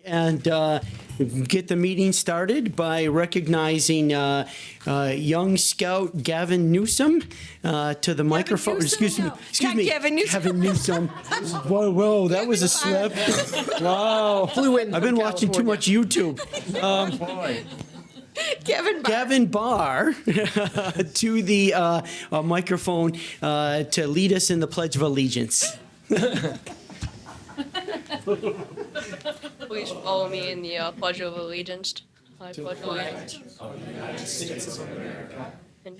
and get the meeting started by recognizing young Scout Gavin Newsom to the microphone. Newsom? Excuse me. No, Excuse not me. Gavin Newsom. Gavin Newsom. Whoa, that was a slip. Wow. Flew in I've from been watching too much YouTube. Gavin Barr to the microphone to lead us in the Pledge of Allegiance. Please follow me in the Pledge of Allegiance. I pledge allegiance and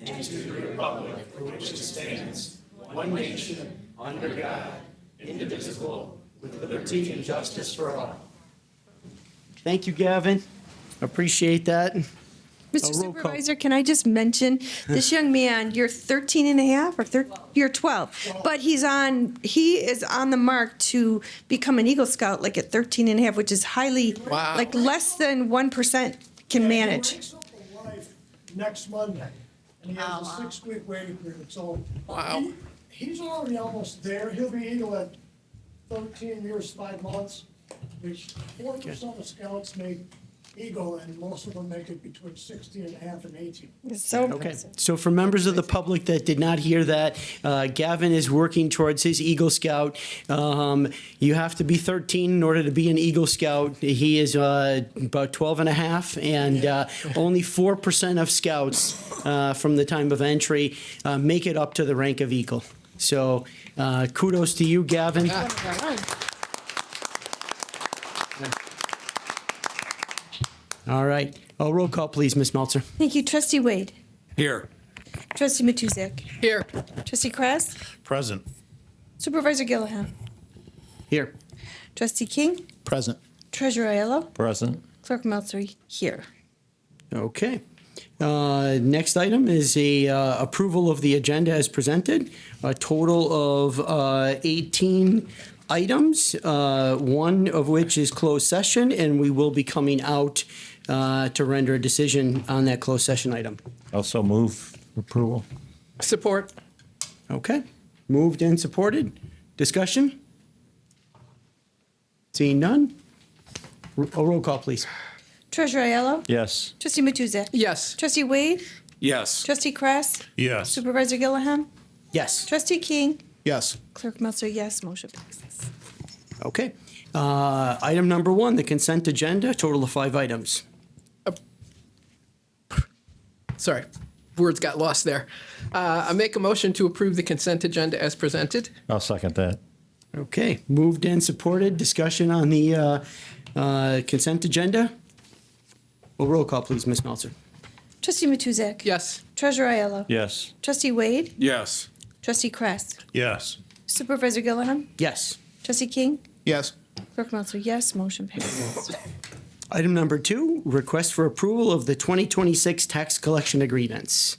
One nation, under God, indivisible, with liberty and justice for all. Thank you, Gavin. Appreciate that. Mr. roll call. Supervisor, can I just mention, this young man, you're 13 and a half, or you're 12, but he is on the mark to become an Eagle Scout, like at 13 and a half, which is highly, like less than 1% can manage. He breaks up for life next Monday, and he has a 6-week waiting period, so. Wow. He's already almost there, he'll be Eagle at 13 years, 5 months, which 4% of scouts make Eagle, and most of them make it between 16 and a half and 18. It's so Okay, impressive. so for members of the public that did not hear that, Gavin is working towards his Eagle Scout. You have to be 13 in order to be an Eagle Scout. He is about 12 and a half, and only 4% of scouts from the time of entry make it up to the rank of Eagle. So kudos to you, Gavin. All right. Roll call, please, Ms. Meltzer. Thank you. Trustee Wade. Here. Trustee Matuzak. Here. Trustee Kress. Present. Supervisor Gillahan. Here. Trustee King. Present. Treasurer Aiello. Present. Clerk Meltzer here. Okay. Next item is a approval of the agenda as presented. A total of 18 items, one of which is closed session, and we will be coming out to render a decision on that closed session item. Also move approval. Support. Okay. Moved and supported. Discussion? Seeing none? A roll call, please. Treasurer Aiello. Yes. Trustee Matuzak. Yes. Trustee Wade. Yes. Trustee Kress. Yes. Supervisor Gillahan. Yes. Trustee King. Yes. Clerk Meltzer, yes. Motion passes. Okay. Item number one, the consent agenda, total of 5 items. Sorry, words got lost there. I make a motion to approve the consent agenda as presented. I'll second that. Okay, moved and supported. Discussion on the consent agenda? Well, roll call, please, Ms. Meltzer. Trustee Matuzak. Yes. Treasurer Aiello. Yes. Trustee Wade. Yes. Trustee Kress. Yes. Supervisor Gillahan. Yes. Trustee King. Yes. Clerk Meltzer, yes. Motion passes. Item number 2, request for approval of the 2026 tax collection agreements.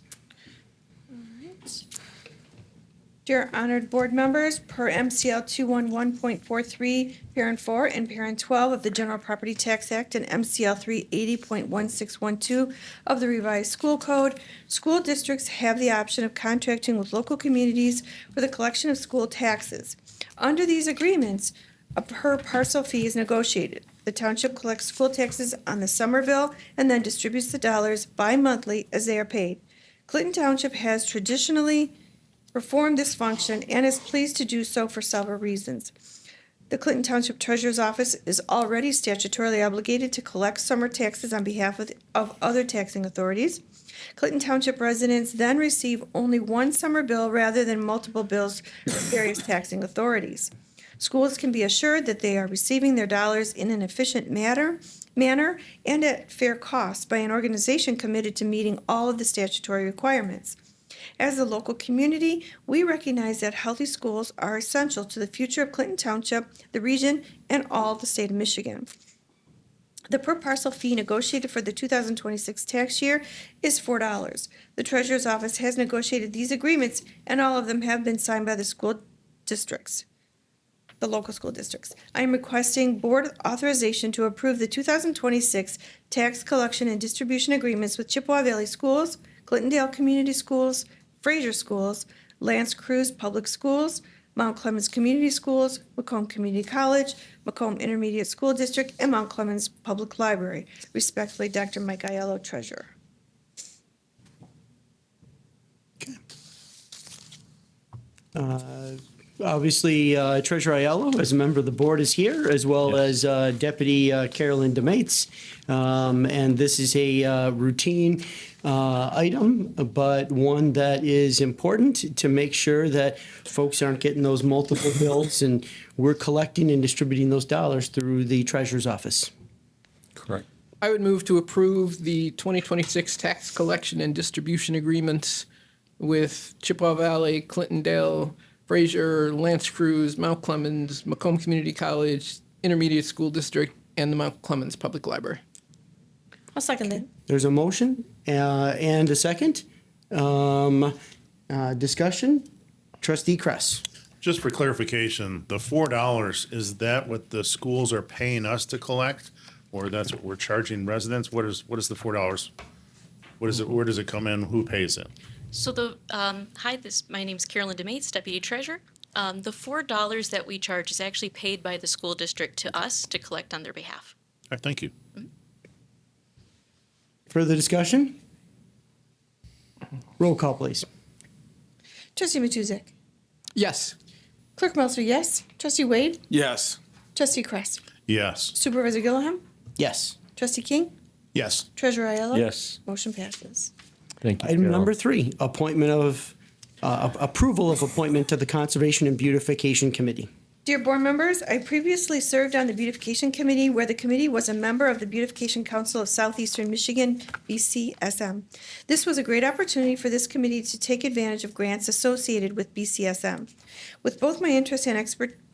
Dear honored board members, per MCL 211.43, parent 4 and parent 12 of the General Property Tax Act and MCL 380.1612 of the revised school code, school districts have the option of contracting with local communities for the collection of school taxes. Under these agreements, a per parcel fee is negotiated. The township collects school taxes on the summer bill and then distributes the dollars bi-monthly as they are paid. Clinton Township has traditionally performed this function and is pleased to do so for several reasons. The Clinton Township Treasurer's Office is already statutorily obligated to collect summer taxes on behalf of other taxing authorities. Clinton Township residents then receive only one summer bill rather than multiple bills from various taxing authorities. Schools can be assured that they are receiving their dollars in an efficient manner and at fair cost by an organization committed to meeting all of the statutory requirements. As a local community, we recognize that healthy schools are essential to the future of Clinton Township, the region, and all the state of Michigan. The per parcel fee negotiated for the 2026 tax year is $4. The Treasurer's Office has negotiated these agreements, and all of them have been signed by the school districts, the local school districts. I am requesting board authorization to approve the 2026 tax collection and distribution agreements with Chippewa Valley Schools, Clintondale Community Schools, Fraser Schools, Lance Cruz Public Schools, Mount Clemens Community Schools, Macomb Community College, Macomb Intermediate School District, and Mount Clemens Public Library. Respectfully, Dr. Mike Aiello, Treasurer. Obviously, Treasurer Aiello, as a member of the board, is here, as well as Deputy Carolyn DeMates. And this is a routine item, but one that is important to make sure that folks aren't getting those multiple bills, and we're collecting and distributing those dollars through the treasurer's office. Correct. I would move to approve the 2026 tax collection and distribution agreements with Chippewa Valley, Clintondale, Fraser, Lance Cruz, Mount Clemens, Macomb Community College, Intermediate School District, and the Mount Clemens Public Library. I'll second that. There's a motion and a second. Discussion? Trustee Kress. Just for clarification, the $4, is that what the schools are paying us to collect? Or that's what we're charging residents? What is the $4? What is it, where does it come in? Who pays it? So my name's Carolyn DeMates, Deputy Treasurer. The $4 that we charge is actually paid by the school district to us to collect on their behalf. All right, thank you. Further discussion? Roll call, please. Trustee Matuzak. Yes. Clerk Melser, yes. Trustee Wade. Yes. Trustee Kress. Yes. Supervisor Gilliam. Yes. Trustee King. Yes. Treasurer Aiello. Yes. Motion passes. Thank you. Item Carol. number 3, appointment of, approval of appointment to the Conservation and Beautification Committee. Dear board members, I previously served on the Beautification Committee, where the committee was a member of the Beautification Council of Southeastern Michigan, BCSM. This was a great opportunity for this committee to take advantage of grants associated with BCSM. With both my interest and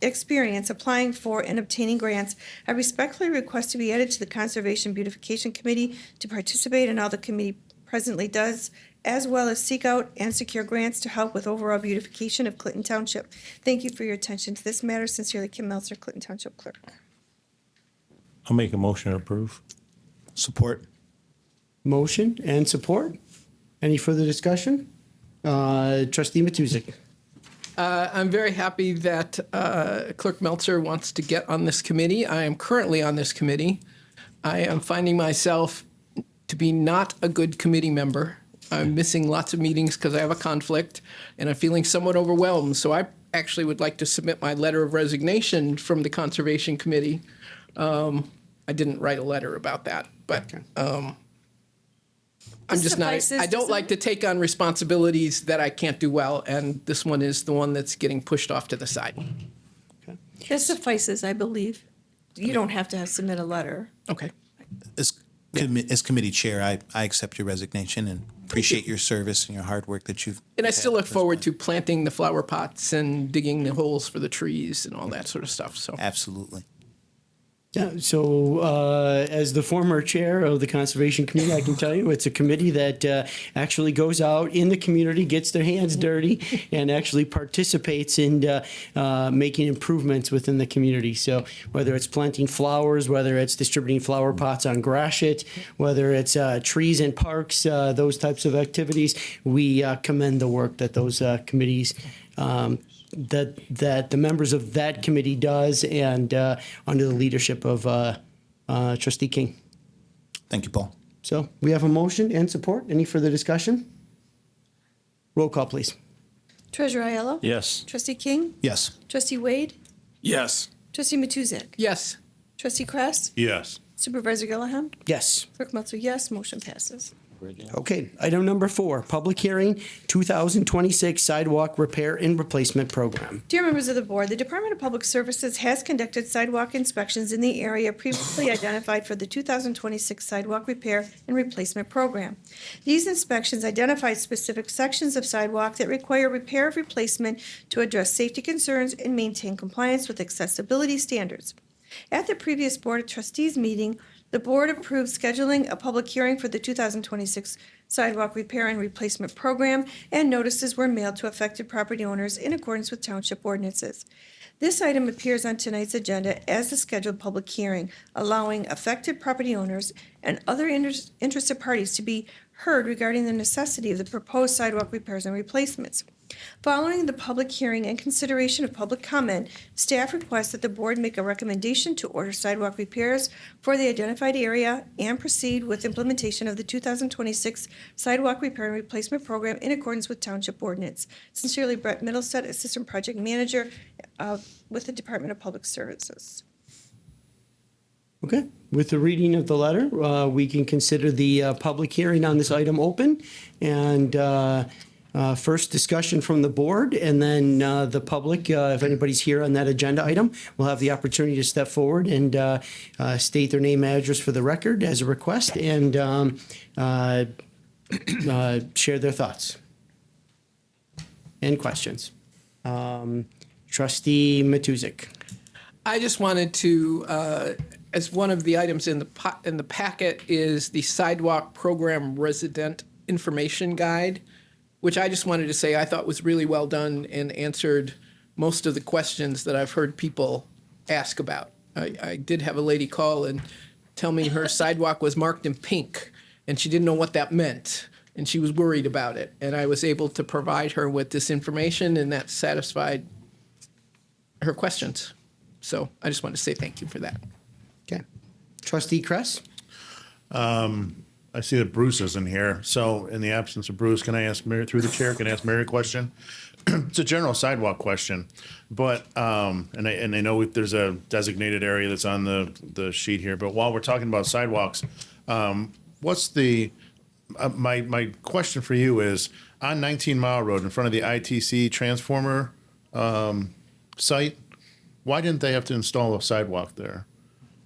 experience applying for and obtaining grants, I respectfully request to be added to the Conservation Beautification Committee to participate in all the committee presently does, as well as seek out and secure grants to help with overall beautification of Clinton Township. Thank you for your attention to this matter. Sincerely, Kim Meltzer, Clinton Township Clerk. I'll make a motion to approve. Support. Motion and support. Any further discussion? Trustee Matuzak. I'm very happy that Clerk Meltzer wants to get on this committee. I am currently on this committee. I am finding myself to be not a good committee member. I'm missing lots of meetings because I have a conflict, and I'm feeling somewhat overwhelmed. So I actually would like to submit my letter of resignation from the Conservation Committee. I didn't write a letter about that, but I'm just not. Suffices I don't to like to take on responsibilities that I can't do well, and this one is the one that's getting pushed off to the side. That suffices, I believe. You don't have to submit a letter. Okay. As committee chair, I accept your resignation and appreciate your service and your hard work that you've. And I still had look at this forward point. to planting the flower pots and digging the holes for the trees and all that sort of stuff. So Absolutely. Yeah, so as the former chair of the Conservation Committee, I can tell you it's a committee that actually goes out in the community, gets their hands dirty, and actually participates in making improvements within the community. So whether it's planting flowers, whether it's distributing flower pots on Gratiot, whether it's trees in parks, those types of activities, we commend the work that those committees that the members of that committee does, and under the leadership of Trustee King. Thank you, Paul. So we have a motion and support. Any further discussion? Roll call, please. Treasurer Aiello. Yes. Trustee King. Yes. Trustee Wade. Yes. Trustee Matuzak. yes, Trustee Kress. Yes. Supervisor Gilliam. Yes. Clerk Meltzer, yes. Motion passes. Okay. Item number 4, public hearing, 2026 sidewalk repair and replacement program. Dear members of the board, the Department of Public Services has conducted sidewalk inspections in the area previously identified for the 2026 sidewalk repair and replacement program. These inspections identified specific sections of sidewalk that require repair or replacement to address safety concerns and maintain compliance with accessibility standards. At the previous Board of Trustees meeting, the board approved scheduling a public hearing for the 2026 sidewalk repair and replacement program, and notices were mailed to affected property owners in accordance with township ordinances. This item appears on tonight's agenda as a scheduled public hearing, allowing affected property owners and other interested parties to be heard regarding the necessity of the proposed sidewalk repairs and replacements. Following the public hearing and consideration of public comment, staff requests that the board make a recommendation to order sidewalk repairs for the identified area and proceed with implementation of the 2026 sidewalk repair and replacement program in accordance with township ordinance. Sincerely, Brett Middlestead, Assistant Project Manager with the Department of Public Services. Okay, with the reading of the letter, we can consider the public hearing on this item open, and first discussion from the board, and then the public, if anybody's here on that agenda item, will have the opportunity to step forward and state their name and address for the record as a request, and share their thoughts and questions. Trustee Matuzik. I just wanted to, as one of the items in the packet is the sidewalk program resident information guide, which I just wanted to say I thought was really well done and answered most of the questions that I've heard people ask about. I did have a lady call and tell me her sidewalk was marked in pink, and she didn't know what that meant, and she was worried about it. And I was able to provide her with this information, and that satisfied her questions. So I just wanted to say thank you for that. Okay. Trustee Kress? I see that Bruce isn't here. So in the absence of Bruce, can I ask Mary, through the chair, can I ask Mary a question? It's a general sidewalk question, but, and I know there's a designated area that's on the sheet here, but while we're talking about sidewalks, what's the, my question for you is, on 19 Mile Road in front of the ITC transformer, site, why didn't they have to install a sidewalk there?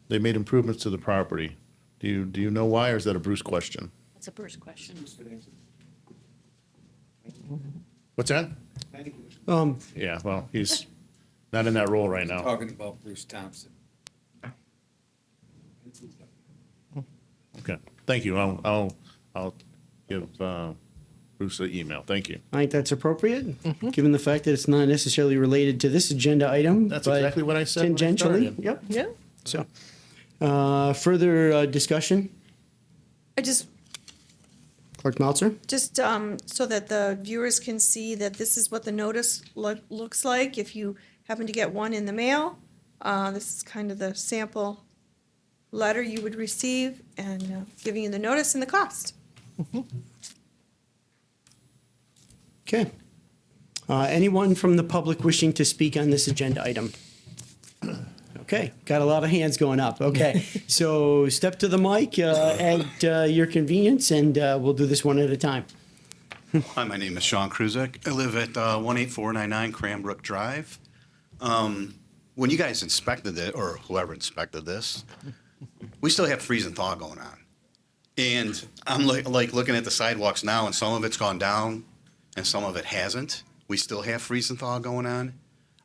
They made improvements to the property. Do you know why, or is that a Bruce question? That's a Bruce question. What's that? Yeah, well, he's not in that role right now. Talking about Bruce Thompson. Okay, thank you. I'll give Bruce an email. Thank you. I think that's appropriate, given the fact that it's not necessarily related to this agenda item. That's but exactly what I said when I Tangentially, started. yep. Yeah. So, further discussion? Clerk Meltzer? Just so that the viewers can see that this is what the notice looks like. If you happen to get one in the mail, this is kind of the sample letter you would receive, and giving you the notice and the cost. Okay. Anyone from the public wishing to speak on this agenda item? Okay, got a lot of hands going up. Okay, so step to the mic at your convenience, and we'll do this one at a time. Hi, my name is Sean Kruzek. I live at 18499 Cranbrook Drive. When you guys inspected it, or whoever inspected this, we still have freeze and thaw going on. And I'm like looking at the sidewalks now, and some of it's gone down, and some of it hasn't. We still have freeze and thaw going on.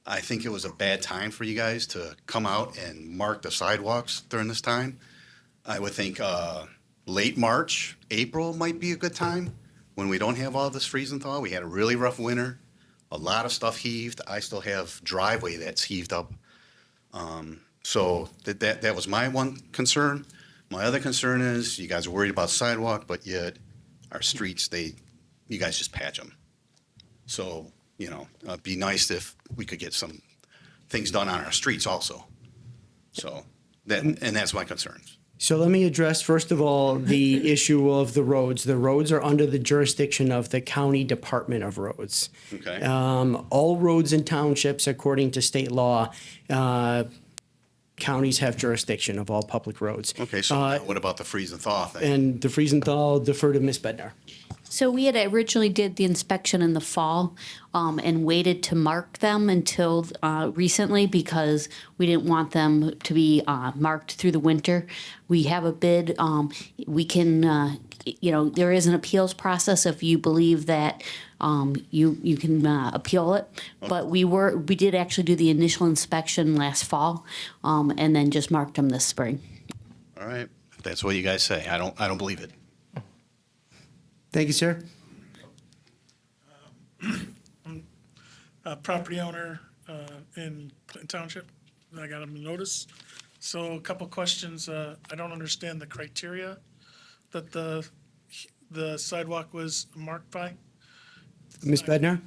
I think it was a bad time for you guys to come out and mark the sidewalks during this time. I would think late March, April might be a good time when we don't have all this freeze and thaw. We had a really rough winter, a lot of stuff heaved. I still have driveway that's heaved up. So that was my one concern. My other concern is you guys are worried about sidewalk, but yet our streets, you guys just patch them. So, you know, it'd be nice if we could get some things done on our streets also. So that's my concerns. So let me address, first of all, the issue of the roads. The roads are under the jurisdiction of the County Department of Roads. Okay. All roads and townships, according to state law, counties have jurisdiction of all public roads. Okay, so now what about the freeze and thaw thing? And the freeze and thaw, I'll defer to Ms. Bednar. So we had originally did the inspection in the fall and waited to mark them until recently because we didn't want them to be marked through the winter. We have a bid. We can, there is an appeals process if you believe that you can appeal it. But we did actually do the initial inspection last fall and then just marked them this spring. All right, if that's what you guys say. I don't believe it. Thank you, sir. I'm a property owner in Clinton Township. I got a notice. So a couple questions. I don't understand the criteria that the the sidewalk was marked by? Ms. Bednar?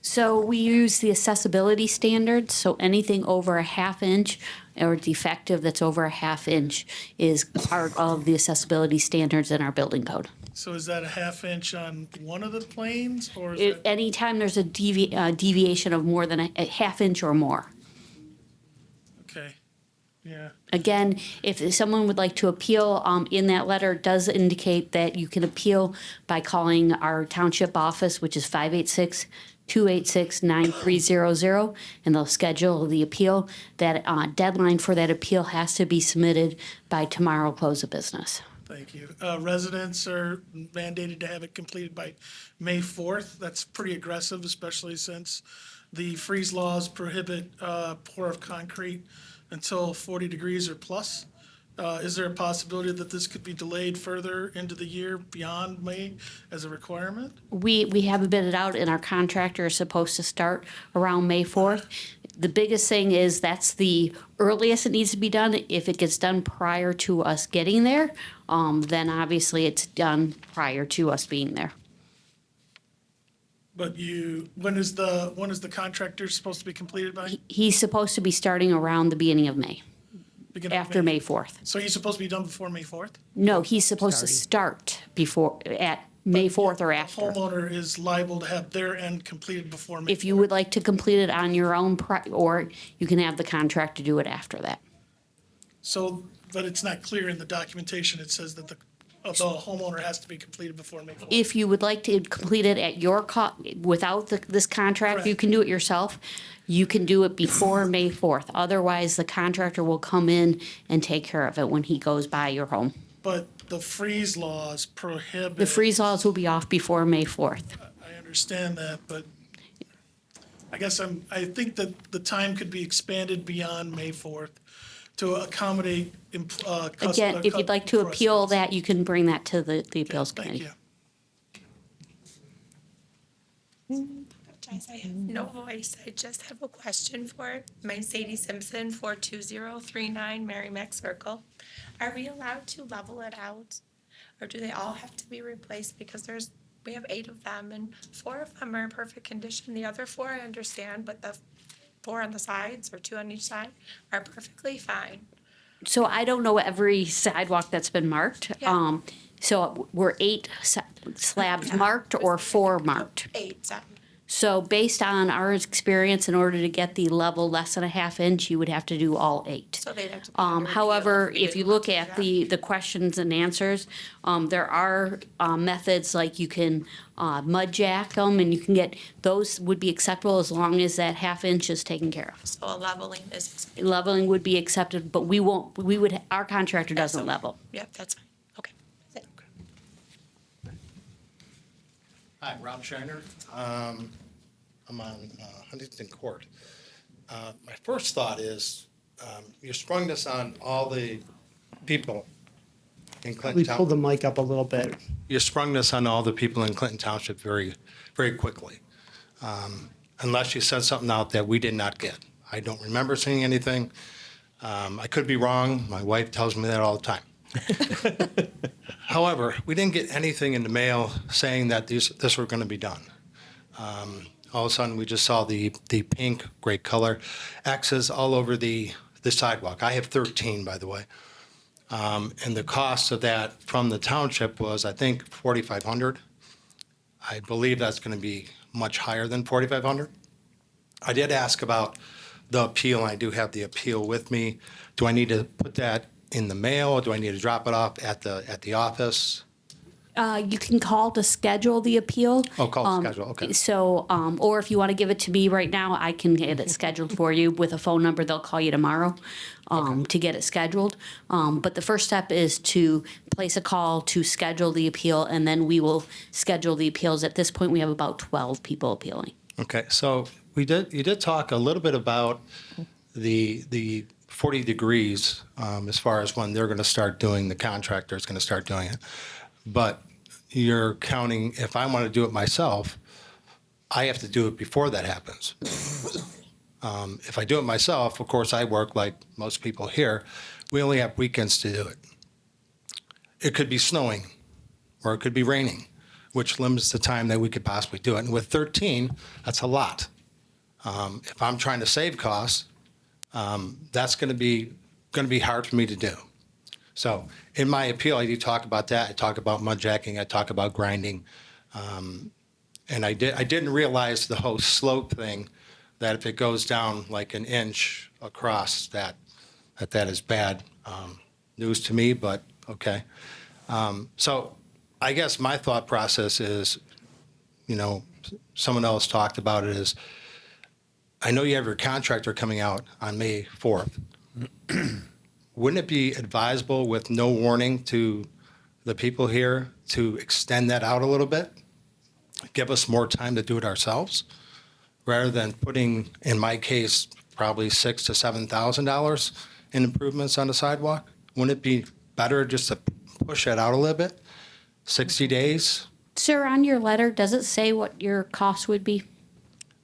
So we use the accessibility standards, so anything over a half inch or defective that's over a half inch is part of the accessibility standards in our building code. So is that a half inch on one of the planes, or is that? Anytime there's a deviation of more than a half inch or more. Okay, yeah. Again, if someone would like to appeal, in that letter it does indicate that you can appeal by calling our township office, which is 586-286-9300, and they'll schedule the appeal. That deadline for that appeal has to be submitted by tomorrow close of business. Thank you. Residents are mandated to have it completed by May 4th. That's pretty aggressive, especially since the freeze laws prohibit pour of concrete until 40 degrees or plus. Is there a possibility that this could be delayed further into the year beyond May as a requirement? We have bid it out, and our contractor is supposed to start around May 4th. The biggest thing is that's the earliest it needs to be done. If it gets done prior to us getting there, then obviously it's done prior to us being there. But when is the contractor supposed to be completed by? He's supposed to be starting around the beginning of May, Beginning of after May 4th. So he's supposed to be done before May 4th? No, he's supposed to start at May 4th or after. Homeowner is liable to have their end completed before May. If you would like to complete it on your own, or you can have the contractor do it after that. So, but it's not clear in the documentation. It says that the homeowner has to be completed before May 4th. If you would like to complete it at your without this contract, you Correct. can do it yourself. You can do it before May 4th. Otherwise, the contractor will come in and take care of it when he goes by your home. But the freeze laws prohibit. The freeze laws will be off before May 4th. I understand that, but I guess I think that the time could be expanded beyond May 4th to accommodate. Again, if you'd like to appeal that, you can bring that to the appeals Thank committee. you. I have no voice. I just have a question for my Sadie Simpson, 42039 Merrimack Circle. Are we allowed to level it out? Or do they all have to be replaced? Because we have 8 of them and 4 of them are in perfect condition. The other 4 I understand, but the 4 on the sides or 2 on each side are perfectly fine. So I don't know every sidewalk that's been marked. Yeah. So were 8 slabs marked or 4 marked? 8. So based on our experience, in order to get the level less than a half inch, you would have to do all 8. So they'd have to. be under However, appeal if you we look didn't at want to do the questions and answers, there are methods like you can mud jack them, and you can get, those would be acceptable as long as that half inch is taken care of. that. So a leveling is. Leveling would be accepted, but our contractor doesn't level. Yep, that's fine. Okay. That's it. Hi, Rob Shiner. I'm on Huntington Court. My first thought is, you sprung this on all the people in Clinton We pull the Township. mic up a little bit. You sprung this on all the people in Clinton Township very, very quickly. Unless you sent something out that we did not get. I don't remember seeing anything. I could be wrong. My wife tells me that all the time. However, we didn't get anything in the mail saying that this were going to be done. All of a sudden, we just saw the pink, great color X's all over the sidewalk. I have 13, by the way. And the cost of that from the township was, I think, $4,500. I believe that's going to be much higher than $4,500. I did ask about the appeal, and I do have the appeal with me. Do I need to put that in the mail, or do I need to drop it off at the office? You can call to schedule the appeal. Oh, call to schedule, okay. So, or if you want to give it to me right now, I can get it scheduled for you with a phone number. They'll call you tomorrow to get it scheduled. But the first step is to place a call to schedule the appeal, and then we will schedule the appeals. At this point, we have about 12 people appealing. Okay, so you did talk a little bit about the 40 degrees as far as when they're going to start doing, the contractor is going to start doing it. But you're counting, if I want to do it myself, I have to do it before that happens. If I do it myself, of course, I work like most people here. We only have weekends to do it. It could be snowing or it could be raining, which limits the time that we could possibly do it. And with 13, that's a lot. If I'm trying to save costs, that's going to be hard for me to do. So in my appeal, I do talk about that. I talk about mud jacking. I talk about grinding. And I didn't realize the whole slope thing, that if it goes down like an inch across, that is bad news to me, but okay. So I guess my thought process is, someone else talked about it, is I know you have your contractor coming out on May 4th. Wouldn't it be advisable, with no warning to the people here, to extend that out a little bit? Give us more time to do it ourselves, rather than putting, in my case, probably $6,000 to $7,000 in improvements on the sidewalk? Wouldn't it be better just to push that out a little bit? 60 days? Sir, on your letter, does it say what your cost would be?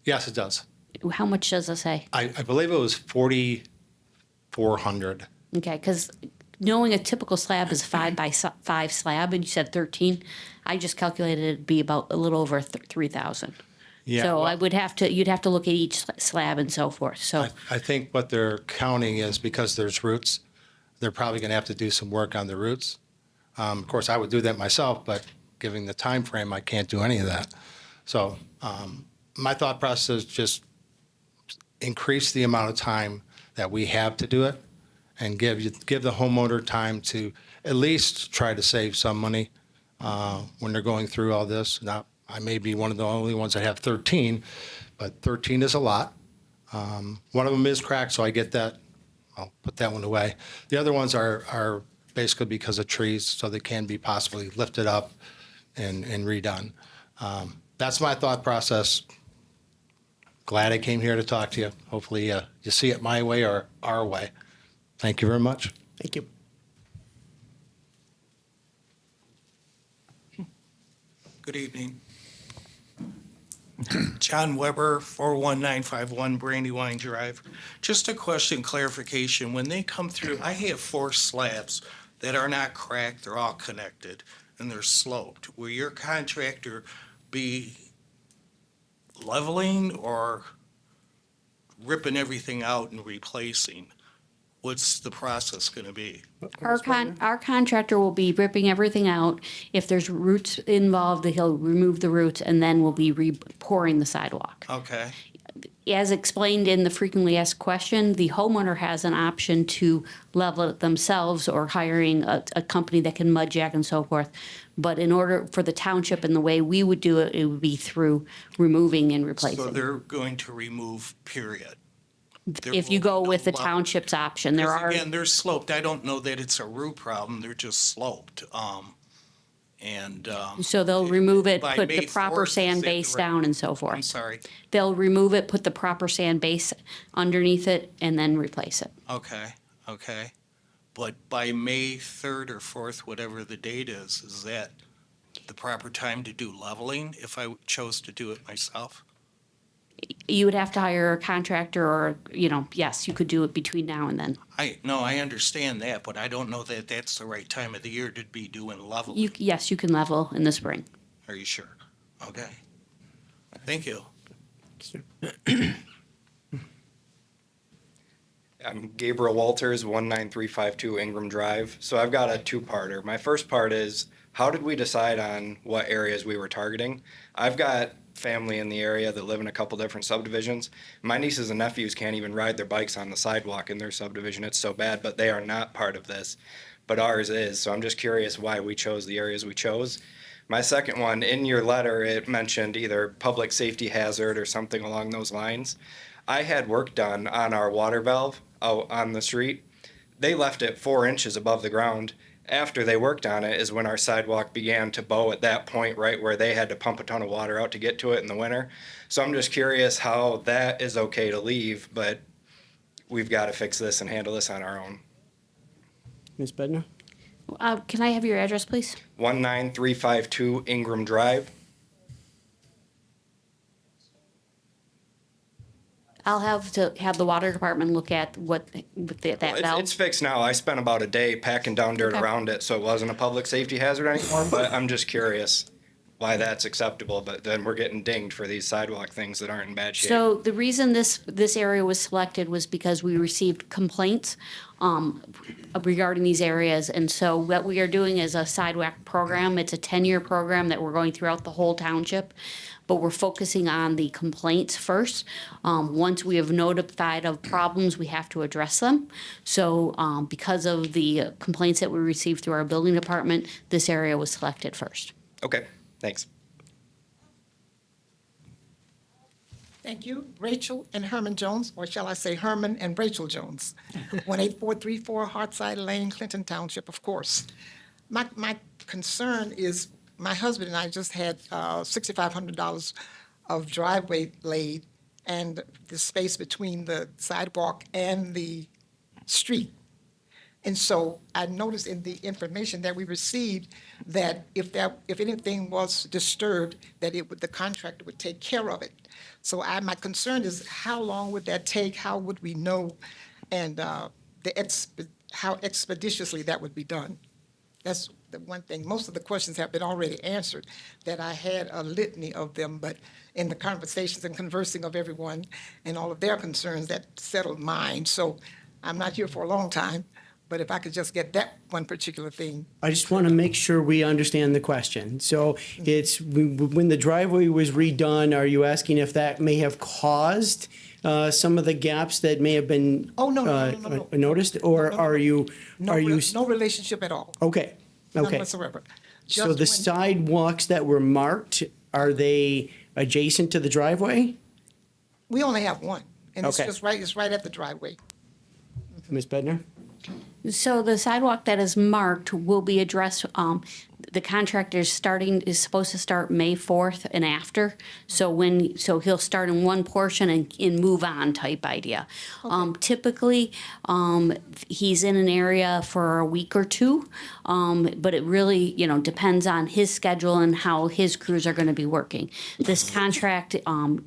Yes, it does. How much does it say? I believe it was 4,400. Okay, because knowing a typical slab is 5 by 5 slab, and you said 13, I just calculated it'd be about a little over 3,000. Yeah, So well- I would have to, you'd have to look at each slab and so forth. So I think what they're counting is, because there's roots, they're probably going to have to do some work on the roots. Of course, I would do that myself, but given the time frame, I can't do any of that. So my thought process is just increase the amount of time that we have to do it, and give the homeowner time to at least try to save some money when they're going through all this. Now, I may be one of the only ones that have 13, but 13 is a lot. One of them is cracked, so I get that. I'll put that one away. The other ones are basically because of trees, so they can be possibly lifted up and redone. That's my thought process. Glad I came here to talk to you. Hopefully you see it my way or our way. Thank you very much. Thank you. Good evening. John Weber, 41951 Brandywine Drive. Just a question, clarification. When they come through, I have 4 slabs that are not cracked, they're all connected, and they're sloped. Will your contractor be leveling or ripping everything out and replacing? What's the process going to be? our contractor will be ripping everything out. If there's roots involved, he'll remove the roots, and then we'll be pouring the sidewalk. Okay, As explained in the frequently asked question, the homeowner has an option to level it themselves or hiring a company that can mud jack and so forth. But in order for the township and the way we would do it, it would be through removing and so replacing. they're going to remove, period. There If you will go be no with the level. township's option, there 'Cause are, again, they're sloped. I don't know that it's a root problem. They're just sloped. so they'll remove it, by put May the proper 4th, is sand that the base right- down and so I'm forth. sorry. They'll remove it, put the proper sand base underneath it, and then replace it. Okay, okay. But by May 3rd or 4th, whatever the date is that the proper time to do leveling if I chose to do it myself? You would have to hire a contractor or, yes, you could do it between now and then. I understand that, but I don't know that that's the right time of the year to be doing leveling. Yes, you can level in the spring. Are you sure? Okay. Thank you. I'm Gabriel Walters, 19352 Ingram Drive. So I've got a two-parter. My first part is, how did we decide on what areas we were targeting? I've got family in the area that live in a couple different subdivisions. My nieces and nephews can't even ride their bikes on the sidewalk in their subdivision. It's so bad, but they are not part of this. But ours is, so I'm just curious why we chose the areas we chose. My second one, in your letter, it mentioned either public safety hazard or something along those lines. I had work done on our water valve out on the street. They left it 4 inches above the ground. After they worked on it is when our sidewalk began to bow at that point, right where they had to pump a ton of water out to get to it in the winter. So I'm just curious how that is okay to leave, but we've got to fix this and handle this on our own. Ms. Bednar? Can I have your address, please? 19352 Ingram Drive. I'll have to have the water department look at what, that valve. It's fixed now. I spent about a day packing down dirt Okay. around it, so it wasn't a public safety hazard anymore. But I'm just curious why that's acceptable, but then we're getting dinged for these sidewalk things that aren't in bad shape. So the reason this area was selected was because we received complaints regarding these areas. And so what we are doing is a sidewalk program. It's a 10-year program that we're going throughout the whole township, but we're focusing on the complaints first. Once we have notified of problems, we have to address them. So because of the complaints that we received through our building department, this area was selected first. Okay, thanks. Thank you. Rachel and Herman Jones, or shall I say Herman and Rachel Jones, 18434 Hartside Lane, Clinton Township, of course. My concern is my husband and I just had $6,500 of driveway laid and the space between the sidewalk and the street. And so I noticed in the information that we received that if anything was disturbed, that the contractor would take care of it. So my concern is how long would that take? How would we know? And how expeditiously that would be done. That's the one thing. Most of the questions have been already answered, that I had a litany of them, but in the conversations and conversing of everyone and all of their concerns, that settled mine. So I'm not here for a long time. But if I could just get that one particular thing. I just want to make sure we understand the question. So it's when the driveway was redone, are you asking if that may have caused some of the gaps that may have been No. noticed? Or are you? No relationship at all. Okay. None Okay. whatsoever. So the sidewalks that were marked, are they adjacent to the driveway? We only have one, and it's Okay. just right. It's right at the driveway. Ms. Bednar? So the sidewalk that is marked will be addressed, the contractor is supposed to start May 4th and after. So he'll start in one portion and move on type idea. Typically, he's in an area for a week or two, but it really, depends on his schedule and how his crews are gonna be working. This contract,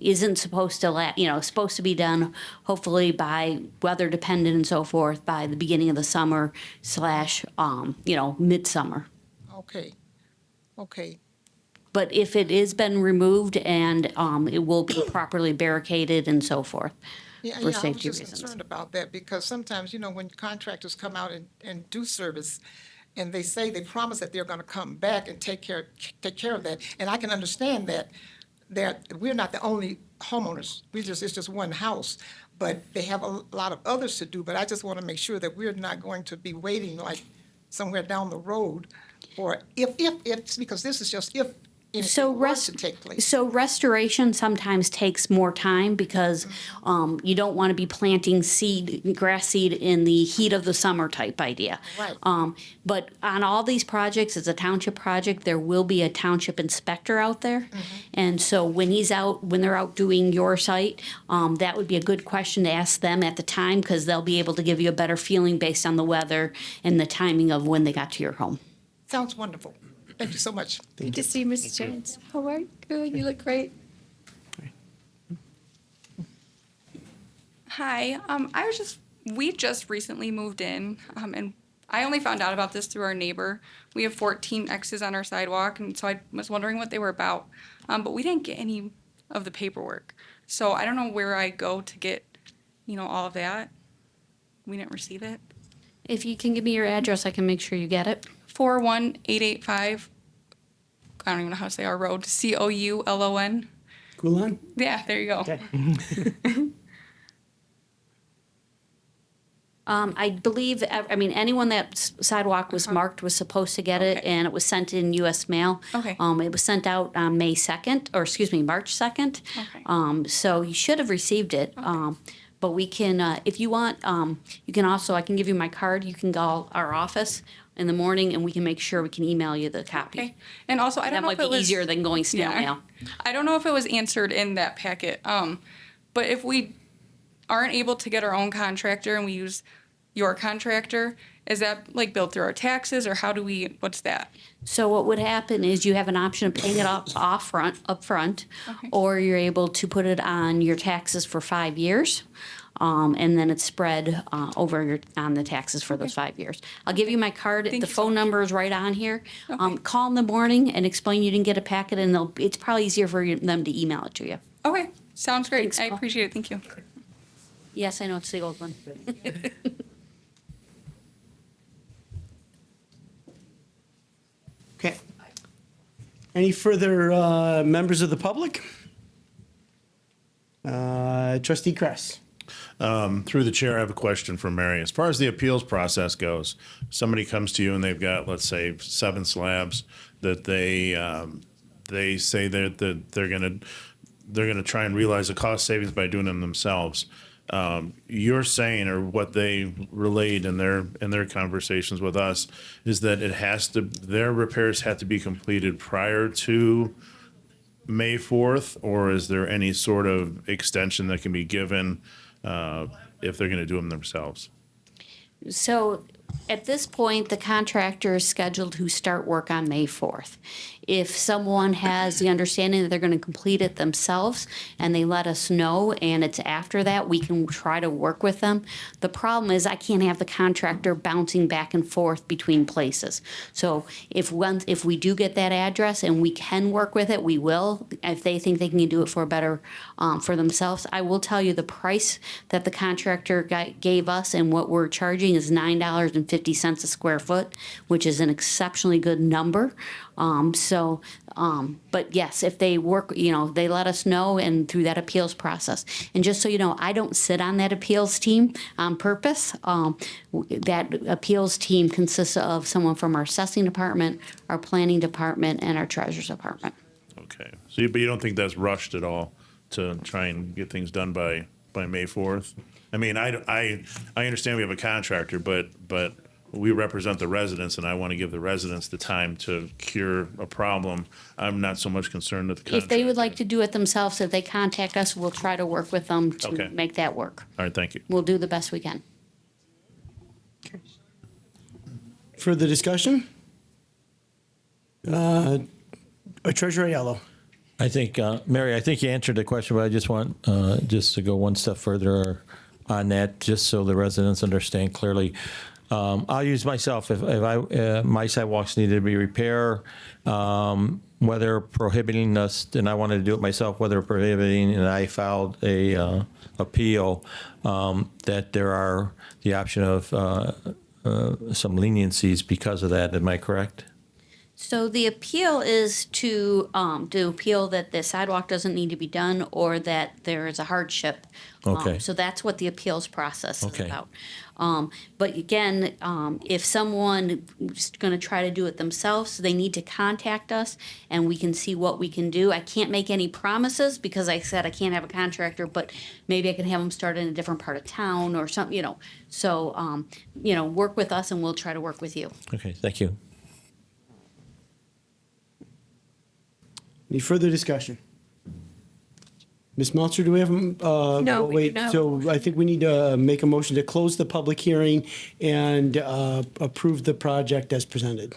isn't supposed to supposed to be done hopefully by weather dependent and so forth by the beginning of the summer / midsummer. Okay. But if it is been removed and it will be properly barricaded and so forth Yeah, for I was safety just reasons. concerned about that because sometimes, when contractors come out and do service, and they say they promise that they're going to come back and take care of that, and I can understand that we're not the only homeowners. It's just one house, but they have a lot of others to do. But I just want to make sure that we're not going to be waiting like somewhere down the road, or if because this is just if anything were to take place. So restoration sometimes takes more time because you don't want to be planting grass seed in the heat of the summer type idea. Right. But on all these projects, it's a township project, there will be a township inspector out there. And so when they're out doing your site, that would be a good question to ask them at the time because they'll be able to give you a better feeling based on the weather and the timing of when they got to your home. Sounds wonderful. Thank you so much. Good to see you, Mrs. Jones. How are you? Good. You look great. Hi, we just recently moved in, and I only found out about this through our neighbor. We have 14 X's on our sidewalk, and so I was wondering what they were about. But we didn't get any of the paperwork. So I don't know where I go to get, all of that. We didn't receive it. If you can give me your address, I can make sure you get it. 41885, I don't even know how to say our road, Coulon. Coulon? Yeah, there you go. Okay. I believe, anyone that sidewalk was marked was supposed to get it, and it was sent in U.S. mail. Okay. It was sent out on March 2nd. Okay. So you should have received it. But we can, if you want, you can also, I can give you my card. You can call our office in the morning, and we can make sure we can email you the copy. Okay. And also, I don't That know might if be it was easier than going snail mail. I don't know if it was answered in that packet. But if we aren't able to get our own contractor and we use your contractor? Is that like billed through our taxes, or how do we, what's that? So what would happen is you have an option of paying it up front, or you're able to put it on your taxes for 5 years. And then it's spread on the taxes for those 5 years. I'll give you my card. The phone number is right on here. Call in the morning and explain you didn't get a packet, and it's probably easier for them to email it to you. Okay, sounds great. I appreciate it. Thank you. Yes, I know, it's the old one. Okay. Any further members of the public? Trustee Kress. Through the chair, I have a question for Mary. As far as the appeals process goes, somebody comes to you and they've got, let's say, 7 slabs that they say that they're gonna try and realize the cost savings by doing them themselves. You're saying, or what they relayed in their conversations with us, is that their repairs have to be completed prior to May 4th, or is there any sort of extension that can be given if they're going to do them themselves? So at this point, the contractor is scheduled to start work on May 4th. If someone has the understanding that they're going to complete it themselves and they let us know and it's after that, we can try to work with them. The problem is I can't have the contractor bouncing back and forth between places. So if we do get that address and we can work with it, we will. If they think they can do it for better for themselves, I will tell you the price that the contractor gave us and what we're charging is $9.50 a square foot, which is an exceptionally good number. But yes, if they work, they let us know and through that appeals process. And just so you know, I don't sit on that appeals team on purpose. That appeals team consists of someone from our assessing department, our planning department, and our treasurer's department. Okay. But you don't think that's rushed at all to try and get things done by May 4th? I mean, I understand we have a contractor, but we represent the residents, and I want to give the residents the time to cure a problem. I'm not so much concerned with the contractor. If they would like to do it themselves, if they contact us, we'll try to work with them to make that work. All right, thank you. We'll do the best we can. Further discussion? Treasurer Aiello. I think, Mary, I think you answered the question, but I just want just to go one step further on that, just so the residents understand clearly. I'll use myself. If my sidewalks needed to be repaired, whether prohibiting us, and I wanted to do it myself, whether prohibiting, and I filed a appeal, that there are the option of some leniencies because of that. Am I correct? So the appeal is to appeal that the sidewalk doesn't need to be done or that there is a hardship. Okay. So that's what the appeals process is Okay. about. But again, if someone is going to try to do it themselves, they need to contact us and we can see what we can do. I can't make any promises because I said I can't have a contractor, but maybe I can have them start in a different part of town or something, So, work with us and we'll try to work with you. Okay, thank you. Any further discussion? Ms. Meltzer, do we have? No, we do not. So I think we need to make a motion to close the public hearing and approve the project as presented.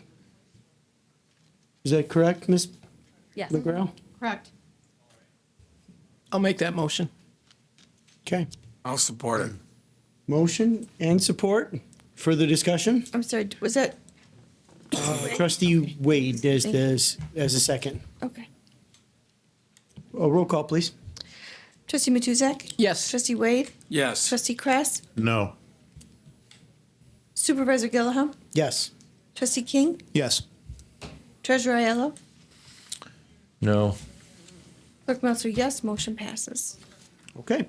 Is that correct, Ms. Yes. McGrail? Correct. I'll make that motion. Okay. I'll support it. Motion and support. Further discussion? I'm sorry, was that, Trustee Wade as a second. okay. Roll call, please. Trustee Matuzak? Yes. Trustee Wade? Yes. Trustee Kress? No. Supervisor Gillaham? Yes. Trustee King? Yes. Treasurer Aiello? No. Clerk Meltzer, yes, motion passes. Okay.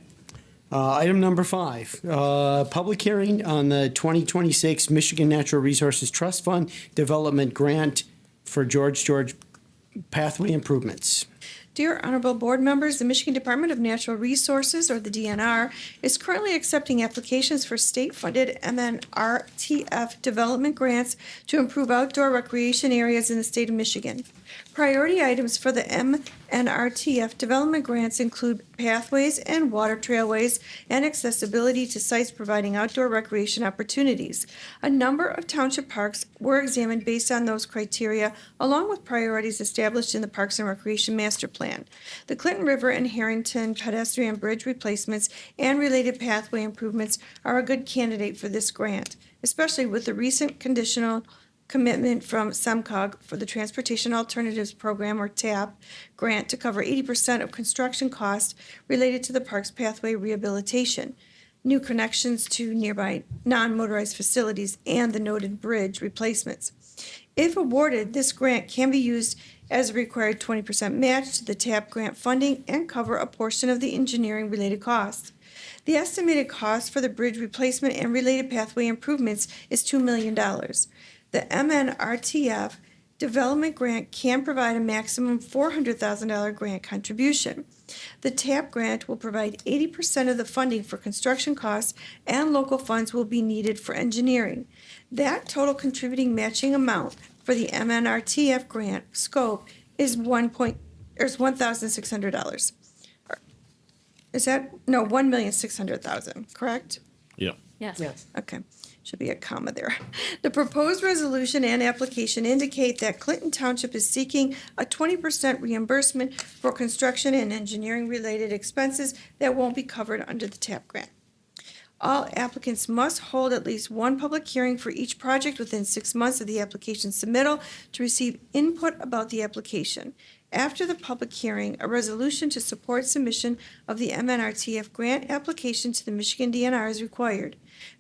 Item number 5, public hearing on the 2026 Michigan Natural Resources Trust Fund Development Grant for George Pathway Improvements. Dear Honorable Board Members, the Michigan Department of Natural Resources, or the DNR, is currently accepting applications for state-funded MNRTF development grants to improve outdoor recreation areas in the state of Michigan. Priority items for the MNRTF development grants include pathways and water trailways, and accessibility to sites providing outdoor recreation opportunities. A number of township parks were examined based on those criteria, along with priorities established in the Parks and Recreation Master Plan. The Clinton River and Harrington pedestrian bridge replacements and related pathway improvements are a good candidate for this grant, especially with the recent conditional commitment from SEMCOG for the Transportation Alternatives Program, or TAP, grant to cover 80% of construction costs related to the park's pathway rehabilitation, new connections to nearby non-motorized facilities, and the noted bridge replacements. If awarded, this grant can be used as a required 20% match to the TAP grant funding and cover a portion of the engineering-related costs. The estimated cost for the bridge replacement and related pathway improvements is $2 million. The MNRTF Development Grant can provide a maximum $400,000 grant contribution. The TAP grant will provide 80% of the funding for construction costs, and local funds will be needed for engineering. That total contributing matching amount for the MNRTF grant scope is $1,600. Is that, no, $1,600,000, correct? Yeah. Yes. Okay, should be a comma there. The proposed resolution and application indicate that Clinton Township is seeking a 20% reimbursement for construction and engineering-related expenses that won't be covered under the TAP grant. All applicants must hold at least one public hearing for each project within 6 months of the application submittal to receive input about the application. After the public hearing, a resolution to support submission of the MNRTF grant application to the Michigan DNR is required.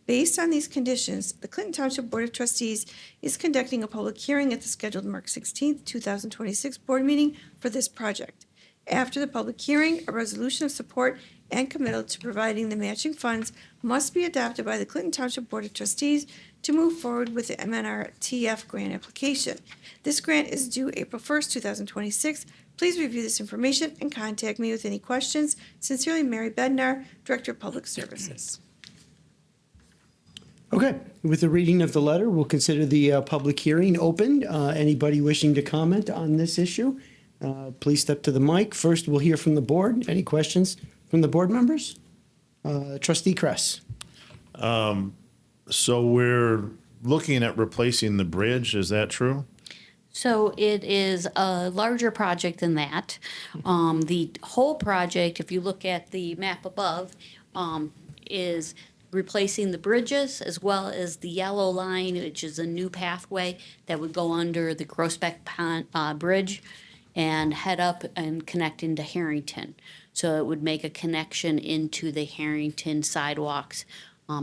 Based on these conditions, the Clinton Township Board of Trustees is conducting a public hearing at the scheduled March 16, 2026 board meeting for this project. After the public hearing, a resolution of support and committal to providing the matching funds must be adopted by the Clinton Township Board of Trustees to move forward with the MNRTF grant application. This grant is due April 1st, 2026. Please review this information and contact me with any questions. Sincerely, Mary Bednar, Director of Public Services. Okay, with the reading of the letter, we'll consider the public hearing open. Anybody wishing to comment on this issue, please step to the mic. First, we'll hear from the board. Any questions from the board members? Trustee Kress. So we're looking at replacing the bridge, is that true? So it is a larger project than that. The whole project, if you look at the map above, is replacing the bridges as well as the yellow line, which is a new pathway that would go under the Groesbeck Pond Bridge and head up and connect into Harrington. So it would make a connection into the Harrington sidewalks,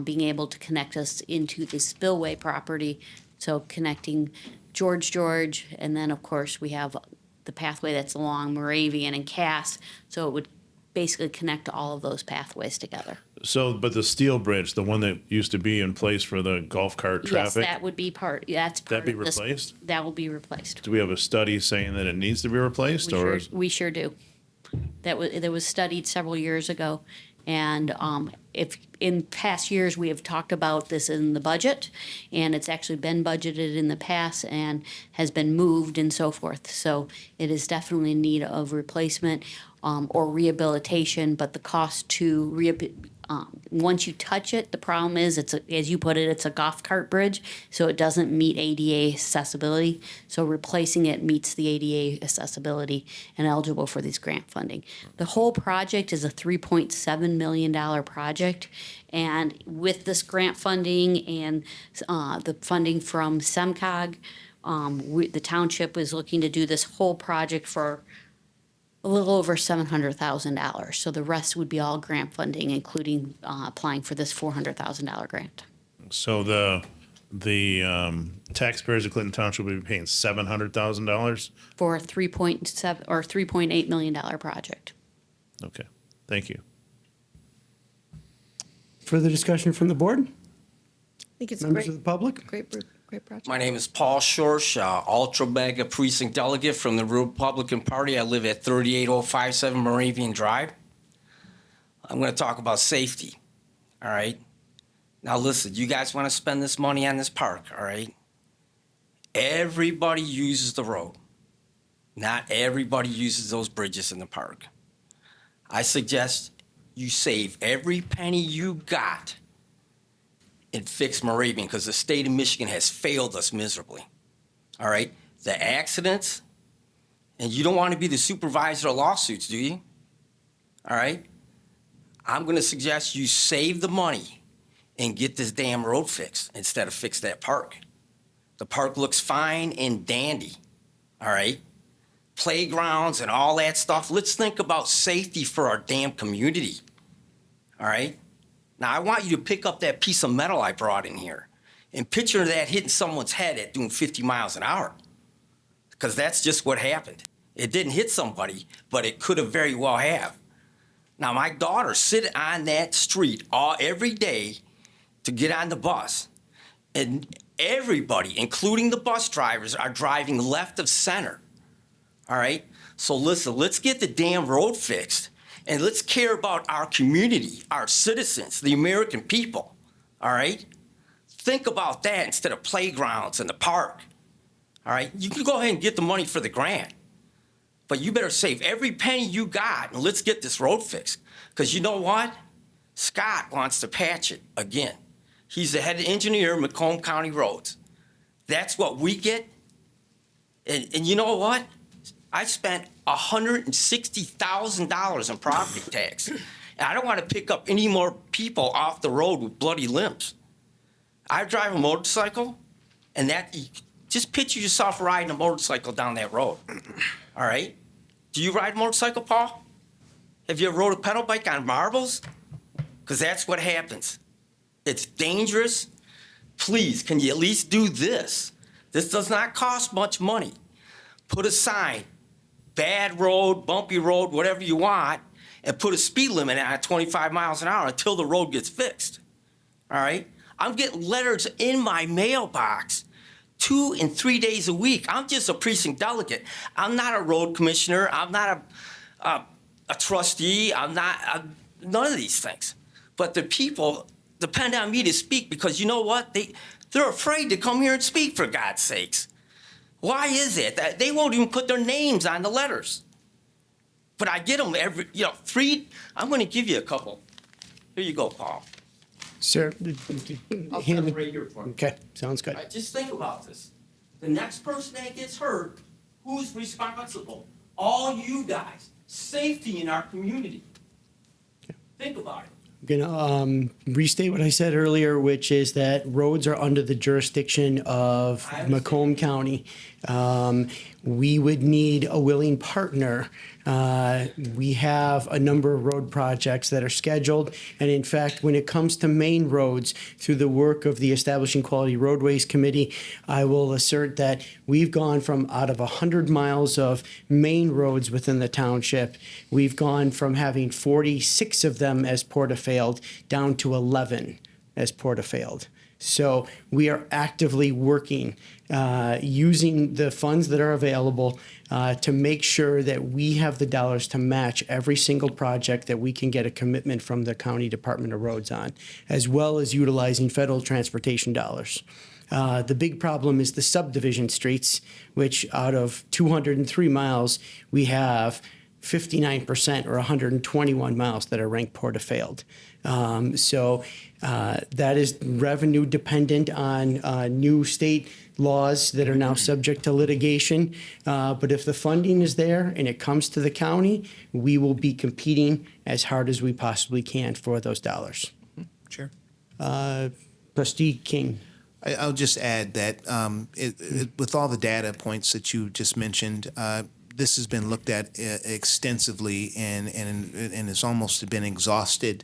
being able to connect us into the spillway property. So connecting George, and then of course we have the pathway that's along Moravian and Cass. So it would basically connect all of those pathways together. So, but the steel bridge, the one that used to be in place for the golf cart Yes, traffic? that would be part, that's part That'd be of this. replaced? That will be replaced. Do we have a study saying that it needs to be replaced, or? We sure do. That was studied several years ago. And if in past years we have talked about this in the budget, and it's actually been budgeted in the past and has been moved and so forth. So it is definitely in need of replacement or rehabilitation, but the cost to once you touch it, the problem is as you put it, it's a golf cart bridge, so it doesn't meet ADA accessibility. So replacing it meets the ADA accessibility and eligible for these grant funding. The whole project is a $3.7 million project, and with this grant funding and the funding from SEMCOG, the township is looking to do this whole project for a little over $700,000. So the rest would be all grant funding, including applying for this $400,000 grant. So the taxpayers of Clinton Township will be paying $700,000? For a $3.7 or $3.8 million project. Okay, thank you. Further discussion from the board? I think it's Members great. of the public? Great project. My name is Paul Schorsch, Ultra Mega Precinct Delegate from the Republican Party. I live at 38057 Moravian Drive. I'm going to talk about safety, all right? Now listen, you guys want to spend this money on this park, all right? Everybody uses the road. Not everybody uses those bridges in the park. I suggest you save every penny you got and fix Moravian, because the state of Michigan has failed us miserably. All right? The accidents, and you don't want to be the supervisor of lawsuits, do you? All right? I'm going to suggest you save the money and get this damn road fixed instead of fix that park. The park looks fine and dandy, all right? Playgrounds and all that stuff. Let's think about safety for our damn community, all right? Now, I want you to pick up that piece of metal I brought in here and picture that hitting someone's head at doing 50 miles an hour, because that's just what happened. It didn't hit somebody, but it could have very well have. Now, my daughter sit on that street every day to get on the bus, and everybody, including the bus drivers, are driving left of center, all right? So listen, let's get the damn road fixed, and let's care about our community, our citizens, the American people, all right? Think about that instead of playgrounds and the park, all right? You can go ahead and get the money for the grant, but you better save every penny you got, and let's get this road fixed. Because you know what? Scott wants to patch it again. He's the head engineer of Macomb County Roads. That's what we get. And you know what? I spent $160,000 in property tax. And I don't want to pick up any more people off the road with bloody limbs. I drive a motorcycle, and just picture yourself riding a motorcycle down that road. All right? Do you ride a motorcycle, Paul? Have you ever rode a pedal bike on marbles? Because that's what happens. It's dangerous. Please, can you at least do this? This does not cost much money. Put a sign, bad road, bumpy road, whatever you want, and put a speed limit at 25 miles an hour until the road gets fixed. All right? I'm getting letters in my mailbox 2 and 3 days a week. I'm just a precinct delegate. I'm not a road commissioner. I'm not a trustee. I'm none of these things. But the people depend on me to speak, because you know what? They're afraid to come here and speak, for God's sakes. Why is it that they won't even put their names on the letters? But I get them every, 3. I'm going to give you a couple. Here you go, Paul. Sir, I'll put them right here for you. Okay, sounds good. All right, just think about this. The next person that gets hurt, who's responsible? All you guys. Safety in our community. Think about it. I'm going to restate what I said earlier, which is that roads are under the jurisdiction of Macomb County. We would need a willing partner. We have a number of road projects that are scheduled. And in fact, when it comes to main roads, through the work of the Establishing Quality Roadways Committee, I will assert that we've gone from out of 100 miles of main roads within the township, we've gone from having 46 of them as portafailed down to 11 as portafailed. So we are actively working, using the funds that are available to make sure that we have the dollars to match every single project that we can get a commitment from the County Department of Roads on, as well as utilizing federal transportation dollars. The big problem is the subdivision streets, which out of 203 miles, we have 59% or 121 miles that are ranked portafailed. So that is revenue dependent on new state laws that are now subject to litigation. But if the funding is there and it comes to the county, we will be competing as hard as we possibly can for those dollars. Sure. Trustee King. I'll just add that with all the data points that you just mentioned, this has been looked at extensively and it's almost been exhausted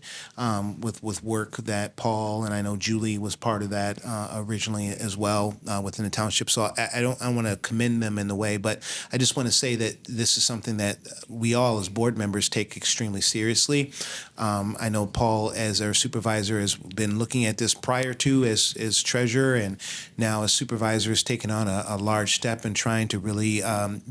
with work that Paul and I know Julie was part of that originally as well within the township. So I want to commend them in the way, but I just want to say that this is something that we all as board members take extremely seriously. I know Paul, as our supervisor, has been looking at this prior to as treasurer, and now as supervisor has taken on a large step in trying to really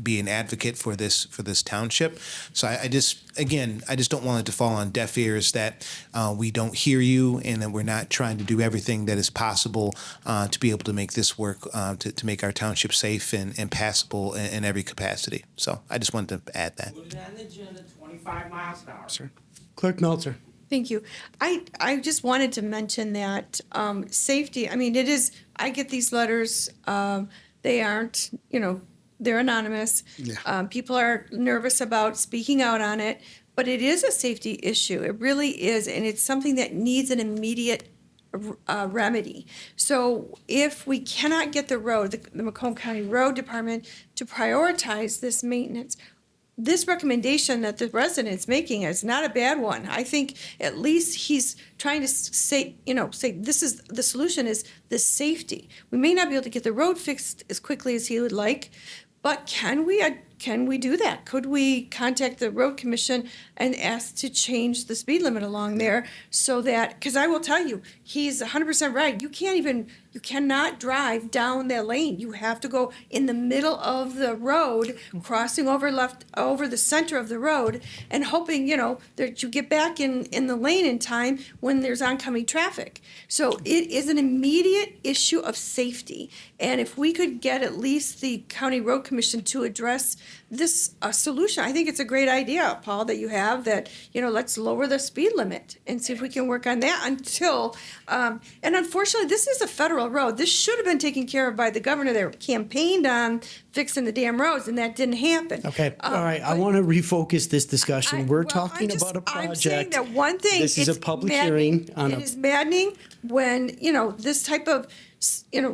be an advocate for this township. So I just don't want it to fall on deaf ears that we don't hear you and that we're not trying to do everything that is possible to be able to make this work, to make our township safe and passable in every capacity. So I just wanted to add that. Put it on the agenda, 25 25 miles an hour. Clerk Meltzer. Thank you. I just wanted to mention that safety, I mean, it is, I get these letters, they aren't, they're anonymous. People are nervous about speaking out on it, but it is a safety issue. It really is, and it's something that needs an immediate remedy. So if we cannot get the road, the Macomb County Road Department to prioritize this maintenance, this recommendation that the resident's making is not a bad one. I think at least he's trying to say this is the solution is the safety. We may not be able to get the road fixed as quickly as he would like, but can we do that? Could we contact the road commission and ask to change the speed limit along there so that, because I will tell you, he's 100% right. You cannot drive down that lane. You have to go in the middle of the road, crossing over the center of the road and hoping, that you get back in the lane in time when there's oncoming traffic. So it is an immediate issue of safety. And if we could get at least the county road commission to address this solution, I think it's a great idea, Paul, that you have that, let's lower the speed limit and see if we can work on that until, and unfortunately, this is a federal road. This should have been taken care of by the governor that campaigned on fixing the damn roads, and that didn't happen. Okay, all right, I want to refocus this discussion. We're talking about a I'm saying project. that one thing. This is a it's public maddening. hearing on It a, is maddening when, this type of,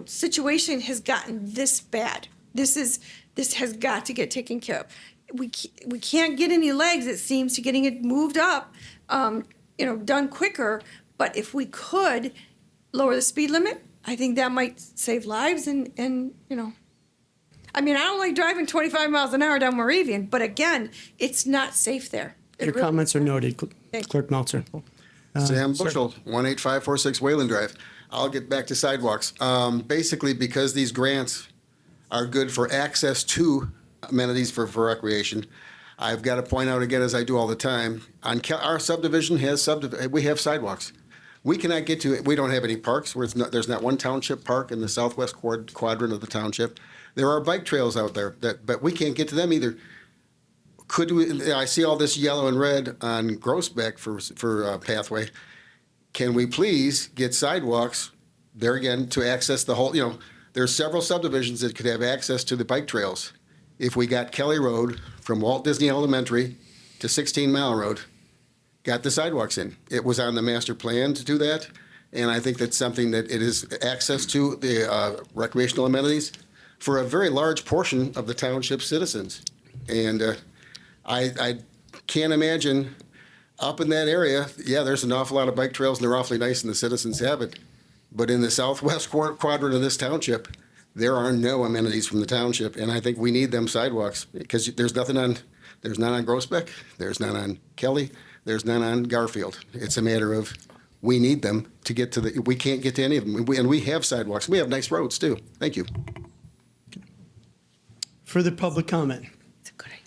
situation has gotten this bad. This has got to get taken care of. We can't get any legs, it seems, to getting it moved up, done quicker. But if we could lower the speed limit, I think that might save lives and I mean, I don't like driving 25 miles an hour down Moravian, but again, it's not safe there. It your really- comments are noted, Thank you. Clerk Meltzer. Sam sir. Bushel, 18546 Wayland Drive. I'll get back to sidewalks. Basically, because these grants are good for access to amenities for recreation, I've got to point out again, as I do all the time, our subdivision we have sidewalks. We cannot get to it. We don't have any parks. There's not one township park in the southwest quadrant of the township. There are bike trails out there, but we can't get to them either. Could we? I see all this yellow and red on Groesbeck for pathway. Can we please get sidewalks there again to access the whole? There's several subdivisions that could have access to the bike trails. If we got Kelly Road from Walt Disney Elementary to 16 Mile Road, got the sidewalks in. It was on the master plan to do that, and I think that's something that it is access to the recreational amenities for a very large portion of the township citizens. And I can't imagine up in that area, there's an awful lot of bike trails and they're awfully nice and the citizens have it. But in the southwest quadrant of this township, there are no amenities from the township, and I think we need them sidewalks because there's none on Groesbeck, there's none on Kelly, there's none on Garfield. It's a matter of we need them to get to we can't get to any of them, and we have sidewalks. We have nice roads too. Thank you. Further public comment? It's a good idea.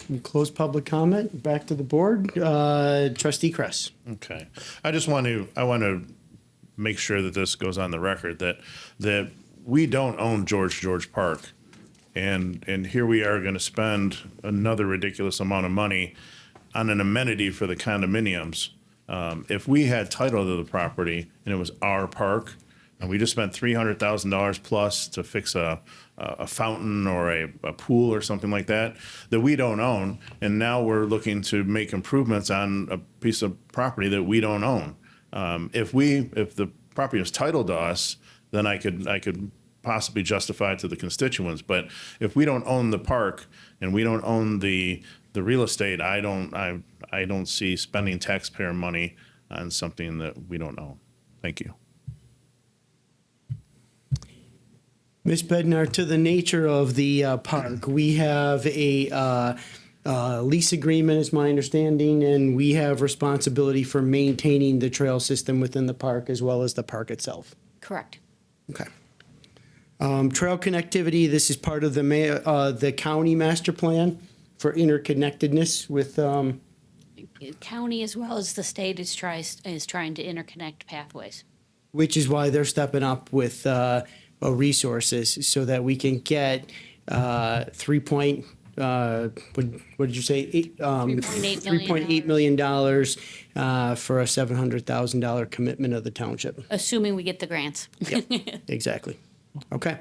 We close public comment. Back to the board. Trustee Kress. Okay. I want to make sure that this goes on the record that we don't own George Park. And here we are going to spend another ridiculous amount of money on an amenity for the condominiums. If we had title to the property and it was our park, and we just spent $300,000 plus to fix a fountain or a pool or something like that we don't own, and now we're looking to make improvements on a piece of property that we don't own. If the property was titled to us, then I could possibly justify it to the constituents. But if we don't own the park and we don't own the real estate, I don't see spending taxpayer money on something that we don't own. Thank you. Ms. Bednar, to the nature of the park, we have a lease agreement, is my understanding, and we have responsibility for maintaining the trail system within the park as well as the park itself. Correct. Okay. Trail connectivity, this is part of the county master plan for interconnectedness with County as well as the state is trying to interconnect pathways. which is why they're stepping up with resources so that we can get what did you say? $3.8 million. $3.8 million for a $700,000 commitment of the township. Assuming we get the grants. Exactly. Okay.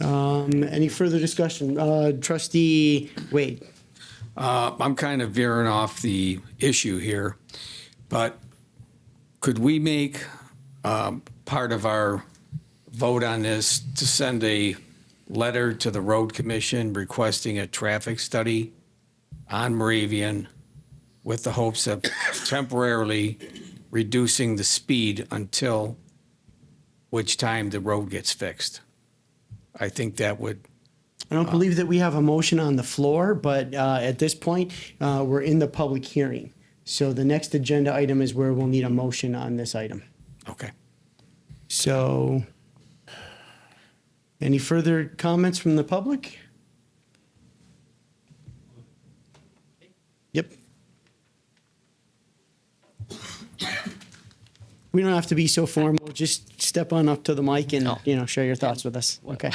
Any further discussion? Trustee Wade? I'm kind of veering off the issue here, but could we make part of our vote on this to send a letter to the road commission requesting a traffic study on Moravian with the hopes of temporarily reducing the speed until which time the road gets fixed? I think that would. I don't believe that we have a motion on the floor, but at this point, we're in the public hearing. So the next agenda item is where we'll need a motion on this item. Okay. So, any further comments from the public? Yep. We don't have to be so formal. Just step on up to the mic and, share your thoughts with us. Okay.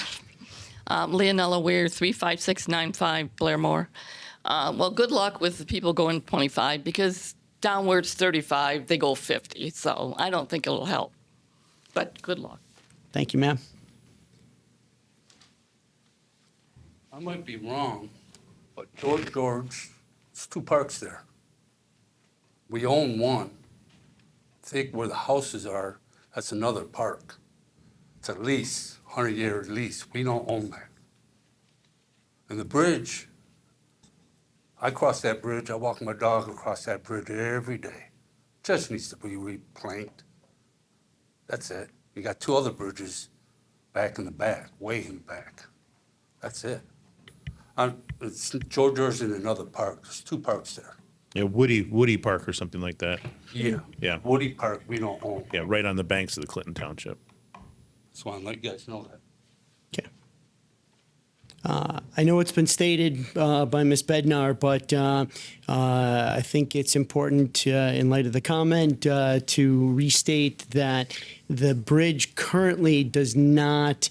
Leonella Weir, 35695 Blairmore. Well, good luck with the people going 25 because downwards 35, they go 50. So I don't think it'll help. But good luck. Thank you, ma'am. I might be wrong, but George, there's two parks there. We own one. I think where the houses are, that's another park. It's a lease, 100-year lease. We don't own that. And the bridge, I cross that bridge, I walk my dog across that bridge every day. Just needs to be replanked. That's it. You got two other bridges back in the back, way in the back. That's it. It's George's in another park. There's two parks there. Yeah, Woody Park or something like that. Yeah. Yeah. Woody Park, we don't own. Yeah, right on the banks of the Clinton Township. Just want to let you guys know that. I know it's been stated by Ms. Bednar, but I think it's important in light of the comment to restate that the bridge currently does not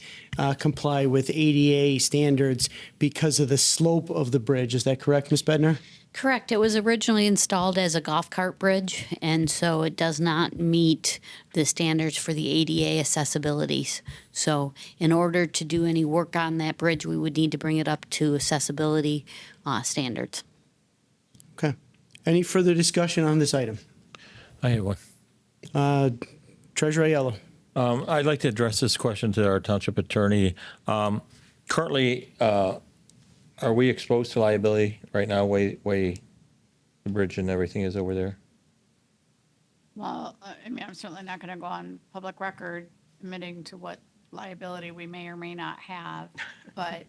comply with ADA standards because of the slope of the bridge. Is that correct, Ms. Bednar? Correct. It was originally installed as a golf cart bridge, and so it does not meet the standards for the ADA accessibilities. So in order to do any work on that bridge, we would need to bring it up to accessibility standards. Okay. Any further discussion on this item? I have one. Treasurer Aiello. I'd like to address this question to our township attorney. Currently, are we exposed to liability right now, way the bridge and everything is over there? Well, I mean, I'm certainly not going to go on public record admitting to what liability we may or may not have, but,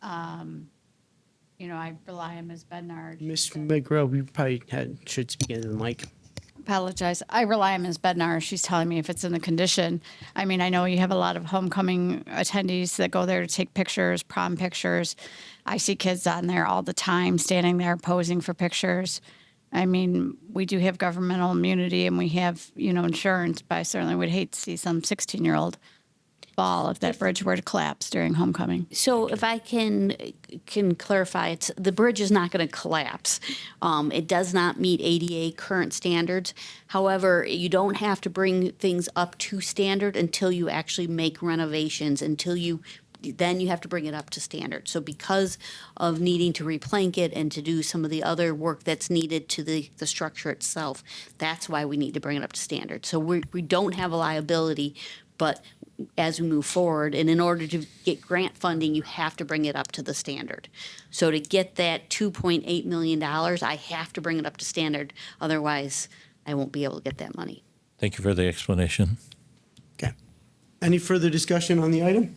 I rely on Ms. Bednar. Ms. McGraw, we probably should speak into the mic. Apologize. I rely on Ms. Bednar. She's telling me if it's in the condition. I mean, I know you have a lot of homecoming attendees that go there to take pictures, prom pictures. I see kids on there all the time, standing there posing for pictures. I mean, we do have governmental immunity and we have, insurance, but I certainly would hate to see some 16-year-old fall if that bridge were to collapse during homecoming. So if I can clarify, the bridge is not going to collapse. It does not meet ADA current standards. However, you don't have to bring things up to standard until you actually make renovations, then you have to bring it up to standard. So because of needing to replank it and to do some of the other work that's needed to the structure itself, that's why we need to bring it up to standard. So we don't have a liability, but as we move forward, and in order to get grant funding, you have to bring it up to the standard. So to get that $2.8 million, I have to bring it up to standard. Otherwise, I won't be able to get that money. Thank you for the explanation. Okay. Any further discussion on the item?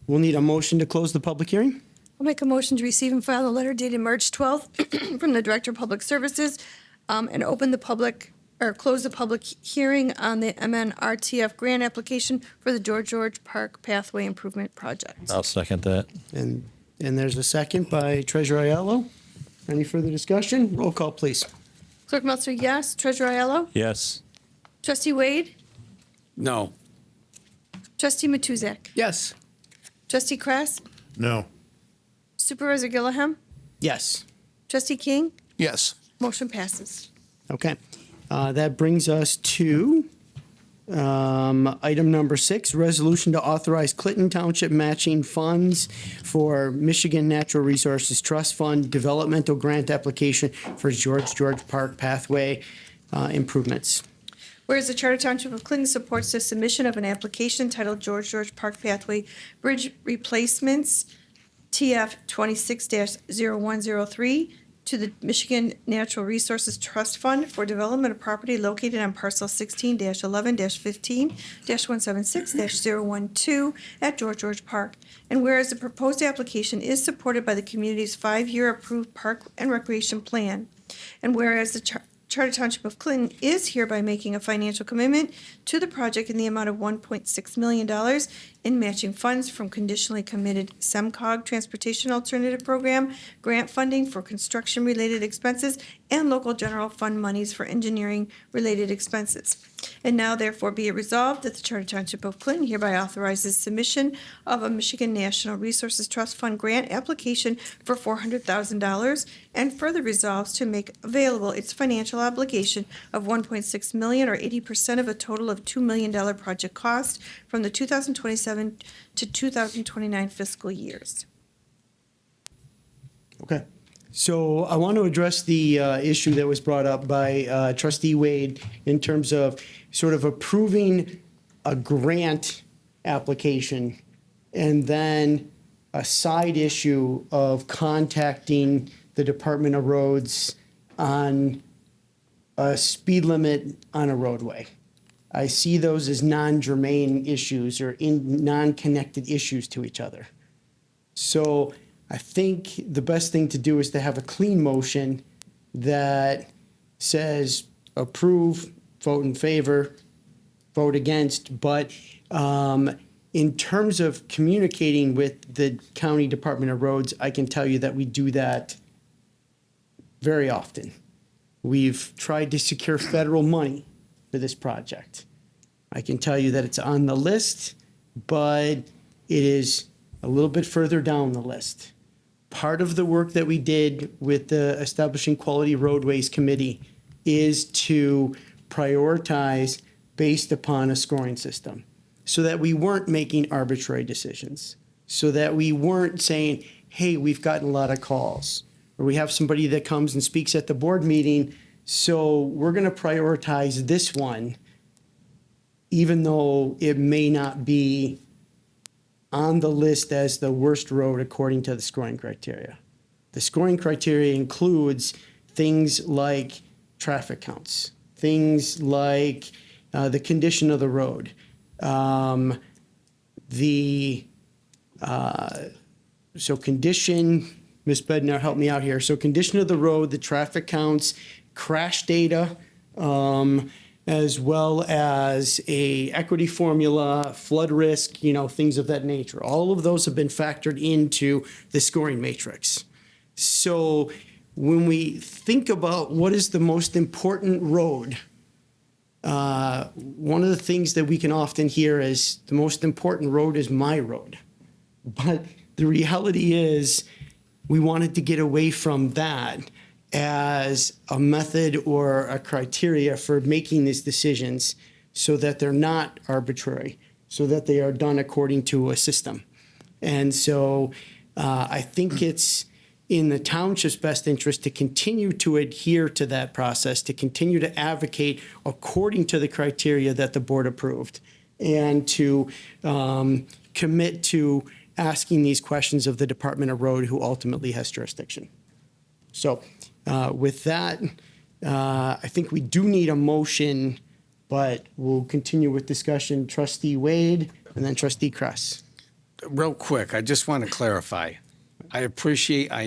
We'll need a motion to close the public hearing. I'll make a motion to receive and file a letter dated March 12th from the Director of Public Services and close the public hearing on the MNRTF grant application for the George Park Pathway Improvement Project. I'll second that. And there's a second by Treasurer Aiello. Any further discussion? Roll call, please. Clerk Meltzer, yes. Treasurer Aiello? Yes. Trustee Wade? No. Trustee Matuzak? Yes. Trustee Kress? No. Supervisor Gilliam? Yes. Trustee King? Yes. Motion passes. Okay. That brings us to item number 6, resolution to authorize Clinton Township matching funds for Michigan Natural Resources Trust Fund developmental grant application for George Park Pathway improvements. Whereas the Charter Township of Clinton supports the submission of an application titled George Park Pathway Bridge Replacements, TF 26-0103, to the Michigan Natural Resources Trust Fund for development of property located on parcel 16-11-15-176-012 at George Park. And whereas the proposed application is supported by the community's 5-year approved park and recreation plan. And whereas the Charter Township of Clinton is hereby making a financial commitment to the project in the amount of $1.6 million in matching funds from conditionally committed SEMCOG Transportation Alternative Program, grant funding for construction-related expenses, and local general fund monies for engineering-related expenses. And now therefore be it resolved that the Charter Township of Clinton hereby authorizes submission of a Michigan National Resources Trust Fund grant application for $400,000, and further resolves to make available its financial obligation of $1.6 million, or 80% of a total of $2 million project cost from the 2027 to 2029 fiscal years. Okay. So I want to address the issue that was brought up by Trustee Wade in terms of sort of approving a grant application and then a side issue of contacting the Department of Roads on a speed limit on a roadway. I see those as non-germane issues or non-connected issues to each other. So I think the best thing to do is to have a clean motion that says approve, vote in favor, vote against. But in terms of communicating with the County Department of Roads, I can tell you that we do that very often. We've tried to secure federal money for this project. I can tell you that it's on the list, but it is a little bit further down the list. Part of the work that we did with the Establishing Quality Roadways Committee is to prioritize based upon a scoring system so that we weren't making arbitrary decisions, so that we weren't saying, hey, we've gotten a lot of calls, or we have somebody that comes and speaks at the board meeting, so we're going to prioritize this one, even though it may not be on the list as the worst road according to the scoring criteria. The scoring criteria includes things like traffic counts, things like the condition of the road, so condition, Ms. Bednar, help me out here. So condition of the road, the traffic counts, crash data, as well as a equity formula, flood risk, things of that nature. All of those have been factored into the scoring matrix. So when we think about what is the most important road, one of the things that we can often hear is the most important road is my road. But the reality is we wanted to get away from that as a method or a criteria for making these decisions so that they're not arbitrary, so that they are done according to a system. And so I think it's in the township's best interest to continue to adhere to that process, to continue to advocate according to the criteria that the board approved, and to commit to asking these questions of the Department of Road, who ultimately has jurisdiction. So with that, I think we do need a motion, but we'll continue with discussion. Trustee Wade and then Trustee Kress. Real quick, I just want to clarify. I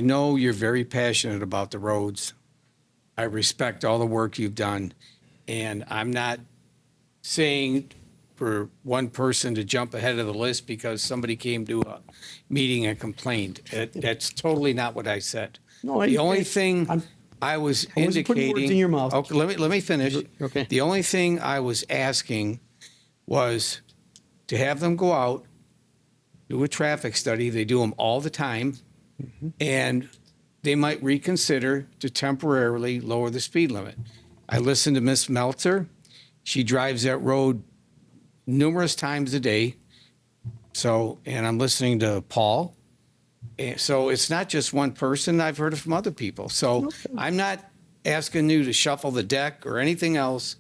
know you're very passionate about the roads. I respect all the work you've done. And I'm not saying for one person to jump ahead of the list because somebody came to a meeting and complained. That's totally not what I said. No, the only thing I was wasn't putting words in your mouth. Okay, let me finish. Okay. The only thing I was asking was to have them go out, do a traffic study. They do them all the time. and they might reconsider to temporarily lower the speed limit. I listened to Miss Meltzer. She drives that road numerous times a day. So, and I'm listening to Paul. And so it's not just one person. I've heard it from other people. So I'm not asking you to shuffle the deck or anything else.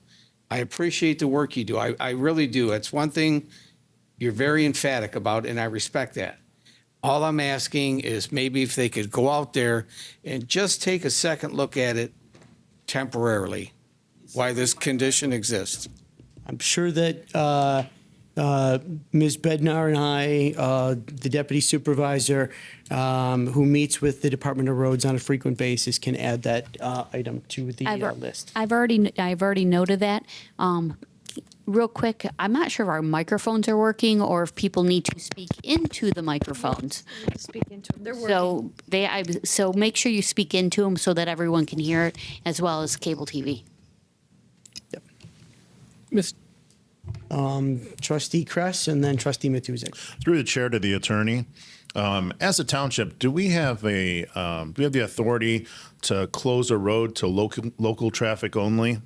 I appreciate the work you do. I really do. It's one thing you're very emphatic about, and I respect that. All I'm asking is maybe if they could go out there and just take a second look at it temporarily, why this condition exists. I'm sure that Ms. Bednar and I, the deputy supervisor, who meets with the Department of Roads on a frequent basis, can add that item to the list. I've already noted that. Real quick, I'm not sure if our microphones are working or if people need to speak into the microphones. Speak into them. They're working. So make sure you speak into them so that everyone can hear it, as well as cable TV. Miss Trustee Kress and then Trustee Matuzek. Through the chair to the attorney, as a township, do we have the authority to close a road to local traffic only?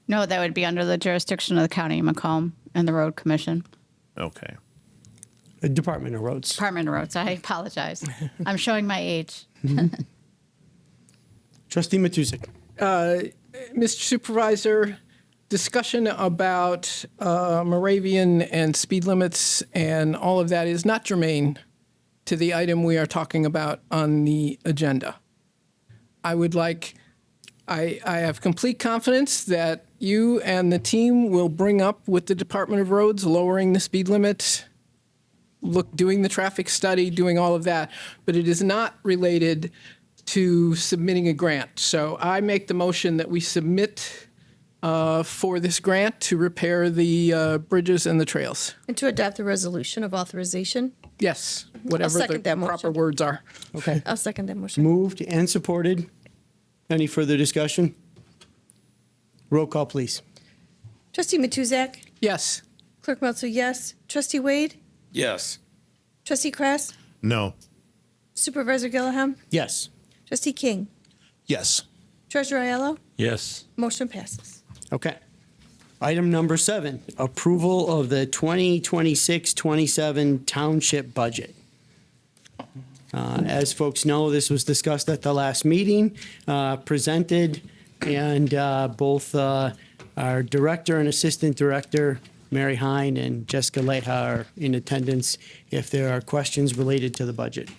No, that would be under the jurisdiction of the County of Macomb and the Road Commission. Okay. The Department of Roads. Department of Roads, I apologize. I'm showing my age. Trustee Matuzek. Mr. Supervisor, discussion about Moravian and speed limits and all of that is not germane to the item we are talking about on the agenda. I have complete confidence that you and the team will bring up with the Department of Roads lowering the speed limit, doing the traffic study, doing all of that, but it is not related to submitting a grant. So I make the motion that we submit for this grant to repair the bridges and the trails. And to adopt the resolution of authorization. Yes, whatever second the that motion. proper words are. Okay. I'll second that motion. Moved and supported. Any further discussion? Roll call, please. Trustee Matuzak? Yes. Clerk Meltzer, yes. Trustee Wade? Yes. Trustee Kress? No. Supervisor Gilliam? Yes. Trustee King? Yes. Treasurer Aiello? Yes. Motion passes. Okay. Item number 7, approval of the 2026-27 township budget. As folks know, this was discussed at the last meeting, presented, and both our director and assistant director, Mary Hine and Jessica Leha, are in attendance if there are questions related to the budget.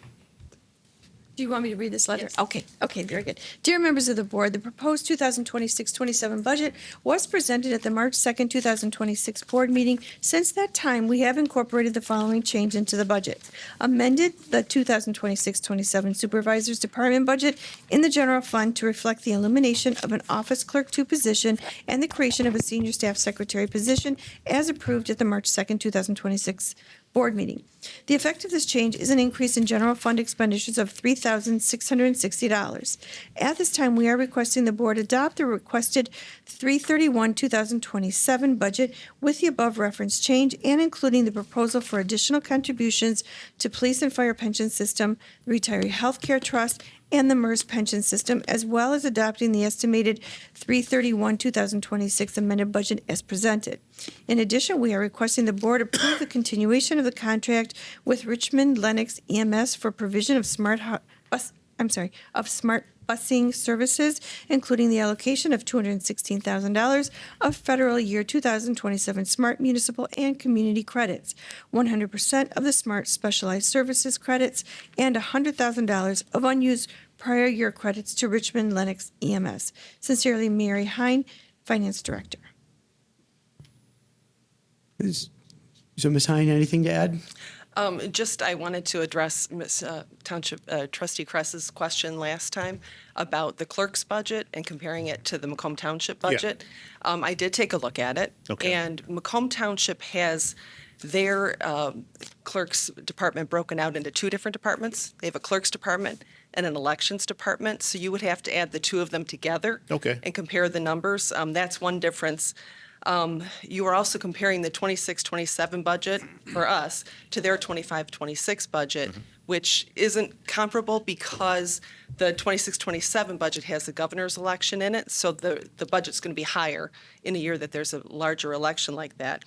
Do you want me to read this letter? Okay, very good. Dear members of the board, the proposed 2026-27 budget was presented at the March 2nd, 2026 board meeting. Since that time, we have incorporated the following change into the budget. Amended the 2026-27 supervisor's department budget in the general fund to reflect the elimination of an office clerk 2 position and the creation of a senior staff secretary position as approved at the March 2nd, 2026 board meeting. The effect of this change is an increase in general fund expenditures of $3,660. At this time, we are requesting the board adopt the requested 3/31/2027 budget with the above referenced change and including the proposal for additional contributions to police and fire pension system, the retiree health care trust, and the MERS pension system, as well as adopting the estimated 3/31/2026 amended budget as presented. In addition, we are requesting the board approve the continuation of the contract with Richmond Lennox EMS for provision of smart busing services, including the allocation of $216,000 of federal year 2027 smart municipal and community credits, 100% of the smart specialized services credits, and $100,000 of unused prior year credits to Richmond Lennox EMS. Sincerely, Mary Hine, Finance Director. So Ms. Hine, anything to add? I wanted to address Ms. Township Trustee Kress's question last time about the clerk's budget and comparing it to the Macomb Township budget. I did take a look at it. Okay. And Macomb Township has their clerk's department broken out into 2 different departments. They have a clerk's department and an elections department. So you would have to add the 2 of them together and compare the numbers. That's one difference. You are also comparing the 26-27 budget for us to their 25-26 budget, which isn't comparable because the 26-27 budget has the governor's election in it, so the budget's going to be higher in a year that there's a larger election like that.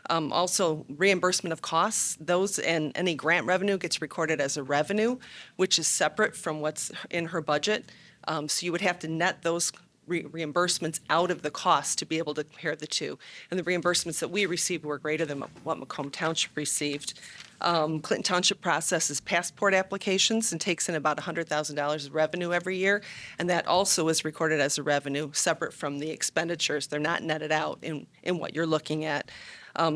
Also, reimbursement of costs, those and any grant revenue gets recorded as a revenue, which is separate from what's in her budget. So you would have to net those reimbursements out of the cost to be able to compare the two. And the reimbursements that we received were greater than what Macomb Township received. Clinton Township processes passport applications and takes in about $100,000 of revenue every year, and that also is recorded as a revenue separate from the expenditures. They're not netted out in what you're looking at.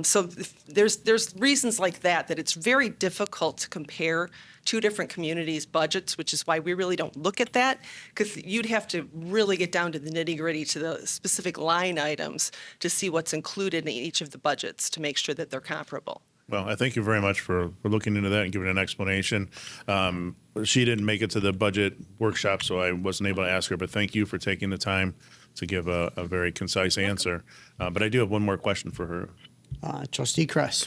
So there's reasons like that it's very difficult to compare two different communities' budgets, which is why we really don't look at that, because you'd have to really get down to the nitty-gritty, to the specific line items to see what's included in each of the budgets to make sure that they're comparable. Well, I thank you very much for looking into that and giving an explanation. She didn't make it to the budget workshop, so I wasn't able to ask her, but thank you for taking the time to give a very concise answer. But I do have one more question for her. Trustee Kress.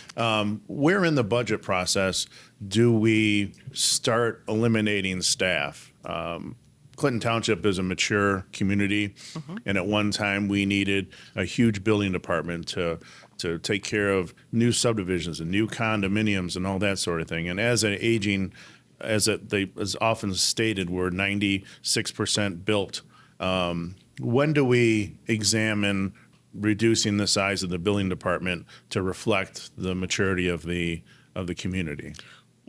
Where in the budget process do we start eliminating staff? Clinton Township is a mature community, and at one time we needed a huge building department to take care of new subdivisions and new condominiums and all that sort of thing. And as an aging, as often stated, we're 96% built. When do we examine reducing the size of the building department to reflect the maturity of the community?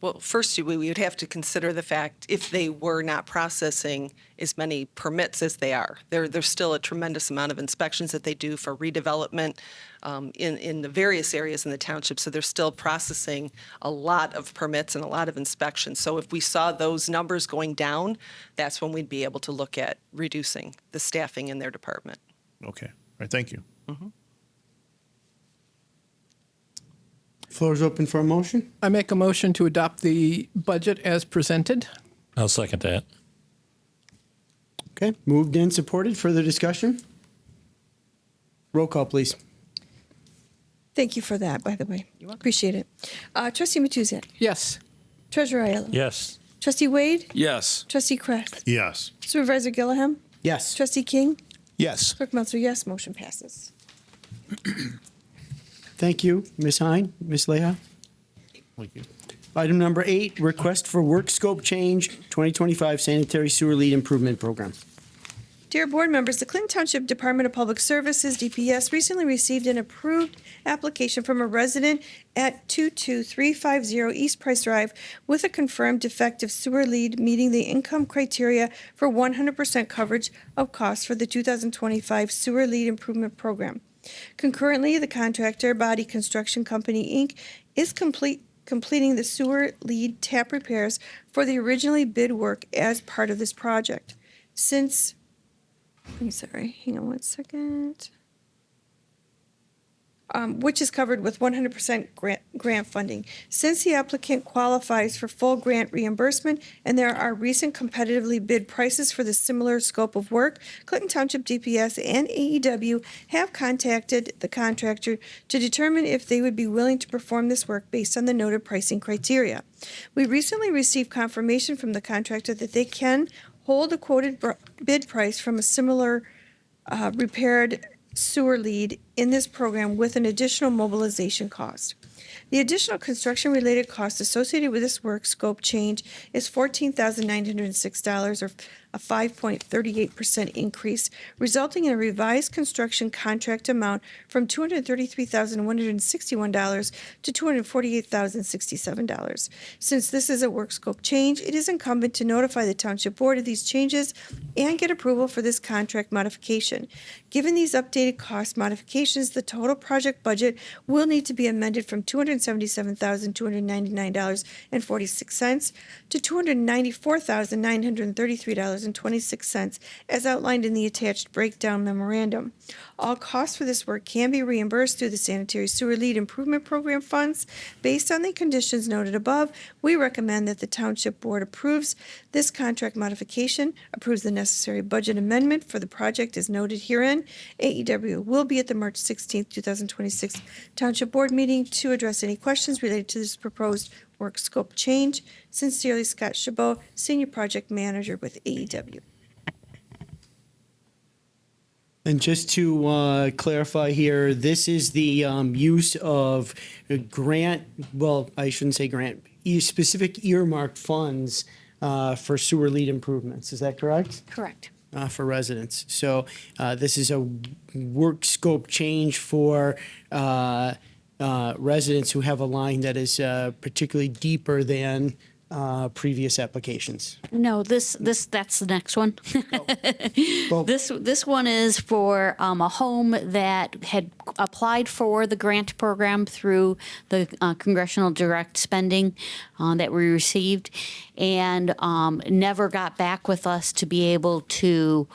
Well, first, we would have to consider the fact if they were not processing as many permits as they are. There's still a tremendous amount of inspections that they do for redevelopment in the various areas in the township. So they're still processing a lot of permits and a lot of inspections. So if we saw those numbers going down, that's when we'd be able to look at reducing the staffing in their department. Okay. All right. Thank you. Floor is open for a motion. I make a motion to adopt the budget as presented. I'll second that. Okay, moved and supported. Further discussion? Roll call, please. Thank you for that, by the way. Appreciate it. Trustee Matuzak. Yes. Treasurer Ayala. Yes. Trustee Wade. Yes. Trustee Kress. Yes. Supervisor Gillaham. Yes. Trustee King. Yes. Clerk Meltzer, yes. Motion passes. Thank you, Ms. Hine. Ms. Leha. Thank you. Item number 8, request for work scope change, 2025 sanitary sewer lead improvement program. Dear board members, the Clinton Township Department of Public Services, DPS, recently received an approved application from a resident at 22350 East Price Drive with a confirmed defective sewer lead meeting the income criteria for 100% coverage of costs for the 2025 sewer lead improvement program. Concurrently, the contractor, Body Construction Company, Inc., is completing the sewer lead tap repairs for the originally bid work as part of this project. Hang on one second. Which is covered with 100% grant funding. Since the applicant qualifies for full grant reimbursement and there are recent competitively bid prices for the similar scope of work, Clinton Township DPS and AEW have contacted the contractor to determine if they would be willing to perform this work based on the noted pricing criteria. We recently received confirmation from the contractor that they can hold a quoted bid price from a similar repaired sewer lead in this program with an additional mobilization cost. The additional construction-related cost associated with this work scope change is $14,906, or a 5.38% increase, resulting in a revised construction contract amount from $233,161 to $248,067. Since this is a work scope change, it is incumbent to notify the Township Board of these changes and get approval for this contract modification. Given these updated cost modifications, the total project budget will need to be amended from $277,299.46 to $294,933.26, as outlined in the attached breakdown memorandum. All costs for this work can be reimbursed through the Sanitary Sewer Lead Improvement Program funds. Based on the conditions noted above, we recommend that the Township Board approves this contract modification, approves the necessary budget amendment for the project as noted herein. AEW will be at the March 16, 2026 Township Board meeting to address any questions related to this proposed work scope change. Sincerely, Scott Chabot, Senior Project Manager with AEW. And just to clarify here, this is the use of grant, well, I shouldn't say grant, specific earmarked funds for sewer lead improvements. Is that correct? Correct. For residents. So this is a work scope change for residents who have a line that is particularly deeper than previous applications. No, that's the next one. This one is for a home that had applied for the grant program through the congressional direct spending that we received, and never got back with us to be able to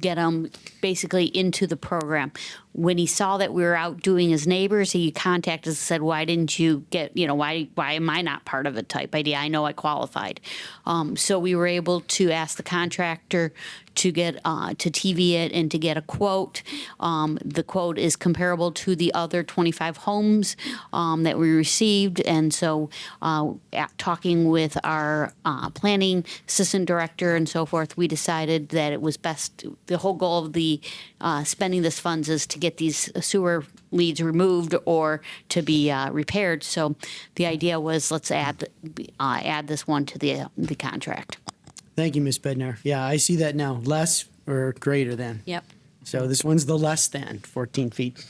get them basically into the program. When he saw that we were out doing his neighbors, he contacted us and said, why didn't you get, why am I not part of it type idea? I know I qualified. So we were able to ask the contractor to get, to TV it and to get a quote. The quote is comparable to the other 25 homes that we received. And so talking with our planning assistant director and so forth, we decided that it was best, the whole goal of the spending this funds is to get these sewer leads removed or to be repaired. So the idea was let's add this one to the contract. Thank you, Ms. Bednar. Yeah, I see that now. Less or greater than. Yep. So this one's the less than 14 feet.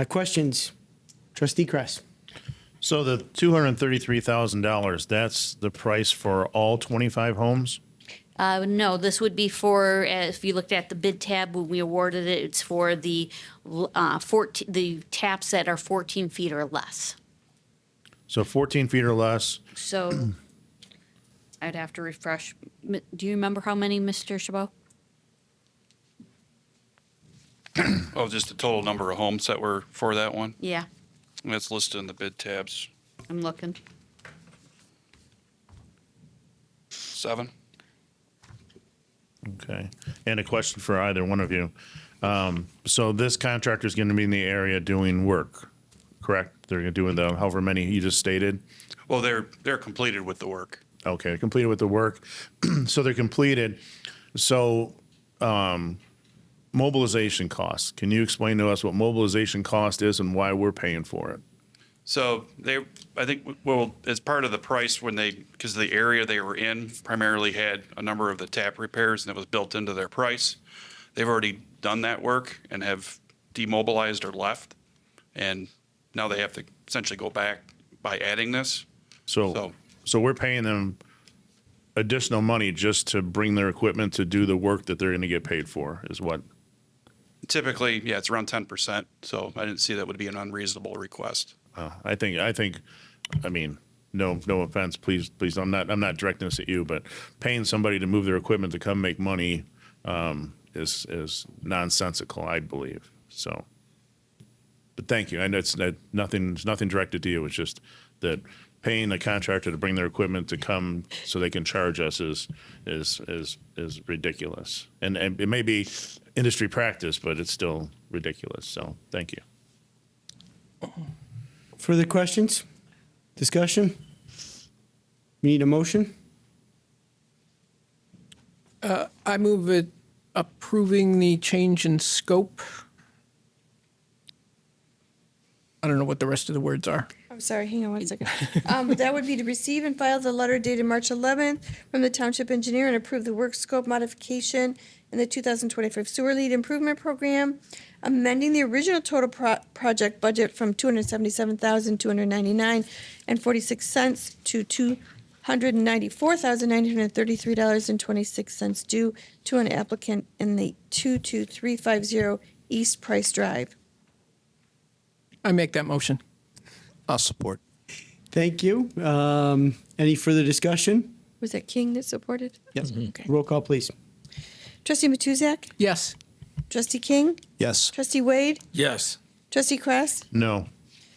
Questions? Trustee Kress. So the $233,000, that's the price for all 25 homes? No, this would be for, if you looked at the bid tab when we awarded it, it's for the the taps that are 14 feet or less. So 14 feet or less. So I'd have to refresh. Do you remember how many, Mr. Chabot? Oh, just the total number of homes that were for that one? Yeah, That's listed in the bid tabs. I'm looking. 7. Okay. And a question for either one of you. So this contractor is going to be in the area doing work, correct? They're doing the however many you just stated? Well, they're completed with the work. Okay, completed with the work. So they're completed. So mobilization costs. Can you explain to us what mobilization cost is and why we're paying for it? So I think, well, as part of the price because the area they were in primarily had a number of the tap repairs and it was built into their price. They've already done that work and have demobilized or left. And now they have to essentially go back by adding this. So we're paying them additional money just to bring their equipment to do the work that they're going to get paid for is what? Typically, yeah, it's around 10%. So I didn't see that would be an unreasonable request. I think, I mean, no offense, please, I'm not directing this at you, but paying somebody to move their equipment to come make money is nonsensical, I believe. So, but thank you. I know it's nothing directed to you. It's just that paying a contractor to bring their equipment to come so they can charge us is ridiculous. And it may be industry practice, but it's still ridiculous. So, thank you. Further questions? Discussion? We need a motion? I move it approving the change in scope. I don't know what the rest of the words are. I'm sorry, hang on one second. That would be to receive and file the letter dated March 11th from the township engineer and approve the work scope modification in the 2025 sewer lead improvement program, amending the original total project budget from $277,299.46 to $294,933.26 due to an applicant in the 22350 East Price Drive. I make that motion. I'll support. Thank you. Any further discussion? Was that King that supported? Yes. Okay. Roll call, please. Trustee Matuzak? Yes. Trustee King? Yes. Trustee Wade? Yes. Trustee Kress? No.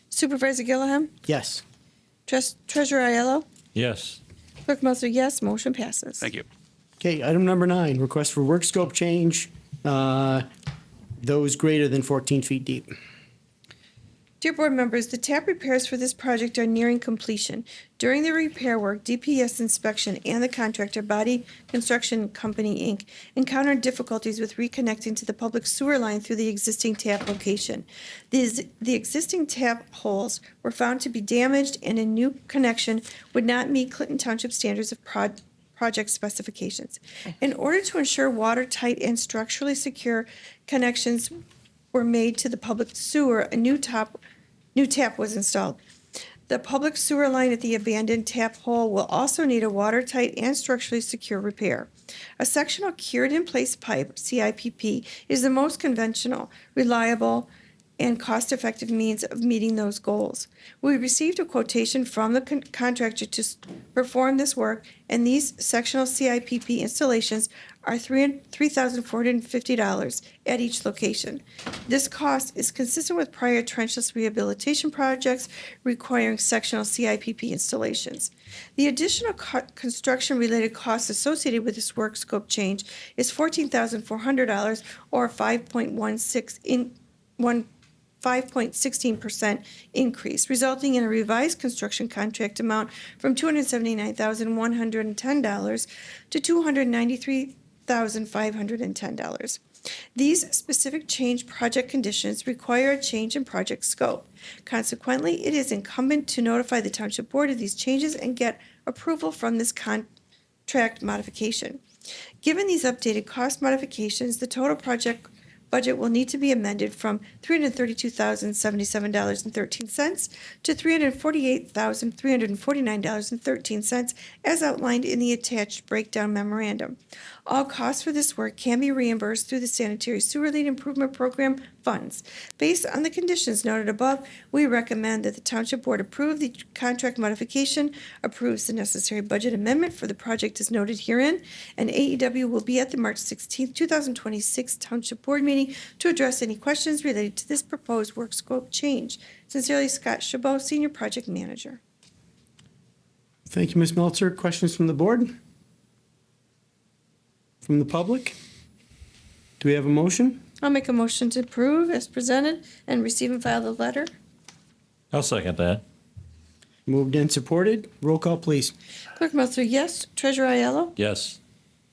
Supervisor Gilliam? Yes. Treasurer Aiello? Yes. Clerk Melzer, yes. Motion passes. Thank you. Okay, item number 9, request for work scope change, those greater than 14 feet deep. Dear board members, the tap repairs for this project are nearing completion. During the repair work, DPS Inspection and the contractor Body Construction Company, Inc. encountered difficulties with reconnecting to the public sewer line through the existing tap location. The existing tap holes were found to be damaged, and a new connection would not meet Clinton Township standards of project specifications. In order to ensure watertight and structurally secure connections were made to the public sewer, a new tap was installed. The public sewer line at the abandoned tap hole will also need a watertight and structurally secure repair. A sectional cured-in-place pipe, CIPP, is the most conventional, reliable, and cost-effective means of meeting those goals. We received a quotation from the contractor to perform this work, and these sectional CIPP installations are $3,450 at each location. This cost is consistent with prior trenchless rehabilitation projects requiring sectional CIPP installations. The additional construction-related costs associated with this work scope change is $14,400 or 5.16% increase, resulting in a revised construction contract amount from $279,110 to $293,510. These specific change project conditions require a change in project scope. Consequently, it is incumbent to notify the Township Board of these changes and get approval from this contract modification. Given these updated cost modifications, the total project budget will need to be amended from $332,077.13 to $348,349.13 as outlined in the attached breakdown memorandum. All costs for this work can be reimbursed through the Sanitary Sewer Lead Improvement Program funds. Based on the conditions noted above, we recommend that the Township Board approve the contract modification, approves the necessary budget amendment for the project as noted herein, and AEW will be at the March 16, 2026 Township Board meeting to address any questions related to this proposed work scope change. Sincerely, Scott Chabot, Senior Project Manager. Thank you, Ms. Meltzer. Questions from the board? From the public? Do we have a motion? I'll make a motion to approve as presented and receive and file the letter. I'll second that. Moved and supported. Roll call, please. Clerk Meltzer, yes. Treasurer Aiello? Yes.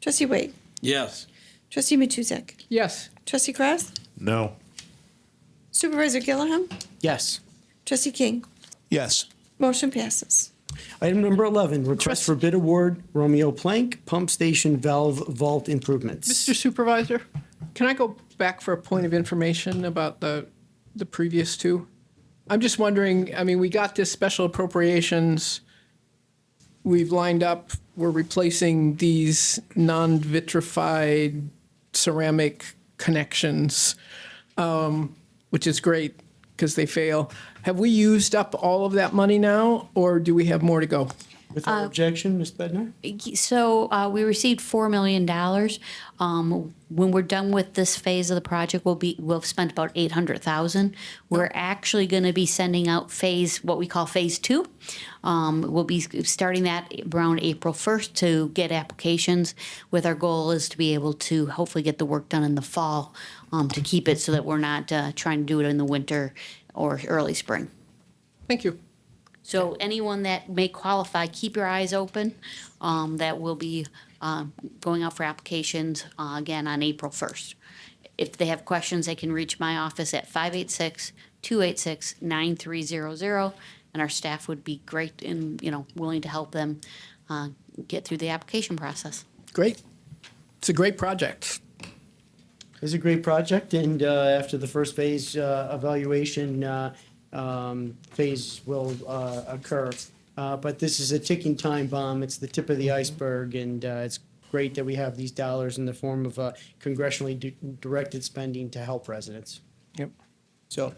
Trustee Wade? Yes. Trustee Matuzak? Yes. Trustee Cross? No. Supervisor Gilliam? Yes. Trustee King? Yes. Motion passes. Item number 11, request for bid award, Romeo Plank Pump Station Valve Vault Improvements. Mr. Supervisor, can I go back for a point of information about the previous two? I'm just wondering, I mean, we got this special appropriations. We've lined up, we're replacing these non-vitrified ceramic connections, which is great because they fail. Have we used up all of that money now, or do we have more to go? Without objection, Ms. Bednar? So we received $4 million. When we're done with this phase of the project, we'll spend about $800,000. We're actually going to be sending out what we call phase 2. We'll be starting that around April 1st to get applications. With our goal is to be able to hopefully get the work done in the fall to keep it so that we're not trying to do it in the winter or early spring. Thank you. So anyone that may qualify, keep your eyes open. That will be going out for applications again on April 1st. If they have questions, they can reach my office at 586-286-9300, and our staff would be great and willing to help them get through the application process. Great. It's a great project. It's a great project, and after the first phase evaluation, phase will occur. But this is a ticking time bomb. It's the tip of the iceberg, and it's great that we have these dollars in the form of congressionally directed spending to help residents. Yep. So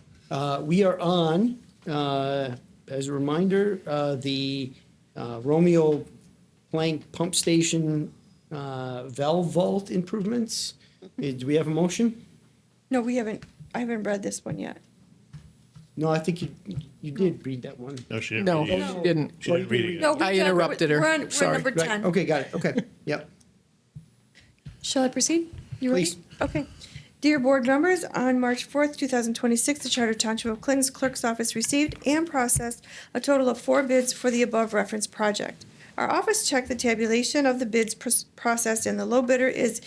we are on, as a reminder, the Romeo Plank Pump Station valve vault improvements. Do we have a motion? No, we haven't. I haven't read this one yet. No, I think you did read that one. No, she didn't. No, read it. she didn't. She didn't read it yet. No, I interrupted her. We're on Sorry. number 10. Right, okay, got it, okay, yep. Shall I proceed? You ready? Please. Okay. Dear Board members, on March 4th, 2026, the Charter Township of Clinton's Clerk's Office received and processed a total of 4 bids for the above referenced project. Our office checked the tabulation of the bids processed, and the low bidder is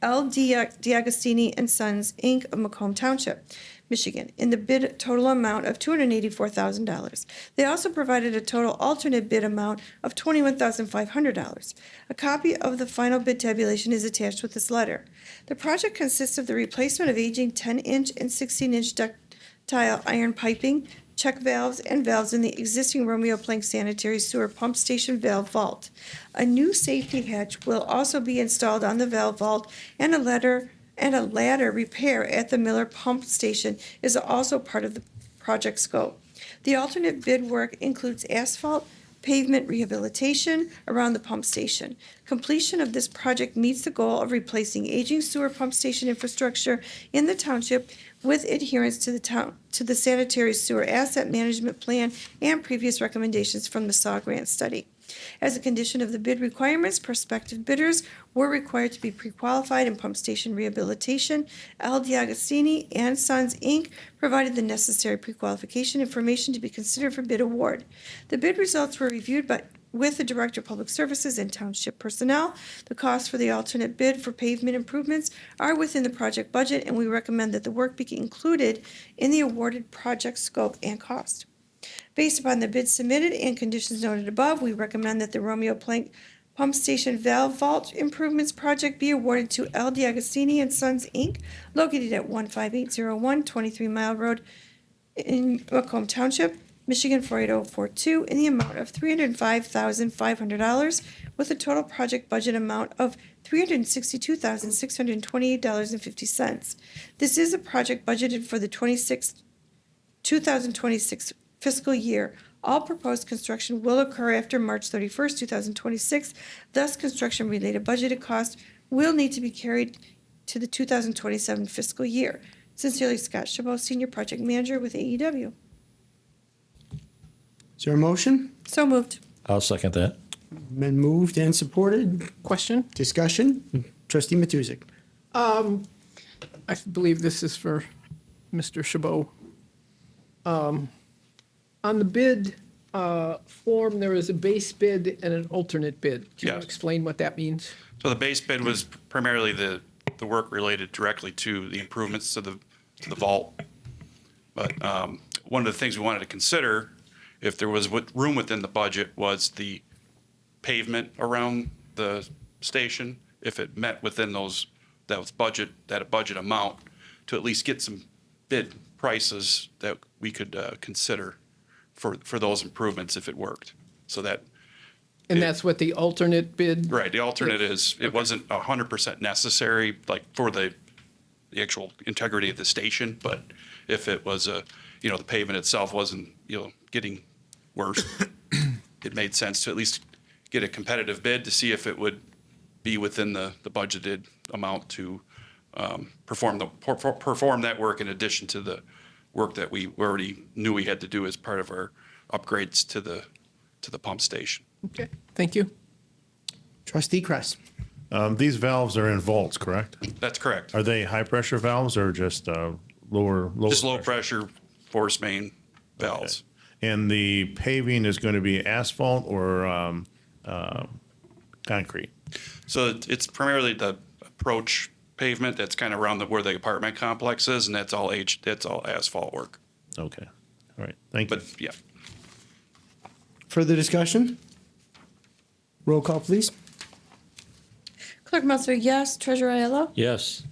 L. D'Agostini and Sons, Inc. of Macomb Township, Michigan, in the bid total amount of $284,000. They also provided a total alternate bid amount of $21,500. A copy of the final bid tabulation is attached with this letter. The project consists of the replacement of aging 10-inch and 16-inch ductile iron piping, check valves, and valves in the existing Romeo Plank sanitary sewer pump station valve vault. A new safety hatch will also be installed on the valve vault, and a ladder repair at the Miller pump station is also part of the project scope. The alternate bid work includes asphalt, pavement rehabilitation around the pump station. Completion of this project meets the goal of replacing aging sewer pump station infrastructure in the township with adherence to the sanitary sewer asset management plan and previous recommendations from the SAW grant study. As a condition of the bid requirements, prospective bidders were required to be pre-qualified in pump station rehabilitation. L. D'Agostini and Sons, Inc. provided the necessary pre-qualification information to be considered for bid award. The bid results were reviewed with the Director of Public Services and Township personnel. The costs for the alternate bid for pavement improvements are within the project budget, and we recommend that the work be included in the awarded project scope and cost. Based upon the bids submitted and conditions noted above, we recommend that the Romeo Plank Pump Station Valve Vault Improvements Project be awarded to L. D'Agostini and Sons, Inc., located at 15801 23 Mile Road in Macomb Township, Michigan 48042, in the amount of $305,500, with a total project budget amount of $362,628.50. This is a project budgeted for the 2026 fiscal year. All proposed construction will occur after March 31st, 2026. Thus, construction-related budgeted costs will need to be carried to the 2027 fiscal year. Sincerely, Scott Chabot, Senior Project Manager with AEW. Is there a motion? So moved. I'll second that. Been moved and supported. Question? Discussion? Trustee Matusek. I believe this is for Mr. Chabot. On the bid form, there is a base bid and an alternate bid. Can you Yes. explain what that means? So the base bid was primarily the work related directly to the improvements to the vault. But one of the things we wanted to consider, if there was room within the budget, was the pavement around the station. If it met within that budget amount, to at least get some bid prices that we could consider for those improvements if it worked. So that. And that's what the alternate bid? Right, the alternate is, it wasn't 100% necessary, like for the actual integrity of the station, but if it was the pavement itself wasn't, getting worse, it made sense to at least get a competitive bid to see if it would be within the budgeted amount to perform that work in addition to the work that we already knew we had to do as part of our upgrades to the pump station. Okay, thank you. Trustee Kress. These valves are in vaults, correct? That's correct. Are they high-pressure valves or just lower? Just low pressure force main valves. Okay. And the paving is going to be asphalt or concrete? So it's primarily the approach pavement that's kind of around where the apartment complex is, and that's all asphalt work. Okay, all right, thank you. But yeah, Further discussion? Roll call, please. Clerk Meltzer, yes. Treasurer Aiello? Yes.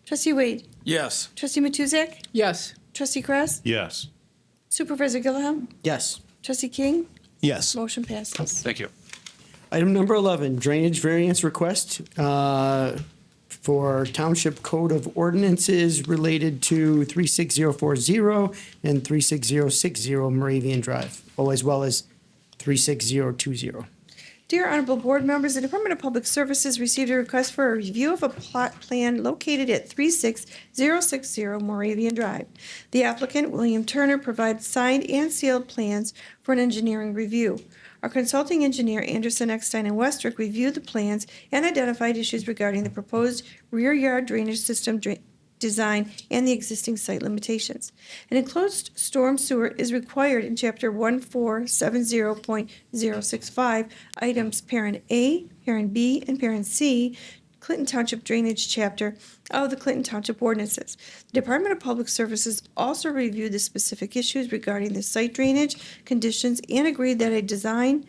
Trustee Wade? Yes. Trustee Matusek? Yes. Trustee Kress? Yes. Supervisor Gilliam? Yes. Trustee King? Yes. Motion passes. thank you. Item number 11, drainage variance request for Township Code of Ordinances related to 36040 and 36060 Moravian Drive, as well as 36020. Dear Honorable Board members, the Department of Public Services received a request for a review of a plot plan located at 36060 Moravian Drive. The applicant, William Turner, provides signed and sealed plans for an engineering review. Our consulting engineer, Anderson, Eckstein, and Westrick, reviewed the plans and identified issues regarding the proposed rear yard drainage system design and the existing site limitations. An enclosed storm sewer is required in Chapter 1470.065, items Parent A, Parent B, and Parent C, Clinton Township Drainage Chapter of the Clinton Township Ordinances. The Department of Public Services also reviewed the specific issues regarding the site drainage conditions and agreed that a design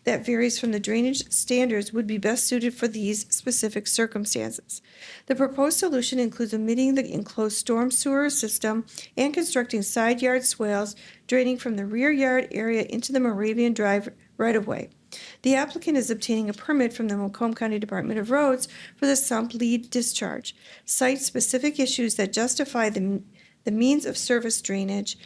that varies from the drainage standards would be best suited for these specific circumstances. The proposed solution includes omitting the enclosed storm sewer system and constructing side yard swales draining from the rear yard area into the Moravian Drive right-of-way. The applicant is obtaining a permit from the Macomb County Department of Roads for the sump lead discharge. Site-specific issues that justify the means of service drainage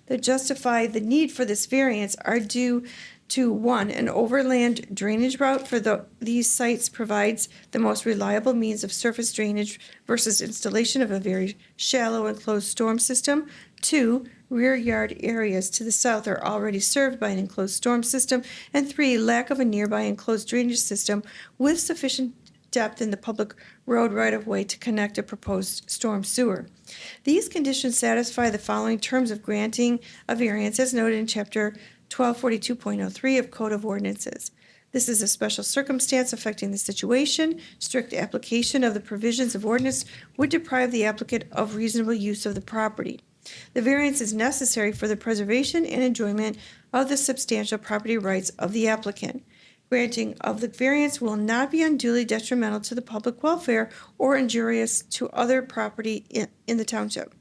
that justify the need for this variance are due to, one, an overland drainage route for these sites provides the most reliable means of surface drainage versus installation of a very shallow enclosed storm system. Two, rear yard areas to the south are already served by an enclosed storm system. And three, lack of a nearby enclosed drainage system with sufficient depth in the public road right-of-way to connect a proposed storm sewer. These conditions satisfy the following terms of granting a variance as noted in Chapter 1242.03 of Code of Ordinances. This is a special circumstance affecting the situation. Strict application of the provisions of ordinance would deprive the applicant of reasonable use of the property. The variance is necessary for the preservation and enjoyment of the substantial property rights of the applicant. Granting of the variance will not be unduly detrimental to the public welfare or injurious to other property in the township.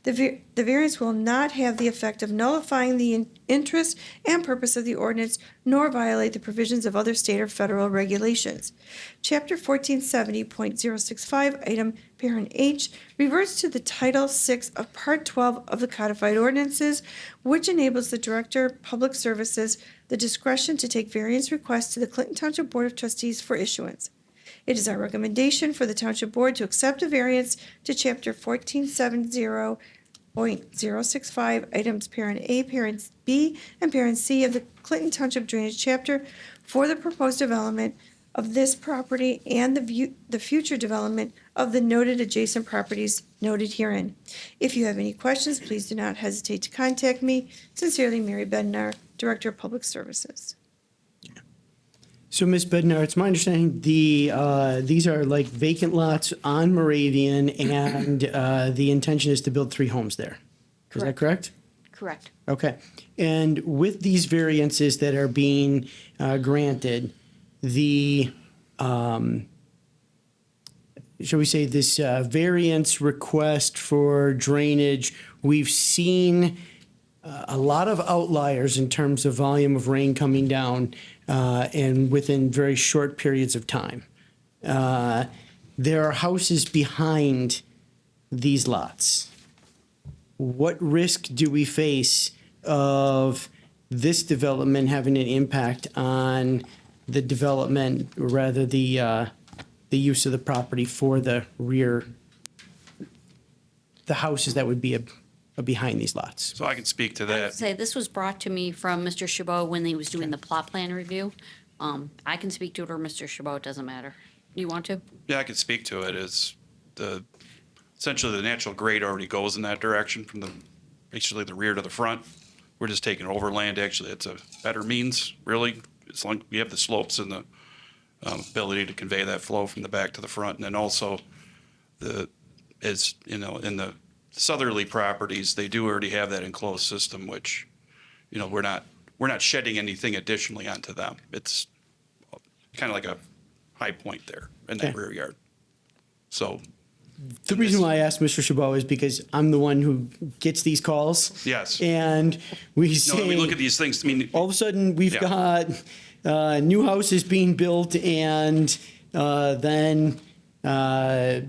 The variance will not have the effect of nullifying the interest and purpose of the ordinance, nor violate the provisions of other state or federal regulations. Chapter 1470.065, item Parent H, reverts to the Title VI of Part 12 of the Codified Ordinances, which enables the Director of Public Services the discretion to take variance requests to the Clinton Township Board of Trustees for issuance. It is our recommendation for the Township Board to accept a variance to Chapter 1470.065, items Parent A, Parent B, and Parent C of the Clinton Township Drainage Chapter for the proposed development of this property and the future development of the noted adjacent properties noted herein. If you have any questions, please do not hesitate to contact me. Sincerely, Mary Bednar, Director of Public Services. So, Ms. Bednar, it's my understanding these are like vacant lots on Moravian, and the intention is to build 3 homes there. Is that correct? Correct. Okay. And with these variances that are being granted, the, shall we say, this variance request for drainage, we've seen a lot of outliers in terms of volume of rain coming down and within very short periods of time. There are houses behind these lots. What risk do we face of this development having an impact on the development, or rather the use of the property for the houses that would be behind these lots? So I can speak to I would that. say this was brought to me from Mr. Chabot when he was doing the plot plan review. I can speak to it, or Mr. Chabot, it doesn't matter. You want to? Yeah, I can speak to it. It's essentially the natural grade already goes in that direction from basically the rear to the front. We're just taking overland. Actually, it's a better means, really, as long as we have the slopes and the ability to convey that flow from the back to the front. And then also in the southerly properties, they do already have that enclosed system, which, we're not shedding anything additionally onto them. It's kind of like a high point there in that Okay. rear yard. So, The reason why I asked Mr. Chabot is because I'm the one who gets these calls. yes. And we say, We look at these things, all of a sudden, we've Yeah. got new houses being built, and then the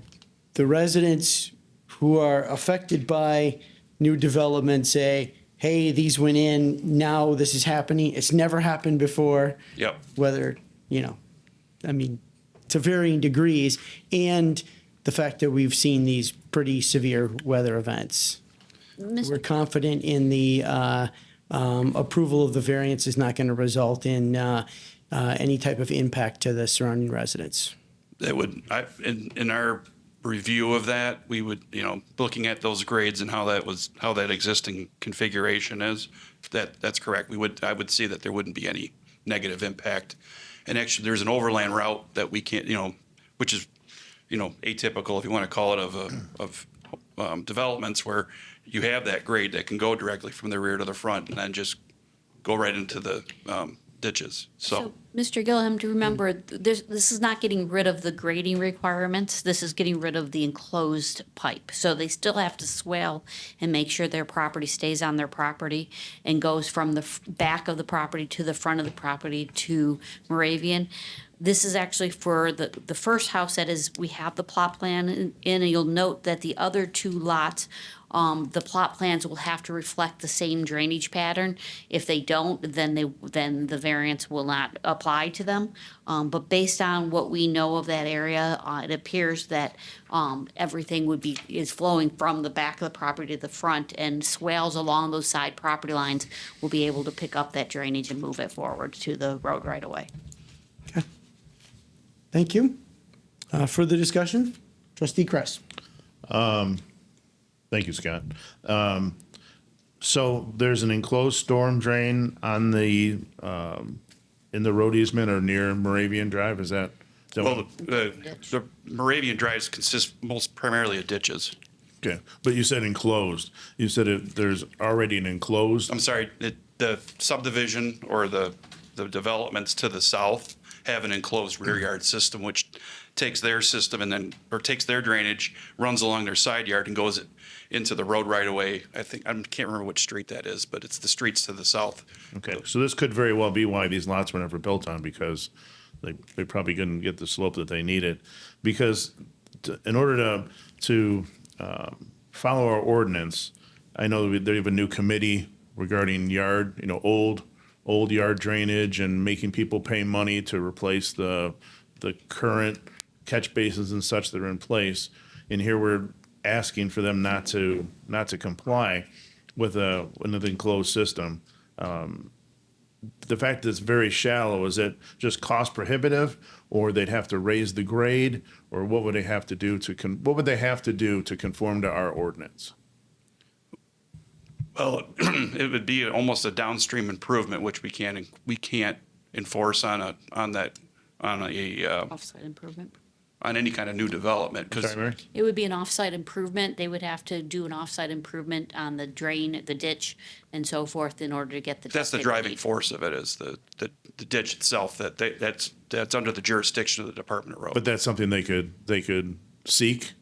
residents who are affected by new development say, hey, these went in, now this is happening. It's never happened before. Yep. Whether, to varying degrees, and the fact that we've seen these pretty severe weather events. We're confident in the approval of the variance is not going to result in any type of impact to the surrounding residents. That would, in our review of that, we would, looking at those grades and how that existing configuration is, if that's correct, I would see that there wouldn't be any negative impact. And actually, there's an overland route that we can't, which is, atypical, if you want to call it, of developments where you have that grade that can go directly from the rear to the front and then just go right into the ditches. So Mr. Gilliam, to remember, this is not getting rid of the grading requirements. This is getting rid of the enclosed pipe. So they still have to swale and make sure their property stays on their property and goes from the back of the property to the front of the property to Moravian. This is actually for the first house that is, we have the plot plan in, and you'll note that the other two lots, the plot plans will have to reflect the same drainage pattern. If they don't, then the variance will not apply to them. But based on what we know of that area, it appears that everything is flowing from the back of the property to the front, and swales along those side property lines will be able to pick up that drainage and move it forward to the road right away. Thank you. Further discussion? Trustee Kress. Thank you, Scott. So there's an enclosed storm drain on the, in the road easement or near Moravian Drive, is that? Well, the Moravian drives consist most primarily of ditches. Okay, but you said enclosed. You said there's already an enclosed? I'm sorry, the subdivision or the developments to the south have an enclosed rear yard system, which takes their system or takes their drainage, runs along their side yard and goes into the road right away. I can't remember which street that is, but it's the streets to the south. Okay, so this could very well be why these lots were never built on, because they probably couldn't get the slope that they needed. Because in order to follow our ordinance, I know they have a new committee regarding yard, old yard drainage and making people pay money to replace the current catch basins and such that are in place. And here we're asking for them not to comply with an enclosed system. The fact that it's very shallow, is it just cost prohibitive, or they'd have to raise the grade, or what would they have to do to conform to our ordinance? Well, it would be almost a downstream improvement, which we can't enforce on Offsite improvement. on any kind of new development. 'Cause Sorry, Mary? It would be an offsite improvement. They would have to do an offsite improvement on the drain, the ditch, and so forth in order to get the. that's the driving force of it, is the ditch itself. That's under the jurisdiction of the Department of Road. But that's something they could seek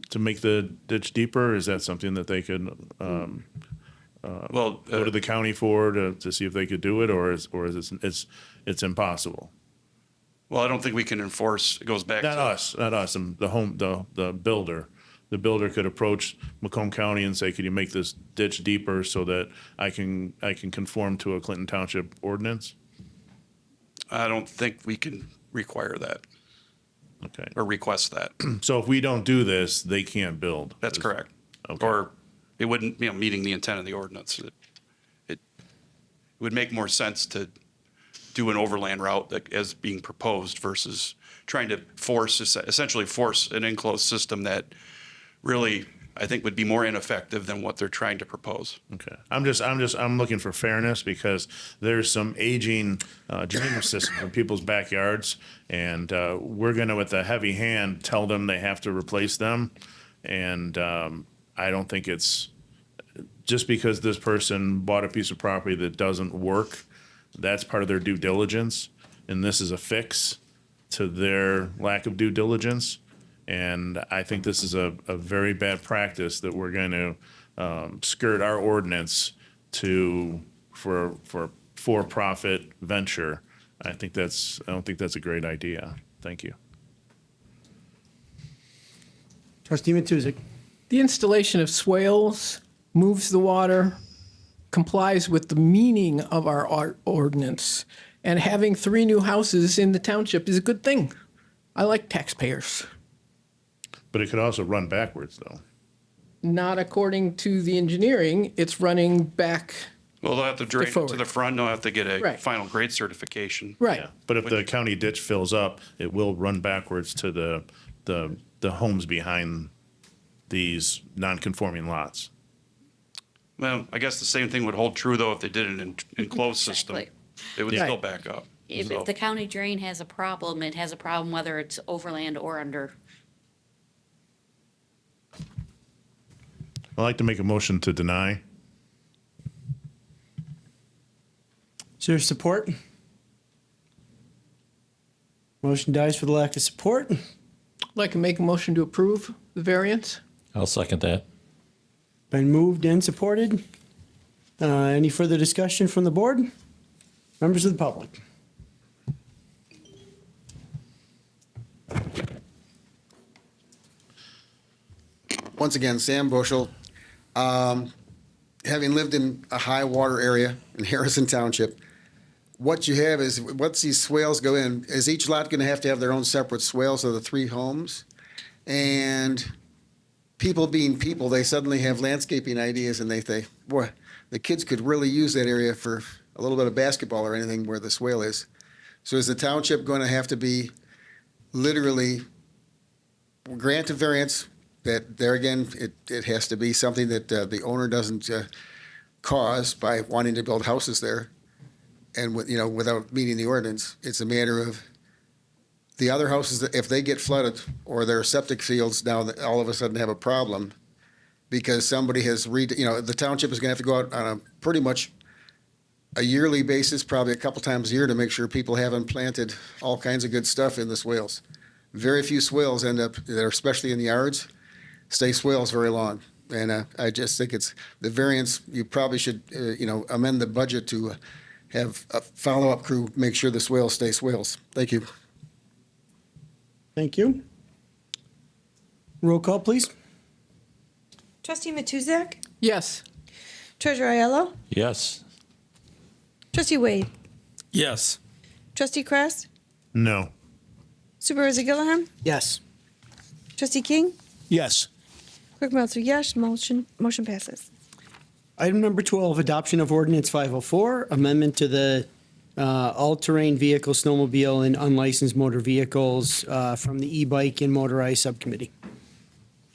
to make the ditch deeper? Is that something that they could go to the county for to see if they could do it, or is it's impossible? Well, I don't think we can enforce. It goes back Not to us, and the builder. The builder could approach Macomb County and say, "Could you make this ditch deeper so that I can conform to a Clinton Township ordinance?" I don't think we can require that. Okay. Or request that. So if we don't do this, they can't build. That's correct. Okay. Or it wouldn't, meeting the intent of the ordinance. It would make more sense to do an overland route as being proposed versus trying to essentially force an enclosed system that really, I think, would be more ineffective than what they're trying to propose. Okay. I'm looking for fairness, because there's some aging drainage systems in people's backyards, and we're gonna, with a heavy hand, tell them they have to replace them. And I don't think it's just because this person bought a piece of property that doesn't work. That's part of their due diligence, and this is a fix to their lack of due diligence. And I think this is a very bad practice that we're going to skirt our ordinance for for-profit venture. I don't think that's a great idea. Thank you. Trustee Matuzik. The installation of swales moves the water, complies with the meaning of our ordinance, and having 3 new houses in the township is a good thing. I like taxpayers. But it could also run backwards, though. Not according to the engineering, it's running back Well, they'll have to drain it to forward. the front, they'll have to get a Right. final grade certification. Right. But if the county ditch fills up, it will run backwards to the homes behind these non-conforming lots. Well, I guess the same thing would hold true, though, if they did an enclosed system. Exactly. It would Right. still back up. If, So- if the county drain has a problem, it has a problem whether it's overland or under. I'd like to make a motion to deny. Is there support? Motion dies for the lack of support. I'd like to make a motion to approve the variance. I'll second that. Been moved and supported. Any further discussion from the board? Members of the public? Once again, Sam Bushel. Having lived in a high water area in Harrison Township, what you have is, once these swales go in, is each lot going to have their own separate swales of the three homes? And people being people, they suddenly have landscaping ideas and they think, boy, the kids could really use that area for a little bit of basketball or anything where the swale is. So is the township going to have to be literally grant a variance that there again, it has to be something that the owner doesn't cause by wanting to build houses there, and without meeting the ordinance. It's a matter of the other houses that if they get flooded or their septic fields now that all of a sudden have a problem because somebody has the township is going to have to go out on a pretty much a yearly basis, probably a couple times a year, to make sure people haven't planted all kinds of good stuff in the swales. Very few swales end up, that are especially in the yards, stay swales very long. And I just think it's the variance, you probably should, amend the budget to have a follow-up crew make sure the swales stay swales. Thank you. Thank you. Roll call, please. Trustee Matuzak? Yes. Treasurer Aiello? Yes. Trustee Wade? Yes. Trustee Kress? No. Supervisor Gilliam? Yes. Trustee King? Yes. Clerk Meltzer, yes. Motion passes. Item number 12, adoption of ordinance 504, amendment to the all-terrain vehicle, snowmobile, and unlicensed motor vehicles from the e-bike and motorized subcommittee.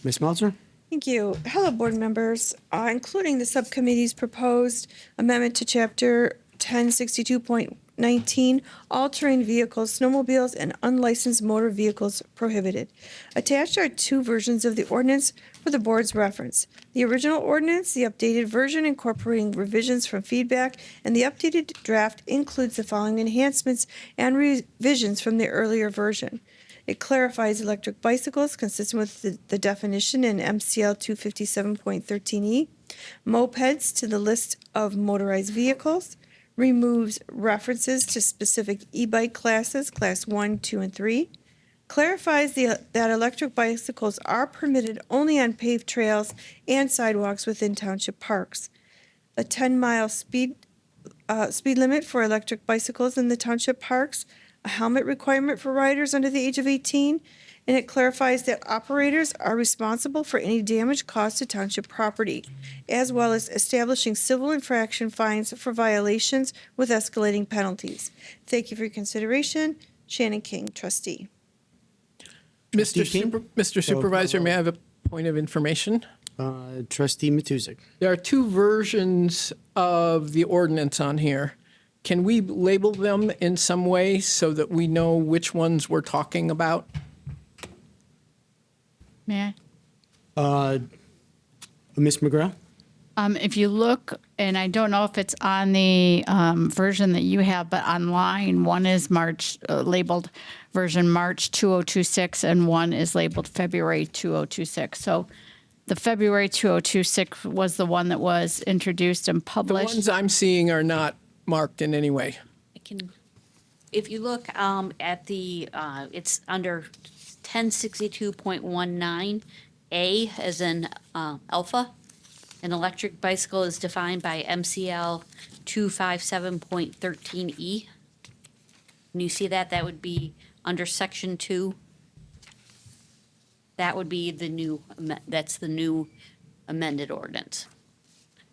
Ms. Meltzer? Thank you. Hello, board members, including the subcommittee's proposed amendment to Chapter 1062.19, all-terrain vehicles, snowmobiles, and unlicensed motor vehicles prohibited. Attached are two versions of the ordinance for the board's reference. The original ordinance, the updated version incorporating revisions from feedback, and the updated draft includes the following enhancements and revisions from the earlier version. It clarifies electric bicycles consistent with the definition in MCL 257.13E, mopeds to the list of motorized vehicles, removes references to specific e-bike classes, class 1, 2, and 3, clarifies that electric bicycles are permitted only on paved trails and sidewalks within township parks. A 10-mile speed limit for electric bicycles in the township parks, a helmet requirement for riders under the age of 18, and it clarifies that operators are responsible for any damage caused to township property, as well as establishing civil infraction fines for violations with escalating penalties. Thank you for your consideration. Shannon King, trustee. Mr. Supervisor, may I have a point of information? Trustee Matuzak. There are two versions of the ordinance on here. Can we label them in some way so that we know which ones we're talking about? May I? Ms. McGrath? If you look, and I don't know if it's on the version that you have, but online, one is labeled version March 2026, and one is labeled February 2026. So the February 2026 was the one that was introduced and The published. ones I'm seeing are not marked in any way. If you look at the, it's under 1062.19A as in alpha. An electric bicycle is defined by MCL 257.13E. When you see that, that would be under section 2. That would be the new, that's the new amended ordinance.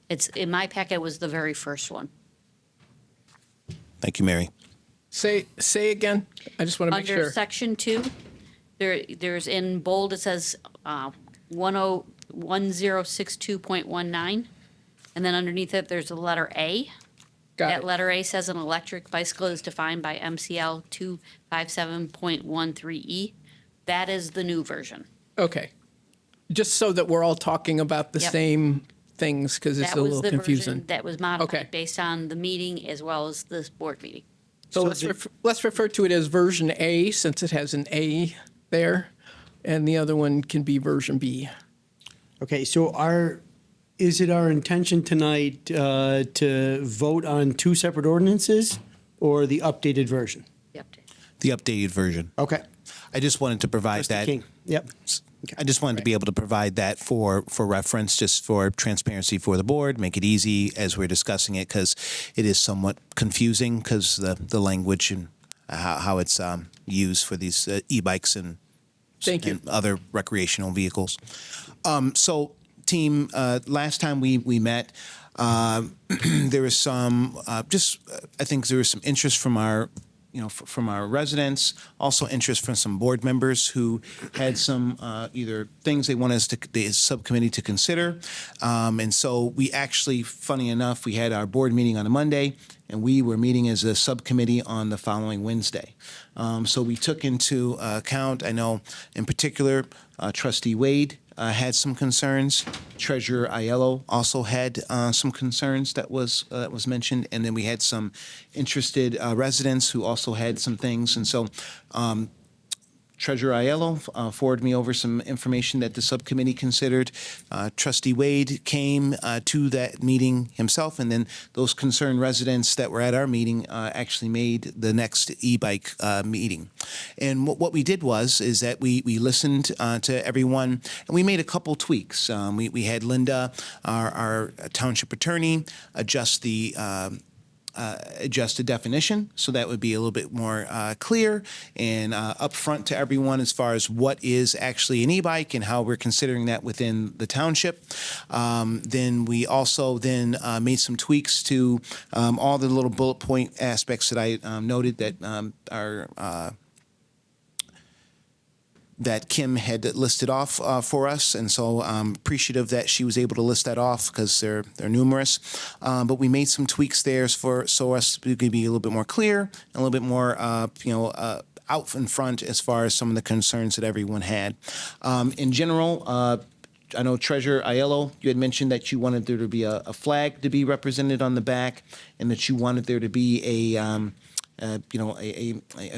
It's, in my packet was the very first one. Thank you, Mary. Say again. I just want to make Under sure. section 2, there's in bold, it says 1062.19. And then underneath it, there's the letter A. Got That it. letter A says an electric bicycle is defined by MCL 257.13E. That is the new version. Okay. Just so that we're all talking about the Yep. same things, because it's That a was little the confusing. version that was modified Okay. based on the meeting as well as this board meeting. So let's refer to it as version A, since it has an A there, and the other one can be version B. Okay, so is it our intention tonight to vote on two separate ordinances or the updated version? The updated version. Okay. I just wanted to provide that. King. Yep. I just wanted to be able to provide that for reference, just for transparency for the board, make it easy as we're discussing it, because it is somewhat confusing because the language and how it's used for these e-bikes and other recreational vehicles. So, team, last time we met, there was some I think there was some interest from our from our residents, also interest from some board members who had some either things they want the subcommittee to consider. And so we actually, funny enough, we had our board meeting on a Monday, and we were meeting as a subcommittee on the following Wednesday. So we took into account, I know in particular, Trustee Wade had some concerns. Treasurer Aiello also had some concerns that was mentioned, and then we had some interested residents who also had some things. And so Treasurer Aiello forwarded me over some information that the subcommittee considered. Trustee Wade came to that meeting himself, and then those concerned residents that were at our meeting actually made the next e-bike meeting. And what we did is that we listened to everyone, and we made a couple tweaks. We had Linda, our township attorney, adjust the definition, so that would be a little bit more clear and upfront to everyone as far as what is actually an e-bike and how we're considering that within the township. Then we also made some tweaks to all the little bullet point aspects that I noted that are that Kim had listed off for us, and so I'm appreciative that she was able to list that off because they're numerous. But we made some tweaks there so us to be a little bit more clear and a little bit more, out in front as far as some of the concerns that everyone had. In general, I know Treasurer Aiello, you had mentioned that you wanted there to be a flag to be represented on the back, and that you wanted there to be a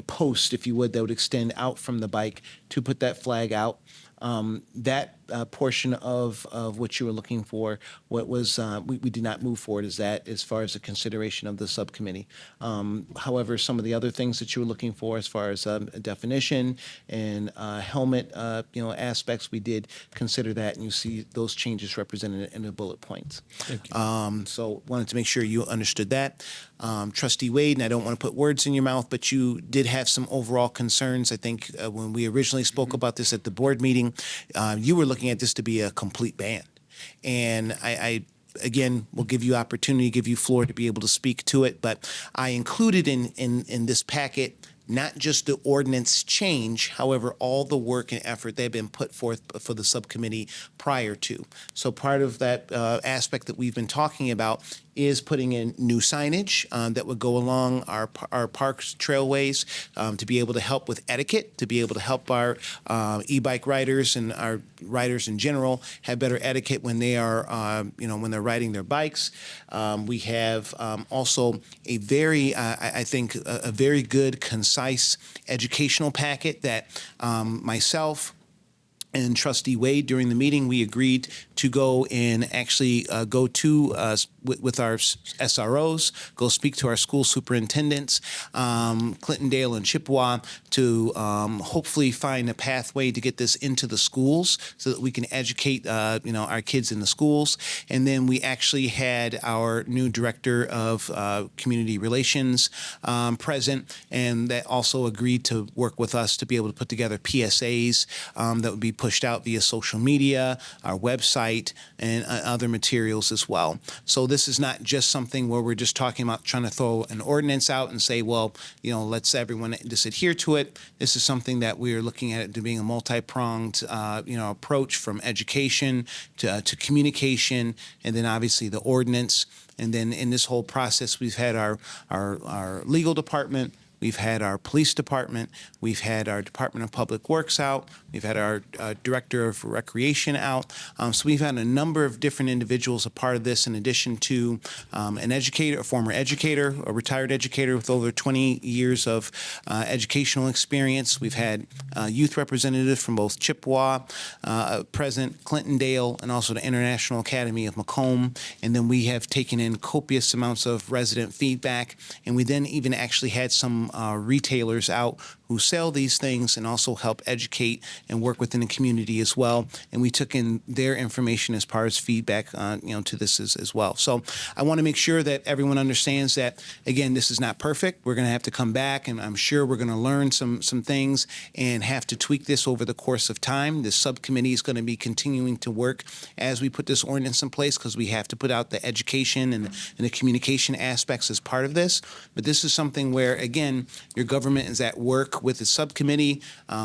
post, if you would, that would extend out from the bike to put that flag out. That portion of what you were looking for, we did not move forward as far as the consideration of the subcommittee. However, some of the other things that you were looking for as far as a definition and helmet, aspects, we did consider that, and you see those changes represented in the bullet points. Thank you. So wanted to make sure you understood that. Trustee Wade, and I don't want to put words in your mouth, but you did have some overall concerns. I think when we originally spoke about this at the board meeting, you were looking at this to be a complete ban. And I again, will give you opportunity, give you floor to be able to speak to it, but I included in this packet not just the ordinance change, however, all the work and effort that had been put forth for the subcommittee prior to. So part of that aspect that we've been talking about is putting in new signage that would go along our parks, trailways, to be able to help with etiquette, to be able to help our e-bike riders and our riders in general have better etiquette when they are, when they're riding their bikes. We have also a very, I think, a very good, concise educational packet that myself and Trustee Wade, during the meeting, we agreed to go and actually go to with our SROs, go speak to our school superintendents, Clintondale and Chippewa, to hopefully find a pathway to get this into the schools so that we can educate our kids in the schools. And then we actually had our new director of community relations present, and that also agreed to work with us to be able to put together PSAs that would be pushed out via social media, our website, and other materials as well. So this is not just something where we're just talking about trying to throw an ordinance out and say, well, let's everyone just adhere to it. This is something that we are looking at it to being a multi-pronged, approach from education to communication, and then obviously the ordinance. And then in this whole process, we've had our legal department, we've had our police department, we've had our Department of Public Works out, we've had our Director of Recreation out. So we've had a number of different individuals a part of this, in addition to an educator, a former educator, a retired educator with over 20 years of educational experience. We've had youth representatives from both Chippewa, present, Clintondale, and also the International Academy of Macomb. And then we have taken in copious amounts of resident feedback, and we then even actually had some retailers out who sell these things and also help educate and work within the community as well. And we took in their information as far as feedback, to this as well. So I want to make sure that everyone understands that, again, this is not perfect. We're going to have to come back, and I'm sure we're going to learn some things and have to tweak this over the course of time. This subcommittee is going to be continuing to work as we put this ordinance in place, because we have to put out the education and the communication aspects as part of this. But this is something where, again, your government is at work with the subcommittee,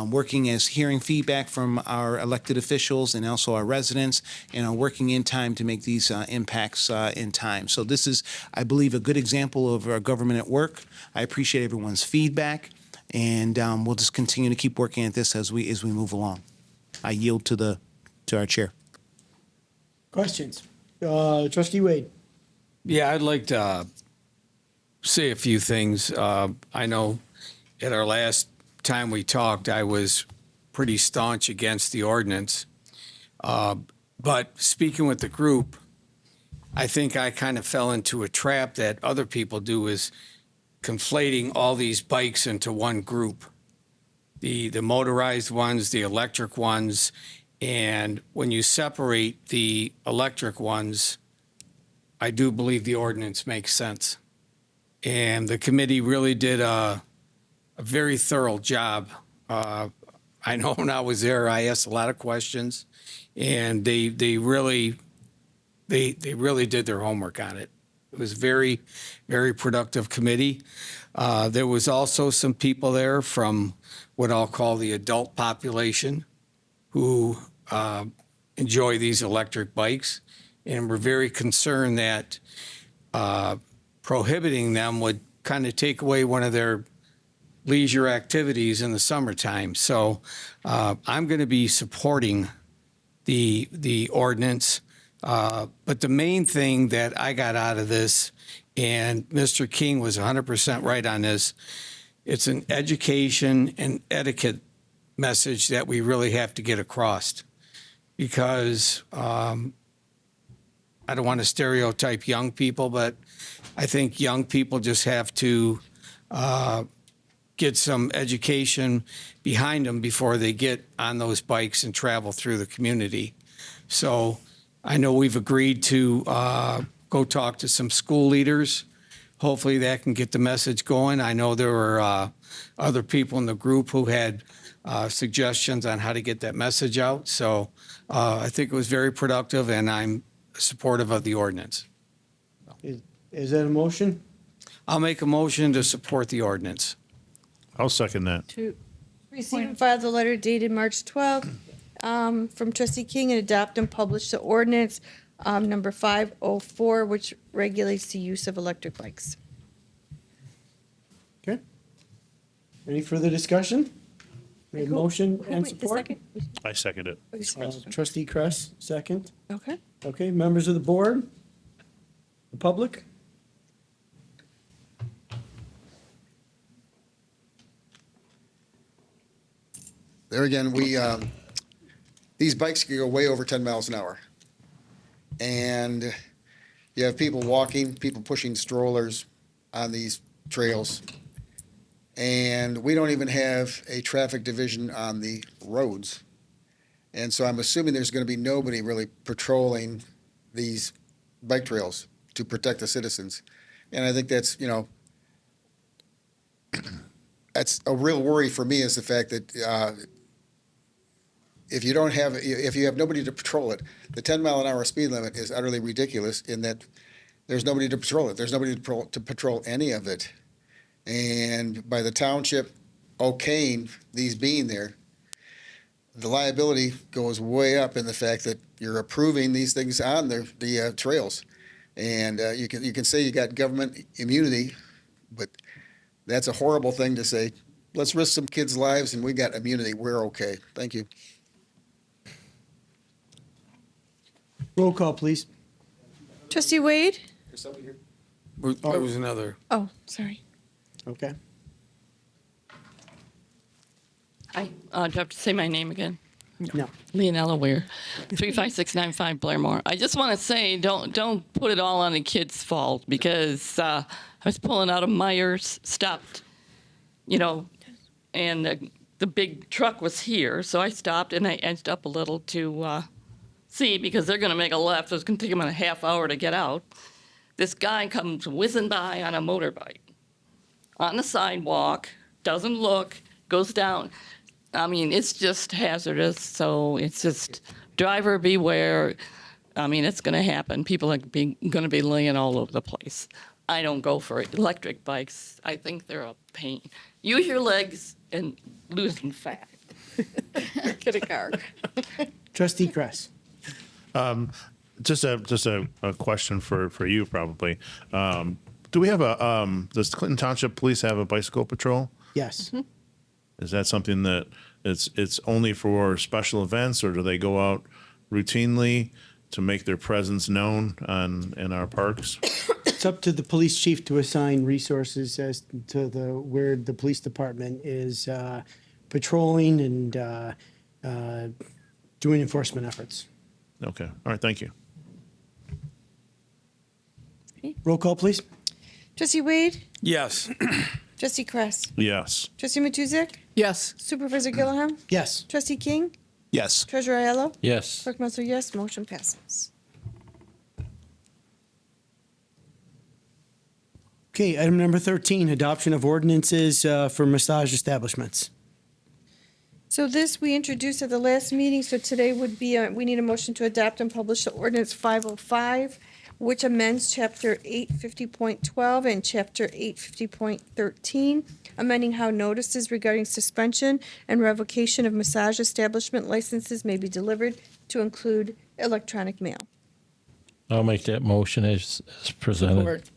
working as hearing feedback from our elected officials and also our residents, and working in time to make these impacts in time. So this is, I believe, a good example of our government at work. I appreciate everyone's feedback, and we'll just continue to keep working at this as we move along. I yield to our chair. Questions? Trustee Wade. Yeah, I'd like to say a few things. I know at our last time we talked, I was pretty staunch against the ordinance. But speaking with the group, I think I kind of fell into a trap that other people do, is conflating all these bikes into one group. The motorized ones, the electric ones, and when you separate the electric ones, I do believe the ordinance makes sense. And the committee really did a very thorough job. I know when I was there, I asked a lot of questions, and they really did their homework on it. It was very, very productive committee. There was also some people there from what I'll call the adult population who enjoy these electric bikes, and were very concerned that prohibiting them would kind of take away one of their leisure activities in the summertime. So I'm going to be supporting the ordinance. But the main thing that I got out of this, and Mr. King was 100% right on this, it's an education and etiquette message that we really have to get across. Because I don't want to stereotype young people, but I think young people just have to get some education behind them before they get on those bikes and travel through the community. So I know we've agreed to go talk to some school leaders. Hopefully that can get the message going. I know there were other people in the group who had suggestions on how to get that message out. So I think it was very productive, and I'm supportive of the ordinance. Is that a motion? I'll make a motion to support the ordinance. I'll second that. To receive and file the letter dated March 12th from trustee King, and adopt and publish the ordinance number 504, which regulates the use of electric bikes. Okay. Any further discussion? We have motion and Wait, the support? second? I second it. Trustee Kress, second. Okay. Okay, members of the board? The public? There again, these bikes can go way over 10 miles an hour. And you have people walking, people pushing strollers on these trails. And we don't even have a traffic division on the roads. And so I'm assuming there's going to be nobody really patrolling these bike trails to protect the citizens. And I think that's, that's a real worry for me, is the fact that if you have nobody to patrol it, the 10-mile-an-hour speed limit is utterly ridiculous in that there's nobody to patrol it. There's nobody to patrol any of it. And by the township okaying these being there, the liability goes way up in the fact that you're approving these things on the trails. And you can say you got government immunity, but that's a horrible thing to say. Let's risk some kids' lives and we got immunity. We're okay. Thank you. Roll call, please. Trustee Wade? There was another. Oh, sorry. Okay. I, do I have to say my name again? No. Leonella Weir, 35695 Blairmore. I just want to say, don't put it all on the kid's fault, because I was pulling out of Myers, stopped, and the big truck was here, so I stopped and I edged up a little to see, because they're going to make a left. So it's going to take them a half hour to get out. This guy comes whizzing by on a motorbike on the sidewalk, doesn't look, goes down. I mean, it's just hazardous, so it's just driver beware. I mean, it's going to happen. People are going to be laying all over the place. I don't go for electric bikes. I think they're a pain. Use your legs and losing fat. Get a car. Trustee Kress. Just a question for you probably. Do we have does Clinton Township Police have a bicycle patrol? Yes. Is that something that it's only for special events, or do they go out routinely to make their presence known in our parks? It's up to the police chief to assign resources as to where the police department is patrolling and doing enforcement efforts. Okay. All right. Thank you. Roll call, please. Trustee Wade? Yes. Trustee Kress? Yes. Trustee Matuzak? Yes. Supervisor Gilliam? Yes. Trustee King? Yes. Treasurer Aiello? Yes. Clerk Melcher, yes. Motion passes. Okay, item number 13, adoption of ordinances for massage establishments. So this we introduced at the last meeting, so today would be, we need a motion to adopt and publish the ordinance 505, which amends Chapter 850.12 and Chapter 850.13, amending how notices regarding suspension and revocation of massage establishment licenses may be delivered to include electronic mail. I'll make that motion as presented. Support.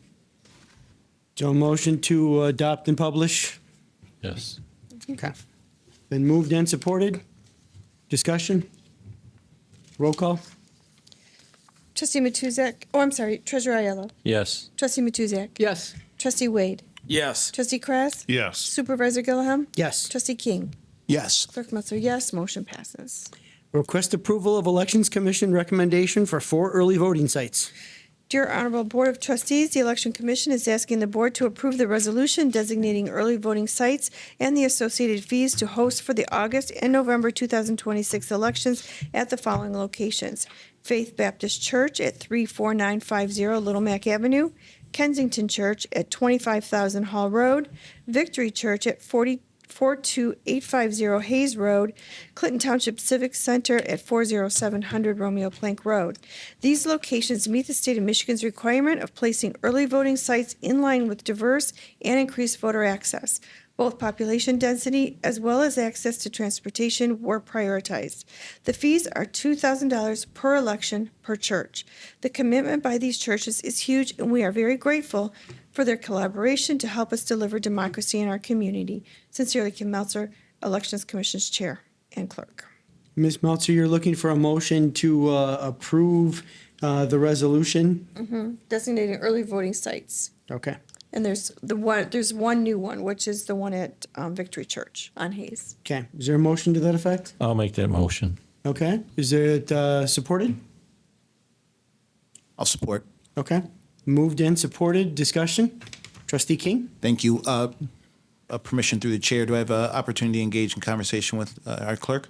So a motion to adopt and publish? Yes. Okay. Been moved and supported? Discussion? Roll call? Trustee Matuzak, oh, I'm sorry, Treasurer Aiello. Yes. Trustee Matuzak. Yes. Trustee Wade. Yes. Trustee Kress. Yes. Supervisor Gilliam. Yes. Trustee King. Yes. Clerk Melcher, yes. Motion passes. Request approval of Elections Commission recommendation for 4 early voting sites. Dear Honorable Board of Trustees, the Election Commission is asking the board to approve the resolution designating early voting sites and the associated fees to host for the August and November 2026 elections at the following locations: Faith Baptist Church at 34950 Little Mac Avenue, Kensington Church at 25,000 Hall Road, Victory Church at 42850 Hayes Road, Clinton Township Civic Center at 40700 Romeo Plank Road. These locations meet the state of Michigan's requirement of placing early voting sites in line with diverse and increased voter access. Both population density as well as access to transportation were prioritized. The fees are $2,000 per election per church. The commitment by these churches is huge, and we are very grateful for their collaboration to help us deliver democracy in our community. Sincerely, Kim Meltzer, Elections Commission's Chair and Clerk. Ms. Meltzer, you're looking for a motion to approve the resolution? Designating early voting sites. Okay. And there's one new one, which is the one at Victory Church on Hayes. Okay. Is there a motion to that effect? I'll make that motion. Okay. Is it supported? I'll support. Okay. Moved and supported. Discussion? Trustee King? Thank you. Permission through the chair. Do I have an opportunity to engage in conversation with our clerk?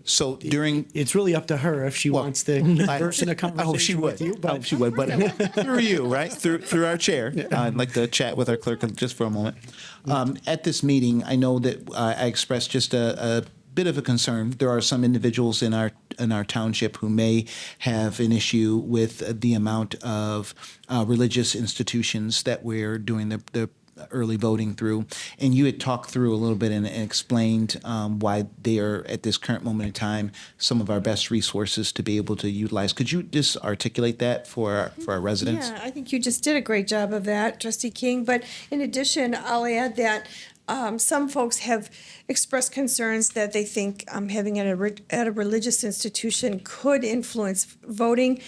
So during, It's really up to her if she wants to converse in a conversation with you. I hope she would, but through you, right? Through our chair. I'd like to chat with our clerk just for a moment. At this meeting, I know that I expressed just a bit of a concern. There are some individuals in our township who may have an issue with the amount of religious institutions that we're doing the early voting through. And you had talked through a little bit and explained why they are, at this current moment in time, some of our best resources to be able to utilize. Could you just articulate that for our residents? Yeah, I think you just did a great job of that, Trustee King. But in addition, I'll add that some folks have expressed concerns that they think having it at a religious institution could influence voting.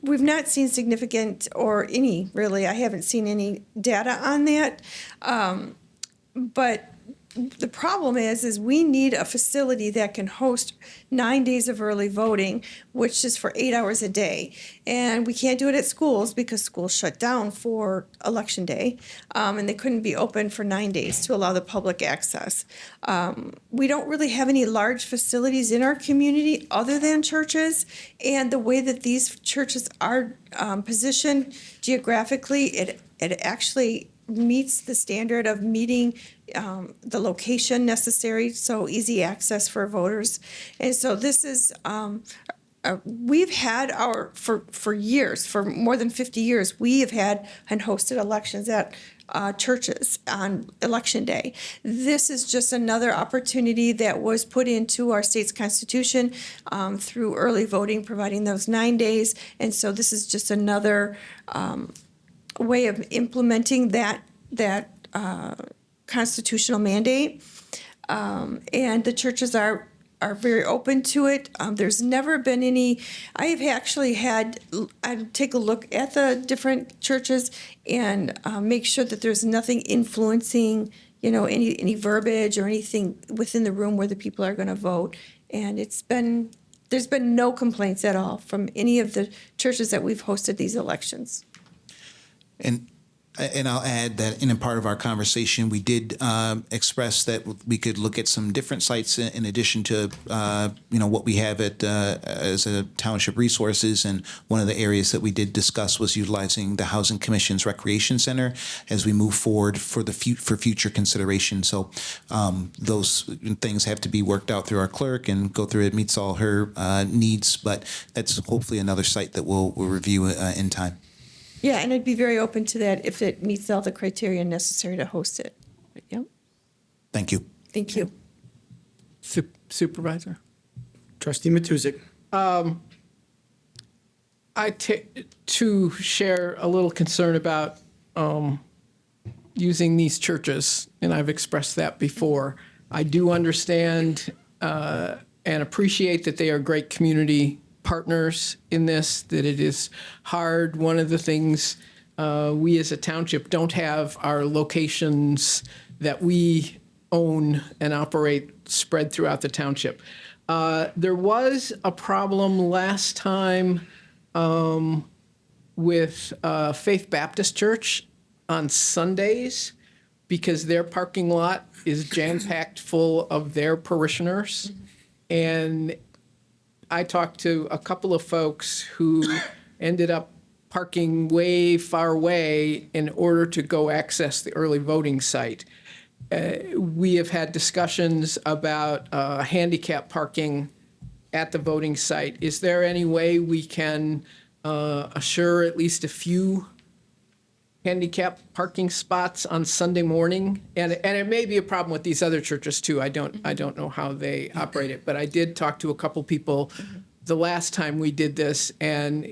We've not seen significant or any, really, I haven't seen any data on that. But the problem is we need a facility that can host 9 days of early voting, which is for 8 hours a day. And we can't do it at schools because schools shut down for Election Day, and they couldn't be open for 9 days to allow the public access. We don't really have any large facilities in our community other than churches, and the way that these churches are positioned geographically, it actually meets the standard of meeting the location necessary, so easy access for voters. And so this is, we've had for years, for more than 50 years, we have had and hosted elections at churches on Election Day. This is just another opportunity that was put into our state's constitution through early voting, providing those 9 days. And so this is just another way of implementing that constitutional mandate. And the churches are very open to it. There's never been any, I have actually had, I take a look at the different churches and make sure that there's nothing influencing, any verbiage or anything within the room where the people are going to vote. And there's been no complaints at all from any of the churches that we've hosted these elections. And I'll add that in a part of our conversation, we did express that we could look at some different sites in addition to what we have as a township resources. And one of the areas that we did discuss was utilizing the Housing Commission's Recreation Center as we move forward for future consideration. So those things have to be worked out through our clerk and go through it meets all her needs. But that's hopefully another site that we'll review in time. Yeah, and I'd be very open to that if it meets all the criteria necessary to host it. Yep. Thank you. Thank you. Supervisor? Trustee Matuzik. To share a little concern about using these churches, and I've expressed that before. I do understand and appreciate that they are great community partners in this, that it is hard. One of the things we as a township don't have are locations that we own and operate spread throughout the township. There was a problem last time with Faith Baptist Church on Sundays because their parking lot is jam-packed full of their parishioners. And I talked to a couple of folks who ended up parking way far away in order to go access the early voting site. We have had discussions about handicap parking at the voting site. Is there any way we can assure at least a few handicap parking spots on Sunday morning? And it may be a problem with these other churches too. I don't know how they operate it, but I did talk to a couple people the last time we did this, and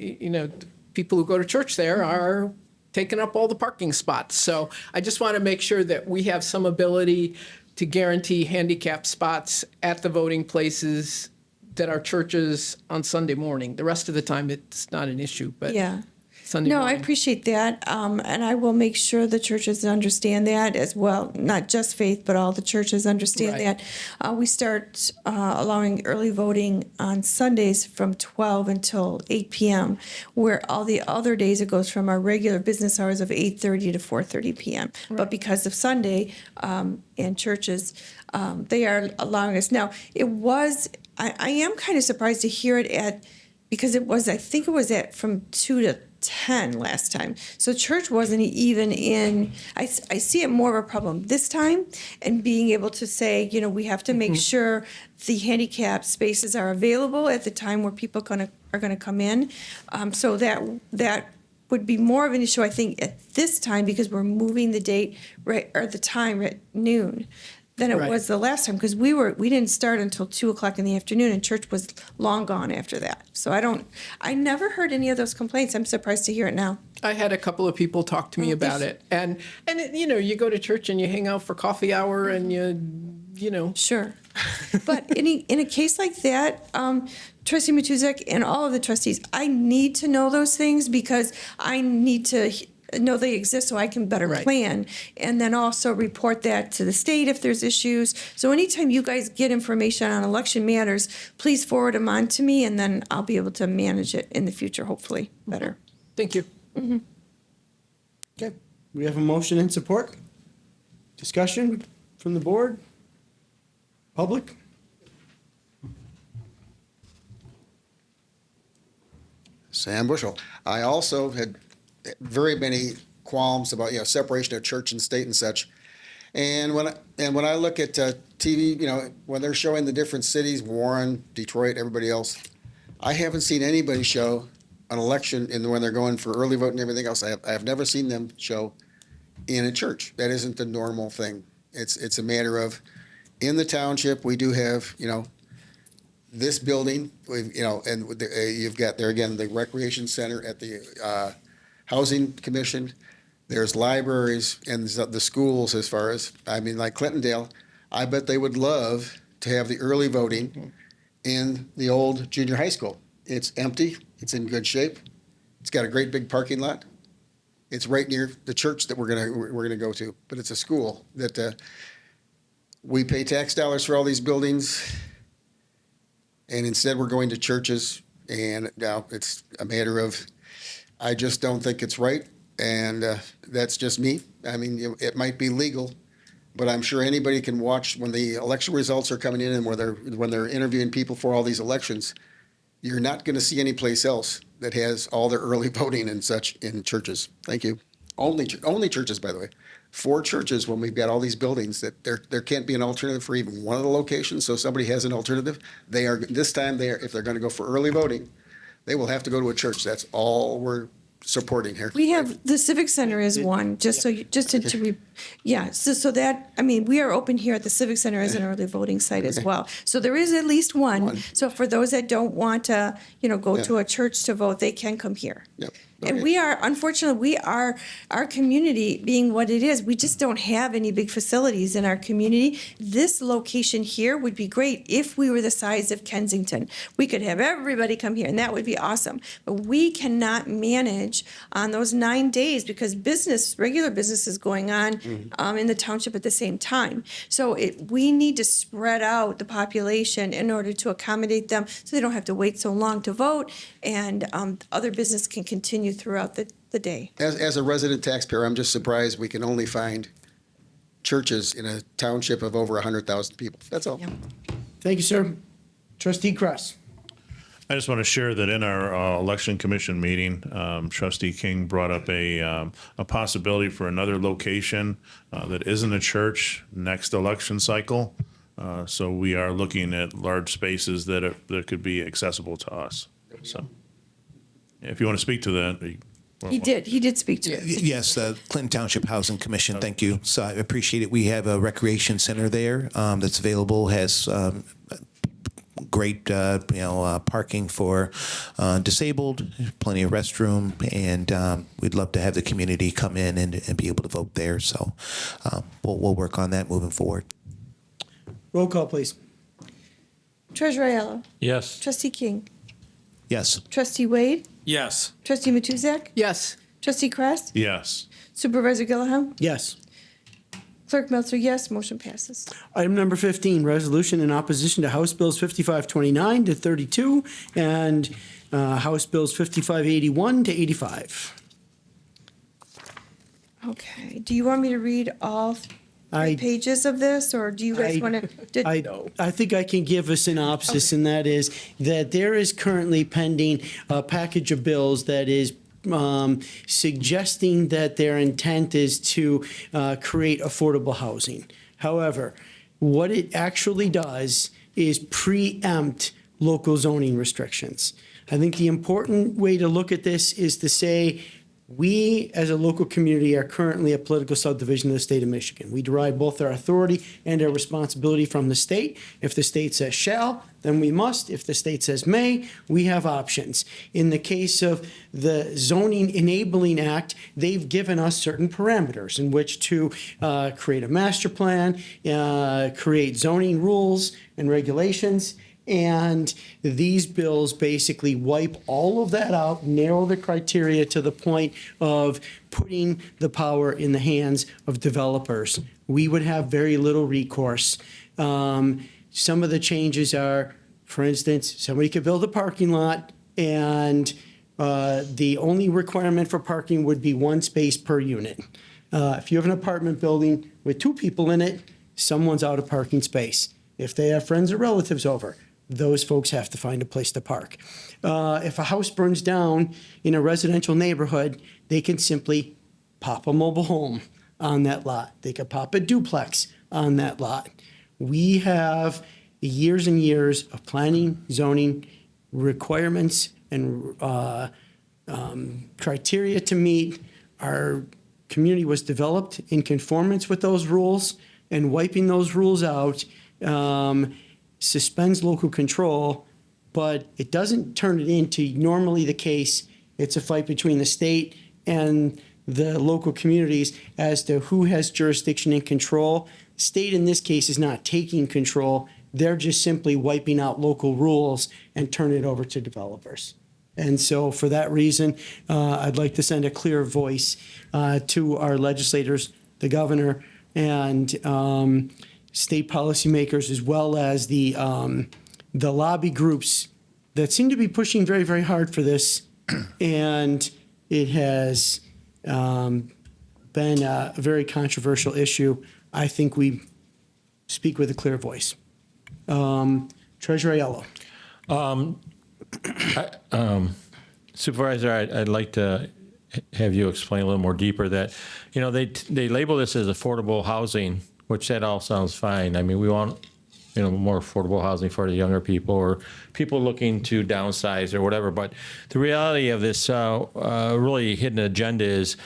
people who go to church there are taking up all the parking spots. So I just want to make sure that we have some ability to guarantee handicap spots at the voting places that are churches on Sunday morning. The rest of the time, it's not an issue, but Yeah. Sunday No, I morning. appreciate that, and I will make sure the churches understand that as well. Not just Faith, but all the churches understand Right. that. We start allowing early voting on Sundays from 12 until 8 p.m., where all the other days it goes from our regular business hours of 8:30 to 4:30 p.m. But because of Sunday and churches, they are allowing us. Now, I am kind of surprised to hear it because I think it was from 2 to 10 last time. So church wasn't even in, I see it more of a problem this time, and being able to say, you know, we have to make sure the handicap spaces are available at the time where people are gonna come in. So that would be more of an issue, I think, at this time, because we're moving the date right, or the time at noon than it Right. was the last time, because we didn't start until 2:00 in the afternoon, and church was long gone after that. So I never heard any of those complaints. I'm surprised to hear it now. I had a couple of people talk to me about it, and you know, you go to church and you hang out for coffee hour, and you know. Sure. But in a case like that, Trustee Matuzak and all of the trustees, I need to know those things, because I need to know they exist so I can better plan, and then also report that to the state if there's issues. So anytime you guys get information on election matters, please forward them on to me, and then I'll be able to manage it in the future, hopefully better. Thank you. Okay, we have a motion and support. Discussion from the board? Public? Sam Bushel. I also had very many qualms about, separation of church and state and such. And when I look at TV, when they're showing the different cities, Warren, Detroit, everybody else, I haven't seen anybody show an election when they're going for early vote and everything else. I have never seen them show in a church. That isn't the normal thing. It's a matter of, in the township, we do have, this building, and you've got there again, the recreation center at the Housing Commission. There's libraries and the schools as far as, like Clintondale, I bet they would love to have the early voting in the old junior high school. It's empty. It's in good shape. It's got a great big parking lot. It's right near the church that we're gonna go to, but it's a school that we pay tax dollars for all these buildings, and instead we're going to churches. And now it's a matter of, I just don't think it's right, and that's just me. It might be legal, but I'm sure anybody can watch when the election results are coming in and when they're interviewing people for all these elections. You're not going to see any place else that has all their early voting and such in churches. Thank you. Only churches, by the way. 4 churches when we've got all these buildings that there can't be an alternative for even one of the locations. So somebody has an alternative. If they're going to go for early voting, they will have to go to a church. That's all we're supporting here. We have, the Civic Center is one, so that, we are open here at the Civic Center as an early voting site as well. So there is at least one. So for those that don't want to, go to a church to vote, they can come here. Yep. And unfortunately, our community being what it is, we just don't have any big facilities in our community. This location here would be great if we were the size of Kensington. We could have everybody come here, and that would be awesome. But we cannot manage on those 9 days, because regular business is going on in the township at the same time. So we need to spread out the population in order to accommodate them, so they don't have to wait so long to vote, and other business can continue throughout the day. As a resident taxpayer, I'm just surprised we can only find churches in a township of over 100,000 people. That's all. Thank you, sir. Trustee Kress. I just want to share that in our election commission meeting, Trustee King brought up a possibility for another location that isn't a church next election cycle. So we are looking at large spaces that could be accessible to us. So if you want to speak to that. He did speak to it. Yes, Clinton Township Housing Commission, thank you. So I appreciate it. We have a recreation center there that's available, has great parking for disabled, plenty of restroom, and we'd love to have the community come in and be able to vote there. So we'll work on that moving forward. Roll call, please. Treasurer Ayala. Yes. Trustee King. Yes. Trustee Wade. Yes. Trustee Matuzak. Yes. Trustee Kress. Yes. Supervisor Gillaham. Yes. Clerk Meltzer, yes. Motion passes. Item number 15, resolution in opposition to House Bills 5529 to 32 and House Bills 5581 to 85. Okay. Do you want me to read all 3 pages of this, or do you guys want to? I think I can give a synopsis, and that is that there is currently pending a package of bills that is suggesting that their intent is to create affordable housing. However, what it actually does is preempt local zoning restrictions. I think the important way to look at this is to say, we, as a local community, are currently a political subdivision of the state of Michigan. We derive both our authority and our responsibility from the state. If the state says shall, then we must. If the state says may, we have options. In the case of the Zoning Enabling Act, they've given us certain parameters in which to create a master plan, create zoning rules and regulations. And these bills basically wipe all of that out, narrow the criteria to the point of putting the power in the hands of developers. We would have very little recourse. Some of the changes are, for instance, somebody could build a parking lot and the only requirement for parking would be one space per unit. If you have an apartment building with 2 people in it, someone's out of parking space. If they have friends or relatives over, those folks have to find a place to park. If a house burns down in a residential neighborhood, they can simply pop a mobile home on that lot. They could pop a duplex on that lot. We have years and years of planning, zoning requirements, and criteria to meet. Our community was developed in conformance with those rules, and wiping those rules out suspends local control, but it doesn't turn it into normally the case. It's a fight between the state and the local communities as to who has jurisdiction and control. State in this case is not taking control. They're just simply wiping out local rules and turn it over to developers. And so for that reason, I'd like to send a clear voice to our legislators, the governor, and state policymakers, as well as the lobby groups that seem to be pushing very, very hard for this. And it has been a very controversial issue. I think we speak with a clear voice. Treasurer Aiello. Supervisor, I'd like to have you explain a little more deeper that, you know, they label this as affordable housing, which that all sounds fine. I mean, we want, you know, more affordable housing for the younger people or people looking to downsize or whatever. But the reality of this really hidden agenda is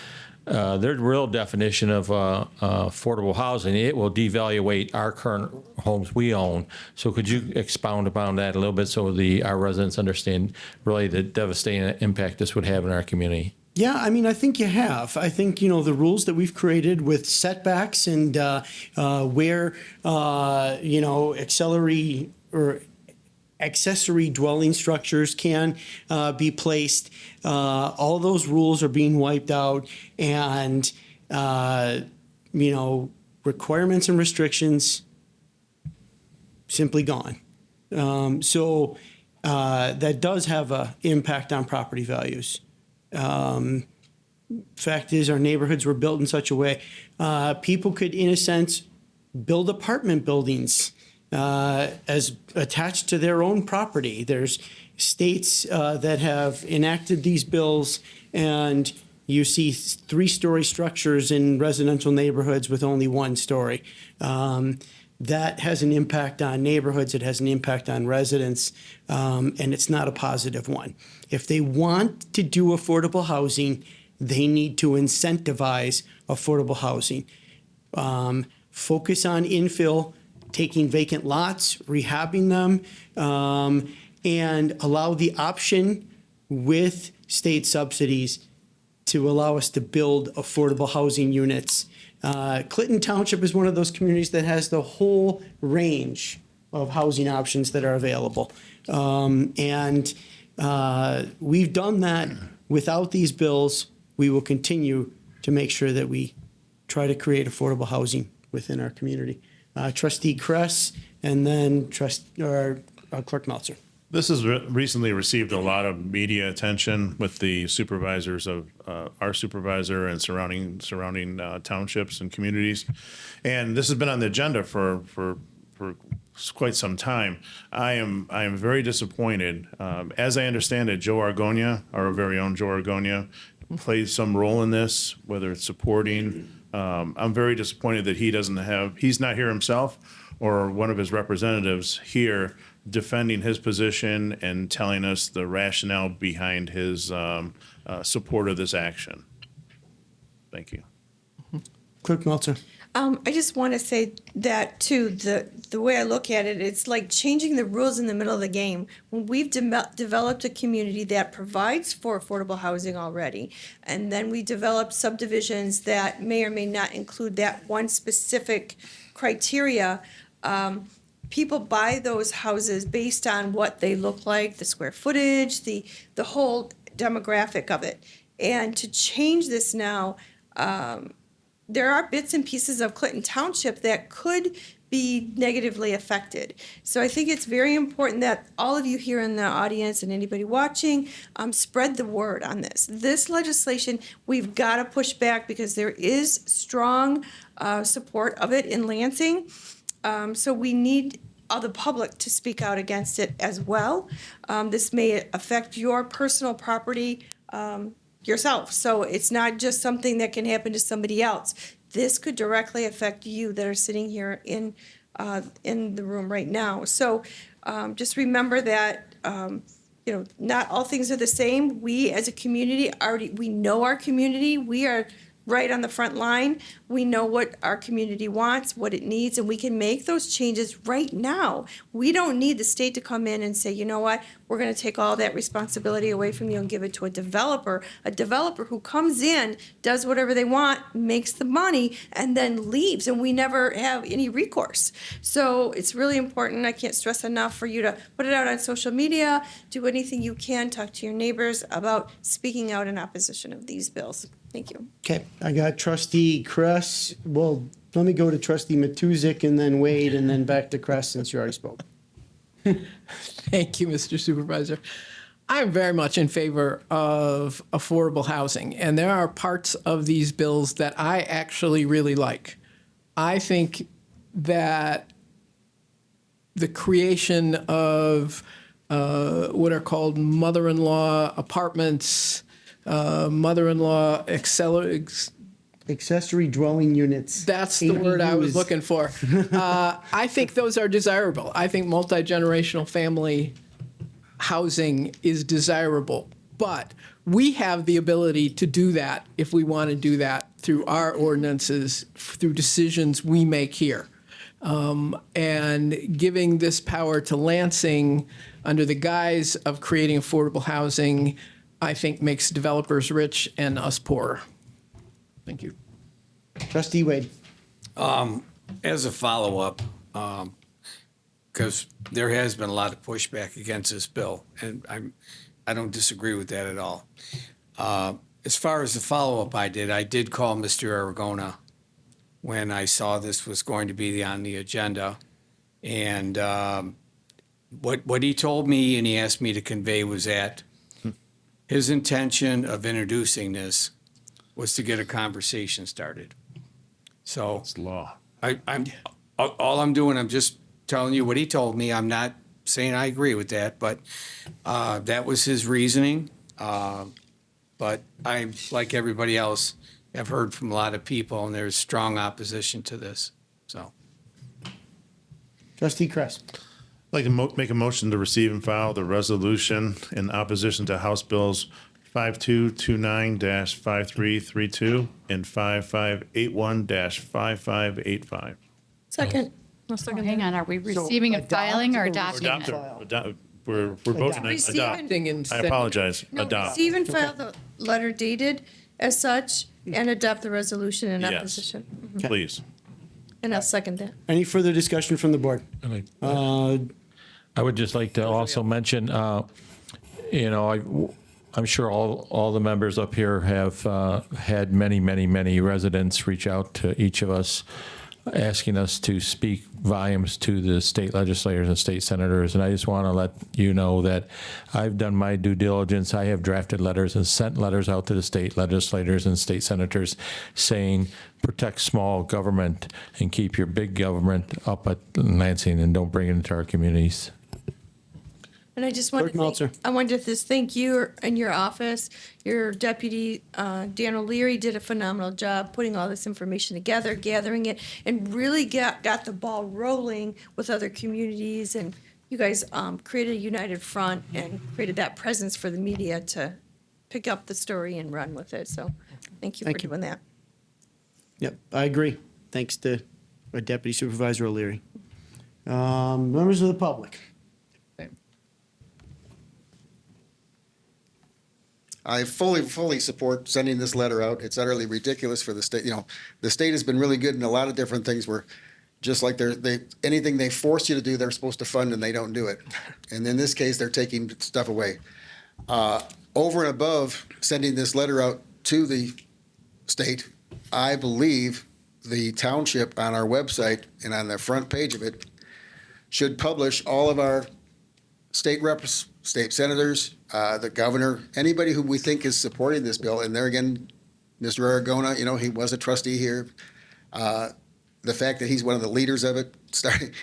their real definition of affordable housing. It will devaluate our current homes we own. So could you expound upon that a little bit so our residents understand really the devastating impact this would have in our community? Yeah, I mean, I think you have. I think, you know, the rules that we've created with setbacks and where, you know, accessory dwelling structures can be placed, all those rules are being wiped out, and, you know, requirements and restrictions simply gone. So that does have an impact on property values. Fact is, our neighborhoods were built in such a way people could, in a sense, build apartment buildings as attached to their own property. There's states that have enacted these bills, and you see 3-story structures in residential neighborhoods with only 1 story. That has an impact on neighborhoods. It has an impact on residents, and it's not a positive one. If they want to do affordable housing, they need to incentivize affordable housing. Focus on infill, taking vacant lots, rehabbing them, and allow the option with state subsidies to allow us to build affordable housing units. Clinton Township is one of those communities that has the whole range of housing options that are available. And we've done that without these bills. We will continue to make sure that we try to create affordable housing within our community. Trustee Kress, and then Clerk Meltzer. This has recently received a lot of media attention with the supervisors of our supervisor and surrounding townships and communities, and this has been on the agenda for quite some time. I am very disappointed. As I understand it, Joe Argonia, our very own Joe Argonia, plays some role in this, whether it's supporting. I'm very disappointed that he's not here himself, or one of his representatives here defending his position and telling us the rationale behind his support of this action. Thank you. Clerk Meltzer. I just want to say that too, the way I look at it, it's like changing the rules in the middle of the game. When we've developed a community that provides for affordable housing already, and then we develop subdivisions that may or may not include that one specific criteria, people buy those houses based on what they look like, the square footage, the whole demographic of it. And to change this now, there are bits and pieces of Clinton Township that could be negatively affected. So I think it's very important that all of you here in the audience and anybody watching spread the word on this. This legislation, we've got to push back because there is strong support of it in Lansing. So we need all the public to speak out against it as well. This may affect your personal property yourself. So it's not just something that can happen to somebody else. This could directly affect you that are sitting here in the room right now. So just remember that not all things are the same. We as a community we know our community. We are right on the front line. We know what our community wants, what it needs, and we can make those changes right now. We don't need the state to come in and say, you know what, we're going to take all that responsibility away from you and give it to a developer who comes in, does whatever they want, makes the money, and then leaves, and we never have any recourse. So it's really important, I can't stress enough, for you to put it out on social media, do anything you can, talk to your neighbors about speaking out in opposition of these bills. Thank you. Okay, I got Trustee Kress. Well, let me go to Trustee Matuzik and then Wade and then back to Kress since you already spoke. Thank you, Mr. Supervisor. I'm very much in favor of affordable housing, and there are parts of these bills that I actually really like. I think that the creation of what are called mother-in-law apartments, mother-in-law accessory dwelling units. That's the word I was looking for. I think those are desirable. I think multi-generational family housing is desirable, but we have the ability to do that if we want to do that through our ordinances, through decisions we make here. And giving this power to Lansing under the guise of creating affordable housing, I think makes developers rich and us poorer. Thank you. Trustee Wade. As a follow-up, because there has been a lot of pushback against this bill, and I don't disagree with that at all. As far as the follow-up I did call Mr. Aragona when I saw this was going to be on the agenda. And what he told me and he asked me to convey was that his intention of introducing this was to get a conversation started. So it's law. All I'm doing, I'm just telling you what he told me. I'm not saying I agree with that, but that was his reasoning. But I, like everybody else, have heard from a lot of people, and there's strong opposition to this. So, Trustee Kress. I'd like to make a motion to receive and file the resolution in opposition to House Bills 5229-5332 and 5581-5585. Second. Hang on, are we receiving and filing or adopting it? We're voting on adopt. I apologize. No, Adopt. receive and file the letter dated as such and adopt the resolution in Yes. opposition. Please. And I'll second that. Any further discussion from the board? I would just like to also mention, I'm sure all the members up here have had many residents reach out to each of us asking us to speak volumes to the state legislators and state senators. And I just want to let you know that I've done my due diligence. I have drafted letters and sent letters out to the state legislators and state senators saying, protect small government and keep your big government up at Lansing and don't bring it into our communities. And I just wanted I wanted to just thank you and your office. Your deputy, Dan O'Leary, did a phenomenal job putting all this information together, gathering it, and really got the ball rolling with other communities. And you guys created a united front and created that presence for the media to pick up the story and run with it. So thank you for doing that. Yep, I agree. Thanks to Deputy Supervisor O'Leary. Members of the public. I fully support sending this letter out. It's utterly ridiculous for the state. You know, the state has been really good in a lot of different things where just like anything they force you to do, they're supposed to fund and they don't do it. And in this case, they're taking stuff away. Over and above sending this letter out to the state, I believe the township on our website and on the front page of it should publish all of our state reps, state senators, the governor, anybody who we think is supporting this bill. And there again, Mr. Aragona, you know, he was a trustee here. The fact that he's one of the leaders of it,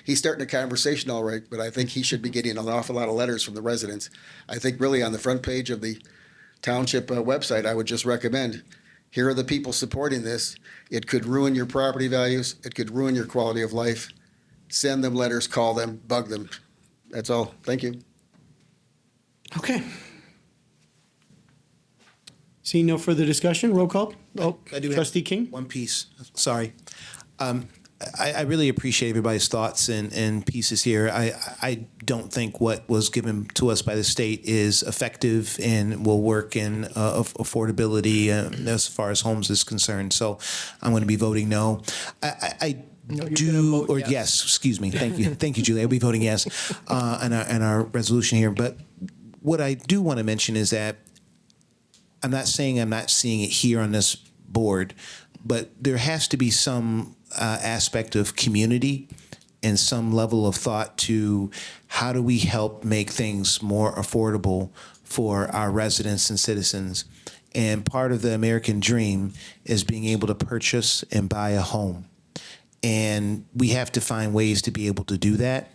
he's starting a conversation all right, but I think he should be getting an awful lot of letters from the residents. I think really on the front page of the township website, I would just recommend, here are the people supporting this. It could ruin your property values. It could ruin your quality of life. Send them letters, call them, bug them. That's all. Thank you. Okay. Seeing no further discussion, roll call. Oh, I do have Trustee King? one piece. Sorry. I really appreciate everybody's thoughts and pieces here. I don't think what was given to us by the state is effective and will work in affordability as far as homes is concerned. So I'm going to be voting no. Yes, excuse me. Thank you. Thank you, Julie. I'll be voting yes on our resolution here. But what I do want to mention is that I'm not saying I'm not seeing it here on this board, but there has to be some aspect of community and some level of thought to how do we help make things more affordable for our residents and citizens. And part of the American dream is being able to purchase and buy a home. And we have to find ways to be able to do that.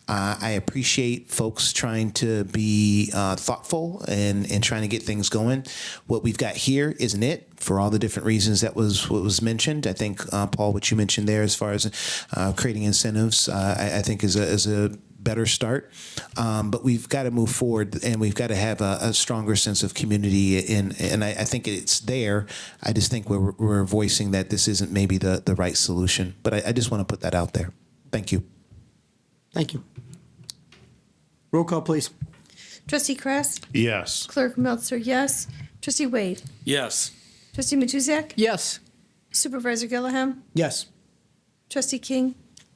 I appreciate folks trying to be thoughtful and trying to get things going. What we've got here isn't it for all the different reasons that was mentioned. I think, Paul, what you mentioned there as far as creating incentives, I think is a better start. But we've got to move forward and we've got to have a stronger sense of community. And I think it's there. I just think we're voicing that this isn't maybe the right solution. But I just want to put that out there. Thank you. Thank you. Roll call, please. Trustee Kress? Yes. Clerk Meltzer, yes. Trustee Wade? Yes. Trustee Matuzak? Yes. Supervisor Gillaham? Yes. Trustee King?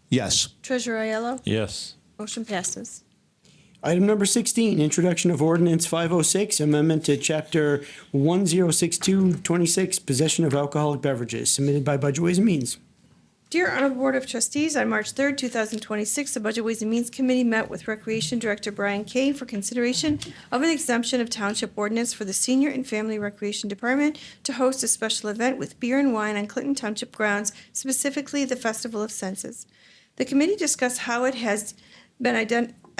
Yes. Treasurer Aiello? Yes. Motion passes. Item number 16, introduction of ordinance 506, amendment to chapter 106226, possession of alcoholic beverages, submitted by Budget Ways and Means. Dear Honorable Board of Trustees, on March 3rd, 2026, the Budget Ways and Means Committee met with Recreation Director Brian Kay for consideration of an exemption of township ordinance for the Senior and Family Recreation Department to host a special event with beer and wine on Clinton Township grounds, specifically the Festival of Senses. The committee discussed how it has been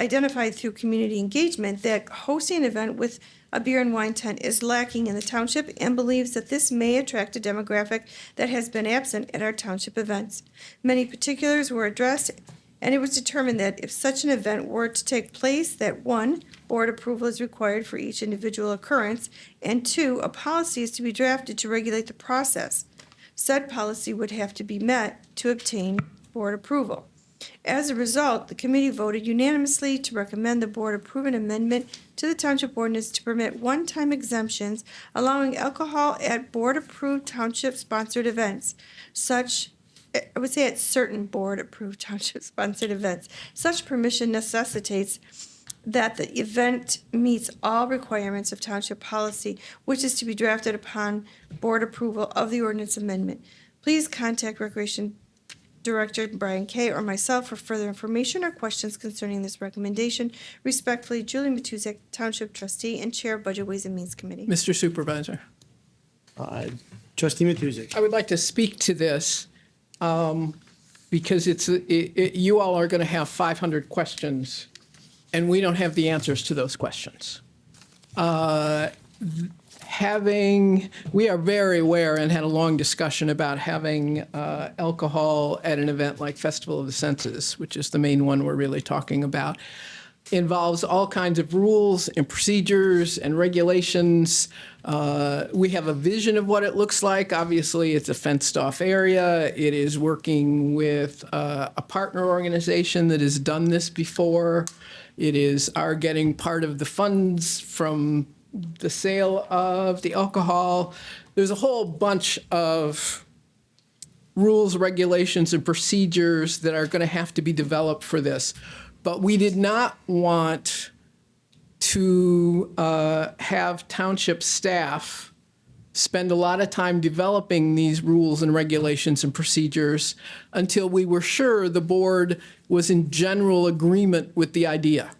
identified through community engagement that hosting an event with a beer and wine tent is lacking in the township and believes that this may attract a demographic that has been absent at our township events. Many particulars were addressed, and it was determined that if such an event were to take place, that 1, board approval is required for each individual occurrence, and 2, a policy is to be drafted to regulate the process. Said policy would have to be met to obtain board approval. As a result, the committee voted unanimously to recommend the board approve an amendment to the township ordinance to permit one-time exemptions allowing alcohol at board-approved township-sponsored events. I would say at certain board-approved township-sponsored events. Such permission necessitates that the event meets all requirements of township policy, which is to be drafted upon board approval of the ordinance amendment. Please contact Recreation Director Brian Kay, or myself for further information or questions concerning this recommendation. Respectfully, Julie Matuzak, Township Trustee and Chair of Budget Ways and Means Committee. Mr. Supervisor. Trustee Matuzak. I would like to speak to this because you all are going to have 500 questions, and we don't have the answers to those questions. We are very aware and had a long discussion about having alcohol at an event like Festival of the Senses, which is the main one we're really talking about. Involves all kinds of rules and procedures and regulations. We have a vision of what it looks like. Obviously, it's a fenced-off area. It is working with a partner organization that has done this before. It is our getting part of the funds from the sale of the alcohol. There's a whole bunch of rules, regulations, and procedures that are going to have to be developed for this. But we did not want to have township staff spend a lot of time developing these rules and regulations and procedures until we were sure the board was in general agreement with the idea.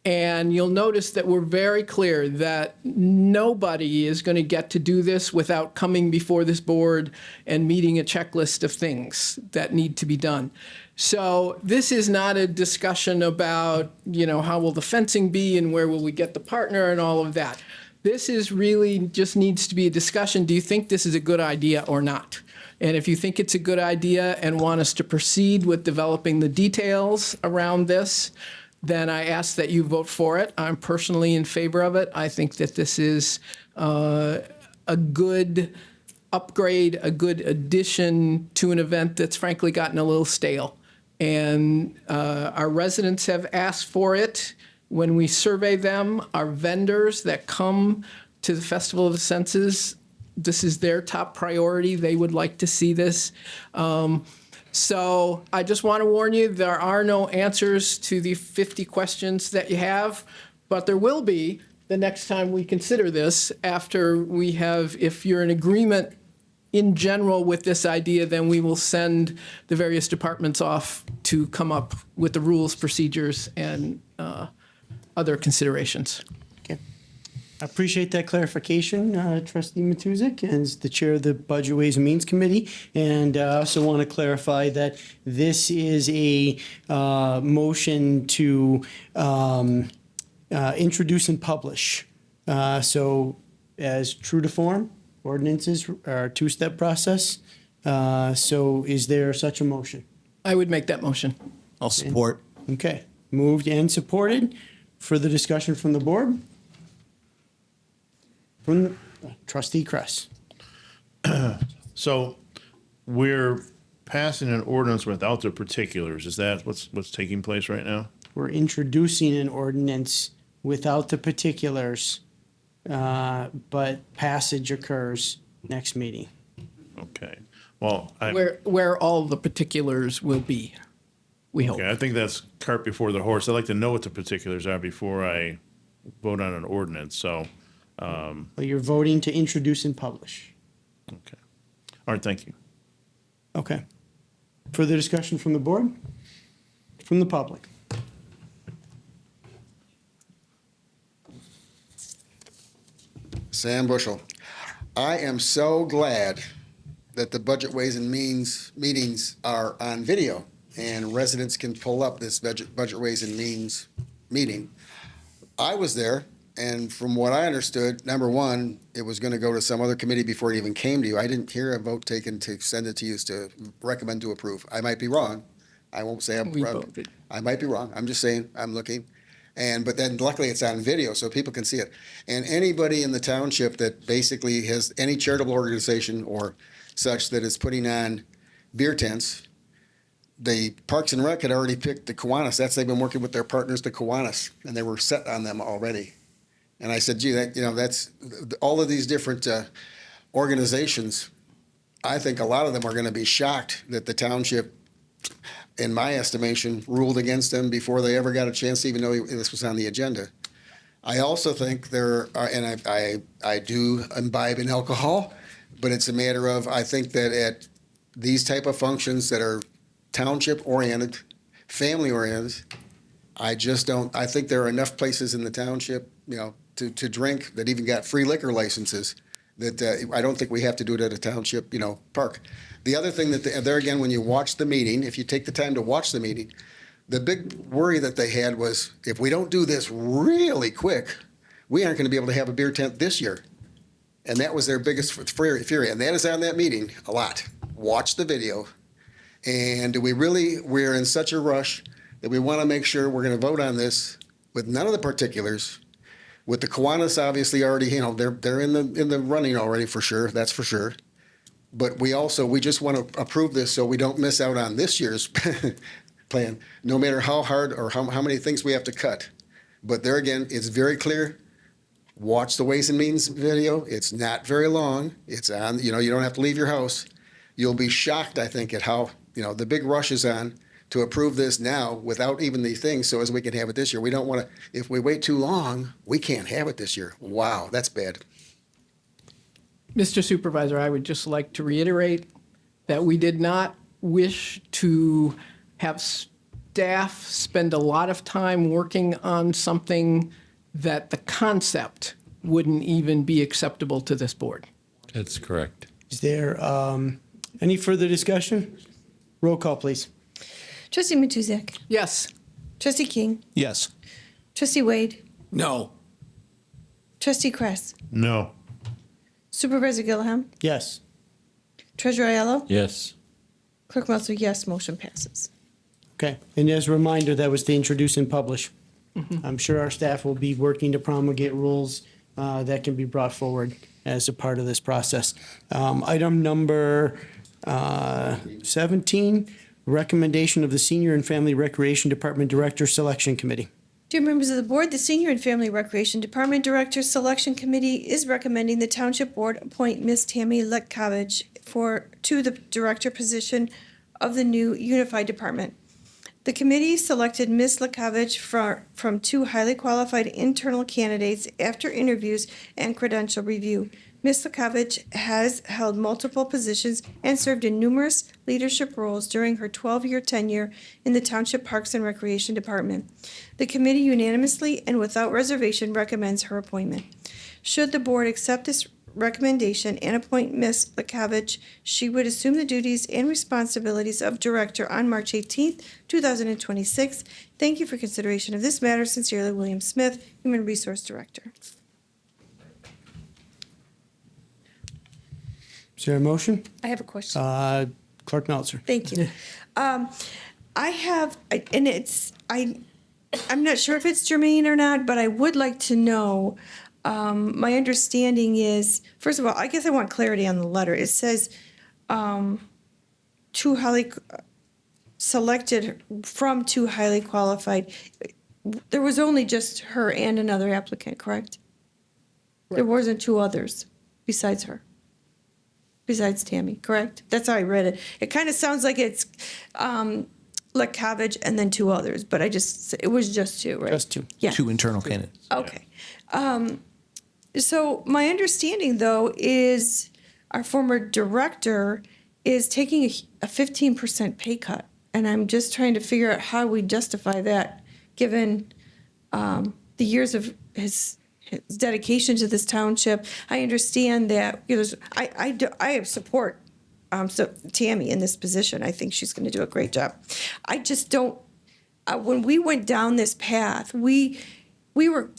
And you'll notice that we're very clear that nobody is going to get to do this without coming before this board and meeting a checklist of things that need to be done. So this is not a discussion about, how will the fencing be and where will we get the partner and all of that. This is really just needs to be a discussion. Do you think this is a good idea or not? And if you think it's a good idea and want us to proceed with developing the details around this, then I ask that you vote for it. I'm personally in favor of it. I think that this is a good upgrade, a good addition to an event that's frankly gotten a little stale. And our residents have asked for it. When we survey them, our vendors that come to the Festival of the Senses, this is their top priority. They would like to see this. So I just want to warn you, there are no answers to the 50 questions that you have, but there will be the next time we consider this after we have, if you're in agreement in general with this idea, then we will send the various departments off to come up with the rules, procedures, and other considerations. I appreciate that clarification, Trustee Matuzak, as the chair of the Budget Ways and Means Committee. And I also want to clarify that this is a motion to introduce and publish. So as true to form, ordinances are a two-step process. So is there such a motion? I would make that motion. I'll support. Okay, moved and supported. Further discussion from the board? From Trustee Kress. So we're passing an ordinance without the particulars. Is that what's taking place right now? We're introducing an ordinance without the particulars, but passage occurs next meeting. Okay. Well, Where all the particulars will be, we hope. Okay, I think that's cart before the horse. I'd like to know what the particulars are before I vote on an ordinance, so. Well, you're voting to introduce and publish. Okay. All right, thank you. Okay. Further discussion from the board? From the public? Sam Bushel. I am so glad that the Budget Ways and Means meetings are on video and residents can pull up this Budget Ways and Means meeting. I was there, and from what I understood, number one, it was going to go to some other committee before it even came to you. I didn't hear a vote taken to send it to you to recommend to approve. I might be wrong. I won't say I'm wrong. I might be wrong. I'm just saying I'm looking. But then luckily it's on video so people can see it. And anybody in the township that basically has any charitable organization or such that is putting on beer tents, the Parks and Rec had already picked the Kiwanis. They've been working with their partners, the Kiwanis, and they were set on them already. And I said, gee, that's all of these different organizations. I think a lot of them are going to be shocked that the township, in my estimation, ruled against them before they ever got a chance to even know this was on the agenda. I also think there are, and I do imbibe in alcohol, but it's a matter of, I think that these type of functions that are township-oriented, family-oriented, I just don't, I think there are enough places in the township, you know, to drink that even got free liquor licenses that I don't think we have to do it at a township, you know, park. The other thing that, there again, when you watch the meeting, if you take the time to watch the meeting, the big worry that they had was if we don't do this really quick, we aren't going to be able to have a beer tent this year. And that was their biggest fury. And that is on that meeting a lot. Watch the video. And do we really, we're in such a rush that we want to make sure we're going to vote on this with none of the particulars. With the Kiwanis obviously already, you know, they're in the running already for sure. That's for sure. But we just want to approve this so we don't miss out on this year's plan, no matter how hard or how many things we have to cut. But there again, it's very clear. Watch the Ways and Means video. It's not very long. It's on, you know, you don't have to leave your house. You'll be shocked, I think, at how, you know, the big rush is on to approve this now without even the things so as we can have it this year. We don't want to, if we wait too long, we can't have it this year. Wow, that's bad. Mr. Supervisor, I would just like to reiterate that we did not wish to have staff spend a lot of time working on something that the concept wouldn't even be acceptable to this board. That's correct. Is there any further discussion? Roll call, please. Trustee Matuzak. Yes. Trustee King. Yes. Trustee Wade. No. Trustee Kress. No. Supervisor Gilliam. Yes. Treasurer Aiello. Yes. Clerk Meltzer, yes, motion passes. Okay. And as a reminder, that was to introduce and publish. I'm sure our staff will be working to promulgate rules that can be brought forward as a part of this process. Item number 17, recommendation of the Senior and Family Recreation Department Director Selection Committee. Dear members of the board, the Senior and Family Recreation Department Director Selection Committee is recommending the Township Board appoint Ms. Tammy Letkovich to the director position of the new unified department. The committee selected Ms. Letkovich from two highly qualified internal candidates after interviews and credential review. Ms. Letkovich has held multiple positions and served in numerous leadership roles during her 12-year tenure in the Township Parks and Recreation Department. The committee unanimously and without reservation recommends her appointment. Should the board accept this recommendation and appoint Ms. Letkovich, she would assume the duties and responsibilities of director on March 18th, 2026. Thank you for consideration of this matter. Sincerely, William Smith, Human Resource Director. Is there a motion? I have a question. Clerk Meltzer. Thank you. I'm not sure if it's germane or not, but I would like to know, my understanding is, first of all, I guess I want clarity on the letter. It says, selected from two highly qualified. There was only just her and another applicant, correct? There wasn't two others besides her. Besides Tammy, correct? That's how I read it. It kind of sounds like it's Letkovich and then two others, but it was just two, right? Just two. Yeah. Two internal candidates. Okay. So my understanding, though, is our former director is taking a 15% pay cut, and I'm just trying to figure out how we justify that, given the years of his dedication to this township. I understand that, you know, I support Tammy in this position. I think she's going to do a great job. I just don't. When we went down this path, we were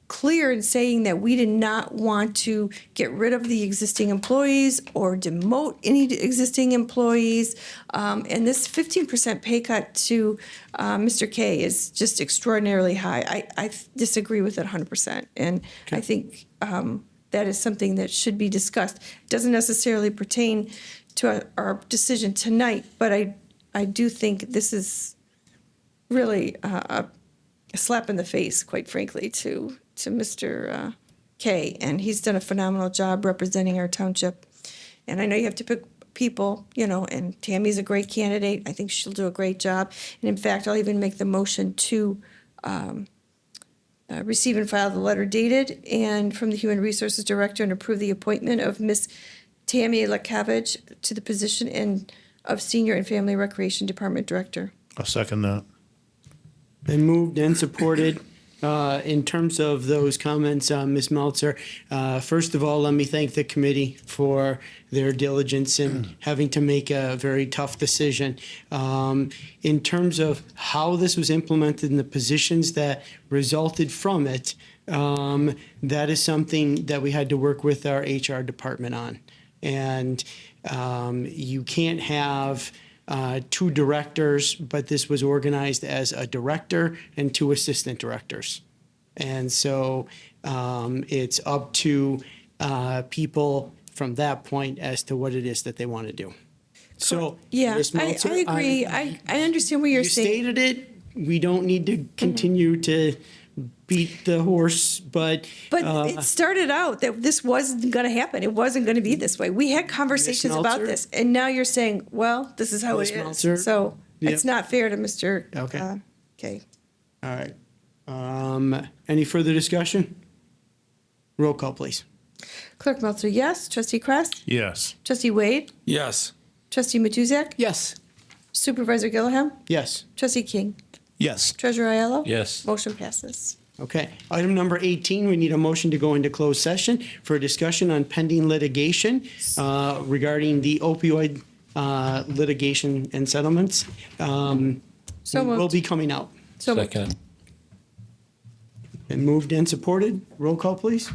clear in saying that we did not want to get rid of the existing employees or demote any existing employees. And this 15% pay cut to Mr. K is just extraordinarily high. I disagree with it 100%. And I think that is something that should be discussed. It doesn't necessarily pertain to our decision tonight, but I do think this is really a slap in the face, quite frankly, to Mr. K, and he's done a phenomenal job representing our township. And I know you have to pick people, you know, and Tammy's a great candidate. I think she'll do a great job. And in fact, I'll even make the motion to receive and file the letter dated and from the Human Resources Director and approve the appointment of Ms. Tammy Lakavich to the position of Senior and Family Recreation Department Director. I'll second that. Been moved and supported. In terms of those comments, Ms. Meltzer, first of all, let me thank the committee for their diligence in having to make a very tough decision. In terms of how this was implemented and the positions that resulted from it, that is something that we had to work with our HR department on. And you can't have two directors, but this was organized as a director and two assistant directors. And so it's up to people from that point as to what it is that they want to do. So, Yeah, Ms. I Meltzer, agree. I understand what you're you saying. stated it. We don't need to continue to beat the horse, but It started out that this wasn't going to happen. It wasn't going to be this way. We had conversations about Meltzer? this, and now you're saying, well, this is how Ms. it is. Meltzer? So Yep. it's not fair to Mr. Okay. Okay. All right. Any further discussion? Roll call, please. Clerk Meltzer, yes. Trustee Kress? Yes. Trustee Wade? Yes. Trustee Matuzak? Yes. Supervisor Gilliam? Yes. Trustee King? Yes. Treasurer Aiello? Yes. Motion passes. Okay. Item number 18, we need a motion to go into closed session for a discussion on pending litigation regarding the opioid litigation and settlements. So Will moved. be coming out. So moved. Second. And moved and supported. Roll call, please.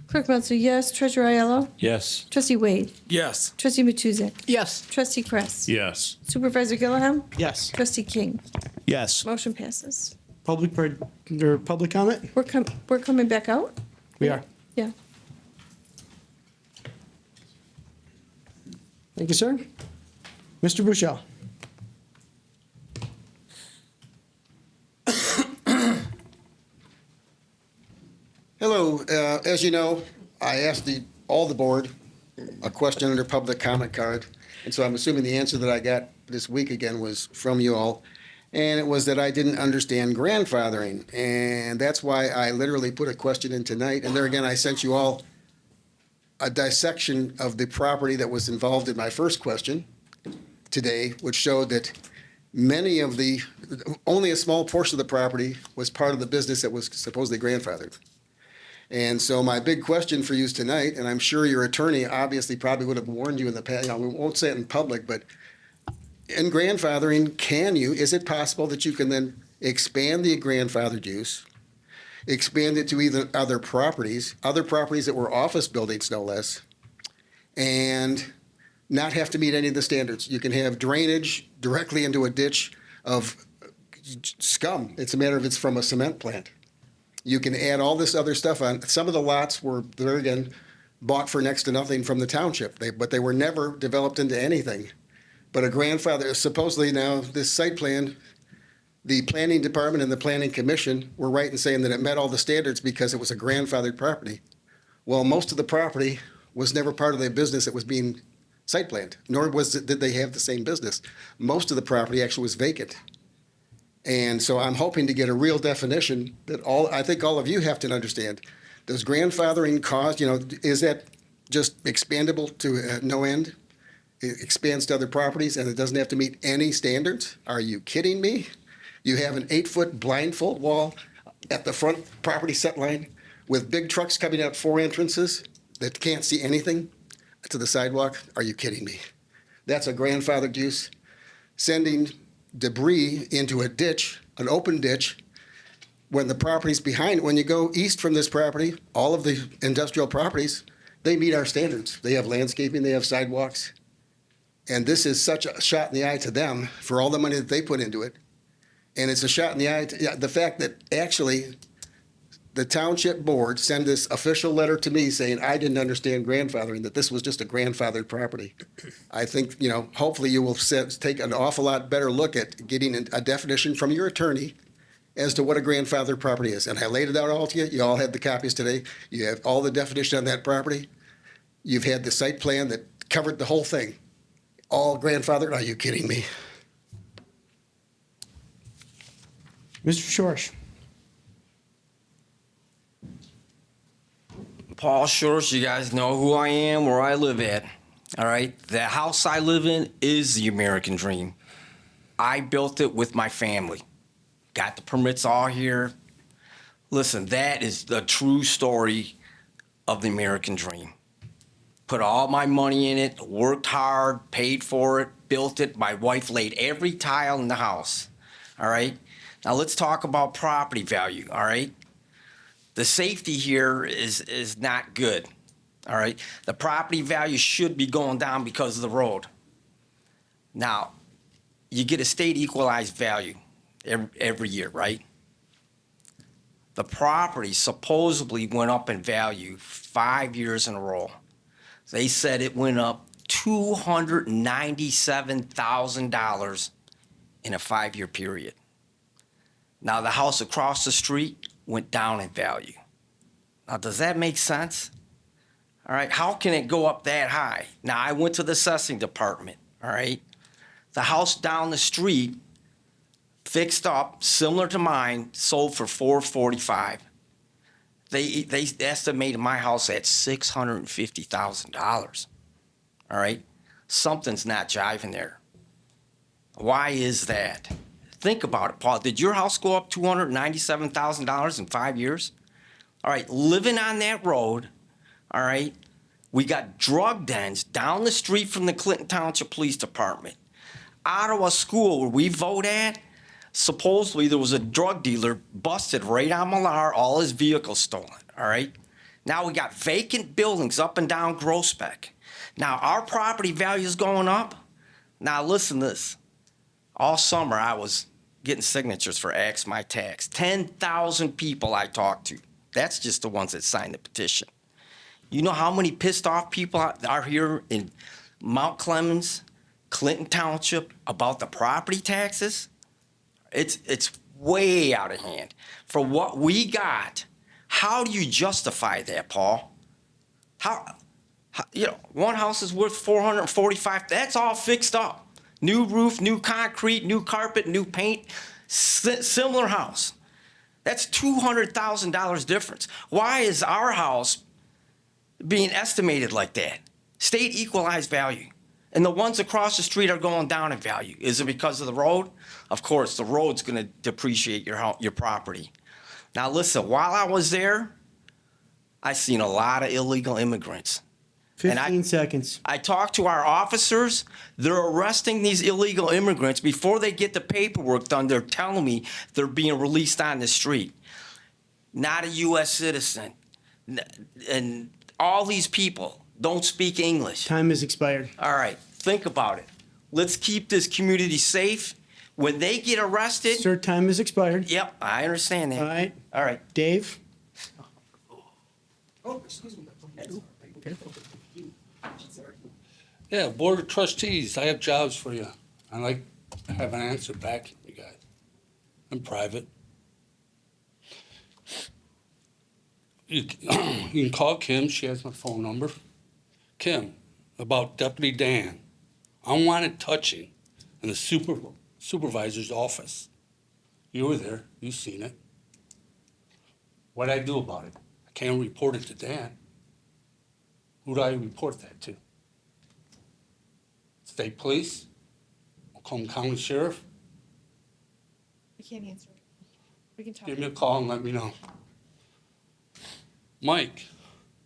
Clerk Meltzer, yes. Treasurer Aiello? Yes. Trustee Wade? Yes. Trustee Matuzak? Yes. Trustee Kress? Yes. Supervisor Gilliam? Yes. Trustee King? Yes. Motion passes. Public comment? We're coming back out? We are. Yeah. Thank you, sir. Mr. Bushell. Hello, as you know, I asked all the board a question under public comment card, and so I'm assuming the answer that I got this week again was from you all, and it was that I didn't understand grandfathering, and that's why I literally put a question in tonight, and there again, I sent you all a dissection of the property that was involved in my first question today, which showed that only a small portion of the property was part of the business that was supposedly grandfathered. And so my big question for you is tonight, and I'm sure your attorney obviously probably would have warned you in the past, we won't say it in public, but in grandfathering, is it possible that you can then expand the grandfathered use, expand it to either other properties that were office buildings, no less, and not have to meet any of the standards? You can have drainage directly into a ditch of scum. It's a matter of it's from a cement plant. You can add all this other stuff on. Some of the lots were, there again, bought for next to nothing from the township, but they were never developed into anything. But a grandfather, supposedly now, this site plan, the planning department and the planning commission were right in saying that it met all the standards because it was a grandfathered property. Well, most of the property was never part of the business that was being site planned, nor did they have the same business. Most of the property actually was vacant. And so I'm hoping to get a real definition that I think all of you have to understand. Does grandfathering cause, is that just expandable to no end? It expands to other properties and it doesn't have to meet any standards? Are you kidding me? You have an 8-foot blindfold wall at the front property set line with big trucks coming out 4 entrances that can't see anything to the sidewalk? Are you kidding me? That's a grandfathered use. Sending debris into a ditch, an open ditch, when the property's behind, when you go east from this property, all of the industrial properties, they meet our standards. They have landscaping, they have sidewalks. And this is such a shot in the eye to them for all the money that they put into it. And it's a shot in the eye to the fact that actually the township board sent this official letter to me saying I didn't understand grandfathering, that this was just a grandfathered property. I think, hopefully you will take an awful lot better look at getting a definition from your attorney as to what a grandfathered property is. And I laid it out all to you. You all had the copies today. You have all the definition on that property. You've had the site plan that covered the whole thing. All grandfathered? Are you kidding me? Mr. Schorsch. Paul Shores. You guys know who I am, where I live at. All right? The house I live in is the American dream. I built it with my family. Got the permits all here. Listen, that is the true story of the American dream. Put all my money in it, worked hard, paid for it, built it. My wife laid every tile in the house. All right? Now let's talk about property value, all right? The safety here is not good, all right? The property value should be going down because of the road. Now, you get a state equalized value every year, right? The property supposedly went up in value 5 years in a row. They said it went up $297,000 in a 5-year period. Now, the house across the street went down in value. Now, does that make sense? All right, how can it go up that high? Now, I went to the assessing department, all right? The house down the street, fixed up, similar to mine, sold for $445,000. They estimated my house at $650,000. All right? Something's not jiving there. Why is that? Think about it, Paul. Did your house go up $297,000 in 5 years? All right, living on that road, all right, we got drug dens down the street from the Clinton Township Police Department. Ottawa School, where we vote at, supposedly there was a drug dealer busted right on Millar, all his vehicles stolen, all right? Now we got vacant buildings up and down Groesbeck. Now our property value is going up. Now listen to this. All summer I was getting signatures for Ask My Tax. 10,000 people I talked to. That's just the ones that signed the petition. You know how many pissed off people are here in Mount Clemens, Clinton Township about the property taxes? It's way out of hand. For what we got, how do you justify that, Paul? How you know, one house is worth $445,000. That's all fixed up. New roof, new concrete, new carpet, new paint, similar house. That's $200,000 difference. Why is our house being estimated like that? State equalized value. And the ones across the street are going down in value. Is it because of the road? Of course, the road's going to depreciate your property. Now listen, while I was there, I seen a lot of illegal immigrants. 15 seconds. I talked to our officers. They're arresting these illegal immigrants. Before they get the paperwork done, they're telling me they're being released on the street. Not a U.S. citizen. And all these people don't speak English. Time has expired. All right, think about it. Let's keep this community safe. When they get arrested. Sir, time has expired. Yep, I understand that. All right. All right. Dave? Oh, excuse me. Yeah, Board of Trustees, I have jobs for you. I'd like to have an answer back from you guys. I'm private. You can call Kim, she has my phone number. Kim, about Deputy Dan. Unwanted touching in the supervisor's office. You were there, you seen it. What'd I do about it? I can't report it to Dan. Who do I report that to? State Police? Macomb County Sheriff? We can't answer. We can talk. Give me a call and let me know. Mike,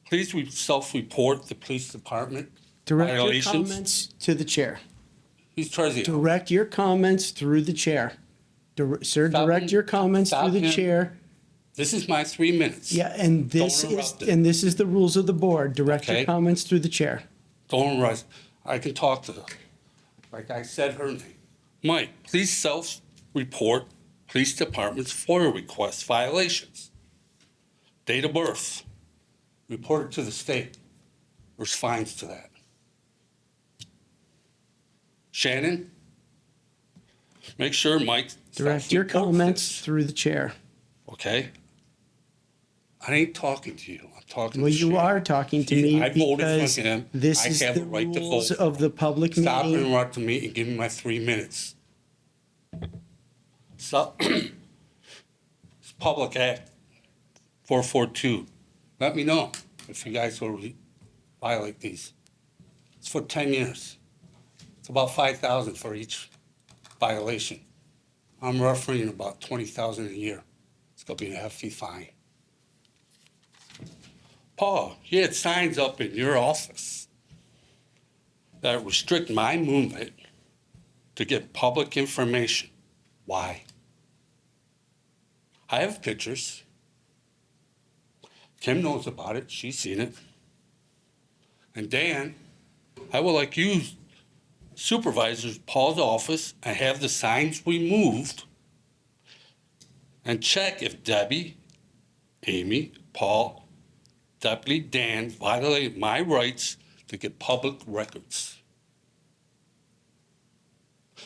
please self-report the police department Direct your violations. comments to the chair. He's Trezio. Direct your comments through the chair. Sir, direct your comments through the chair. This is my 3 minutes. Yeah, and this is the rules of the board. Direct your Okay. comments through the chair. Don't rush. I can talk to her. Like I said her name. Mike, please self-report police department's FOIA request violations. Date of birth. Report it to the state. There's fines to that. Shannon, make sure Mike. Direct your self-reports comments this, through the chair. Okay? I ain't talking to you. I'm talking Well, to you Shannon. are talking to me I voted because for him. this I is have the a right to rules vote. of the public Stop meeting. interrupting me and give me my 3 minutes. So, it's Public Act 442. Let me know. if you guys will violate these. It's for 10 years. It's about 5,000 for each violation. I'm refereeing about 20,000 a year. It's gonna be a hefty fine. Paul, you had signs up in your office that restrict my movement to get public information. Why? I have pictures. Kim knows about it. She's seen it. And Dan, I would like you supervisors Paul's office and have the signs removed and check if Debbie, Amy, Paul, Deputy Dan violated my rights to get public records.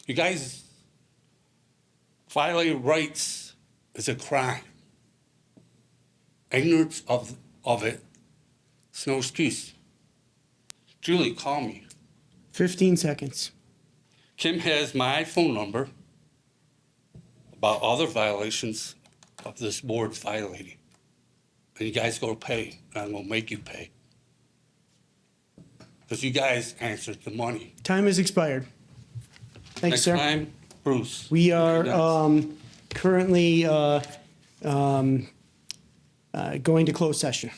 You guys, violating rights is a crime. Ignorance of it is no excuse. Julie, call me. 15 seconds. Kim has my phone number about other violations of this board's violating. And you guys go pay, and I'm gonna make you pay. Because you guys answered the money. Time has expired. Thanks, Next sir. time, Bruce. We are Next. currently going to close session.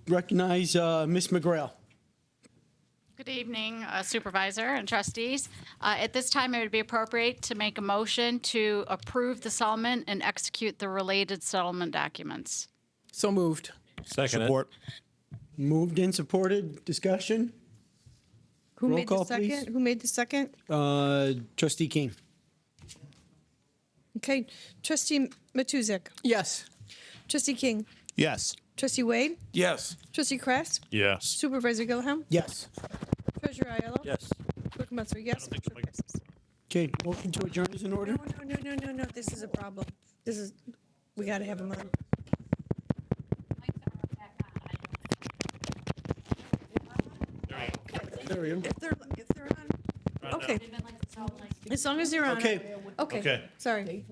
recognize Ms. McGrail. Good evening, Supervisor and trustees. At this time, it would be appropriate to make a motion to approve the settlement and execute the related settlement documents. So moved. Second it. Support. Moved and supported. Discussion? Who Roll made the call, please. second? Who made the second? Trustee King. Okay, trustee Matuzek, Yes. trustee King, Yes. trustee Wade, Yes. trustee Kress, Yes. Supervisor Gilliam, Yes. treasurer Aiello. Yes. Clerk Melcher, yes. Motion passes. Okay, motion to adjourn is in order. No, this is a problem. We gotta have him on. There we go. If they're on, okay. As long as they're on. Okay. Okay, Okay. sorry.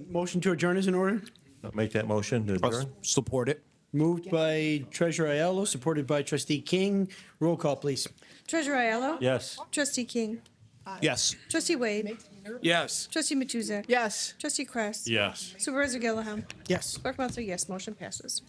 Motion to adjourn is in order. I'll make that motion to adjourn. Support it. Moved by Treasurer Aiello, supported by Trustee King. Roll call, please. Treasurer Aiello. Yes. Trustee King, Yes. trustee Wade, Yes. trustee Matuzek, Yes. trustee Kress. Yes. Supervisor Gilliam, Yes. Clerk Melcher, yes. Motion passes.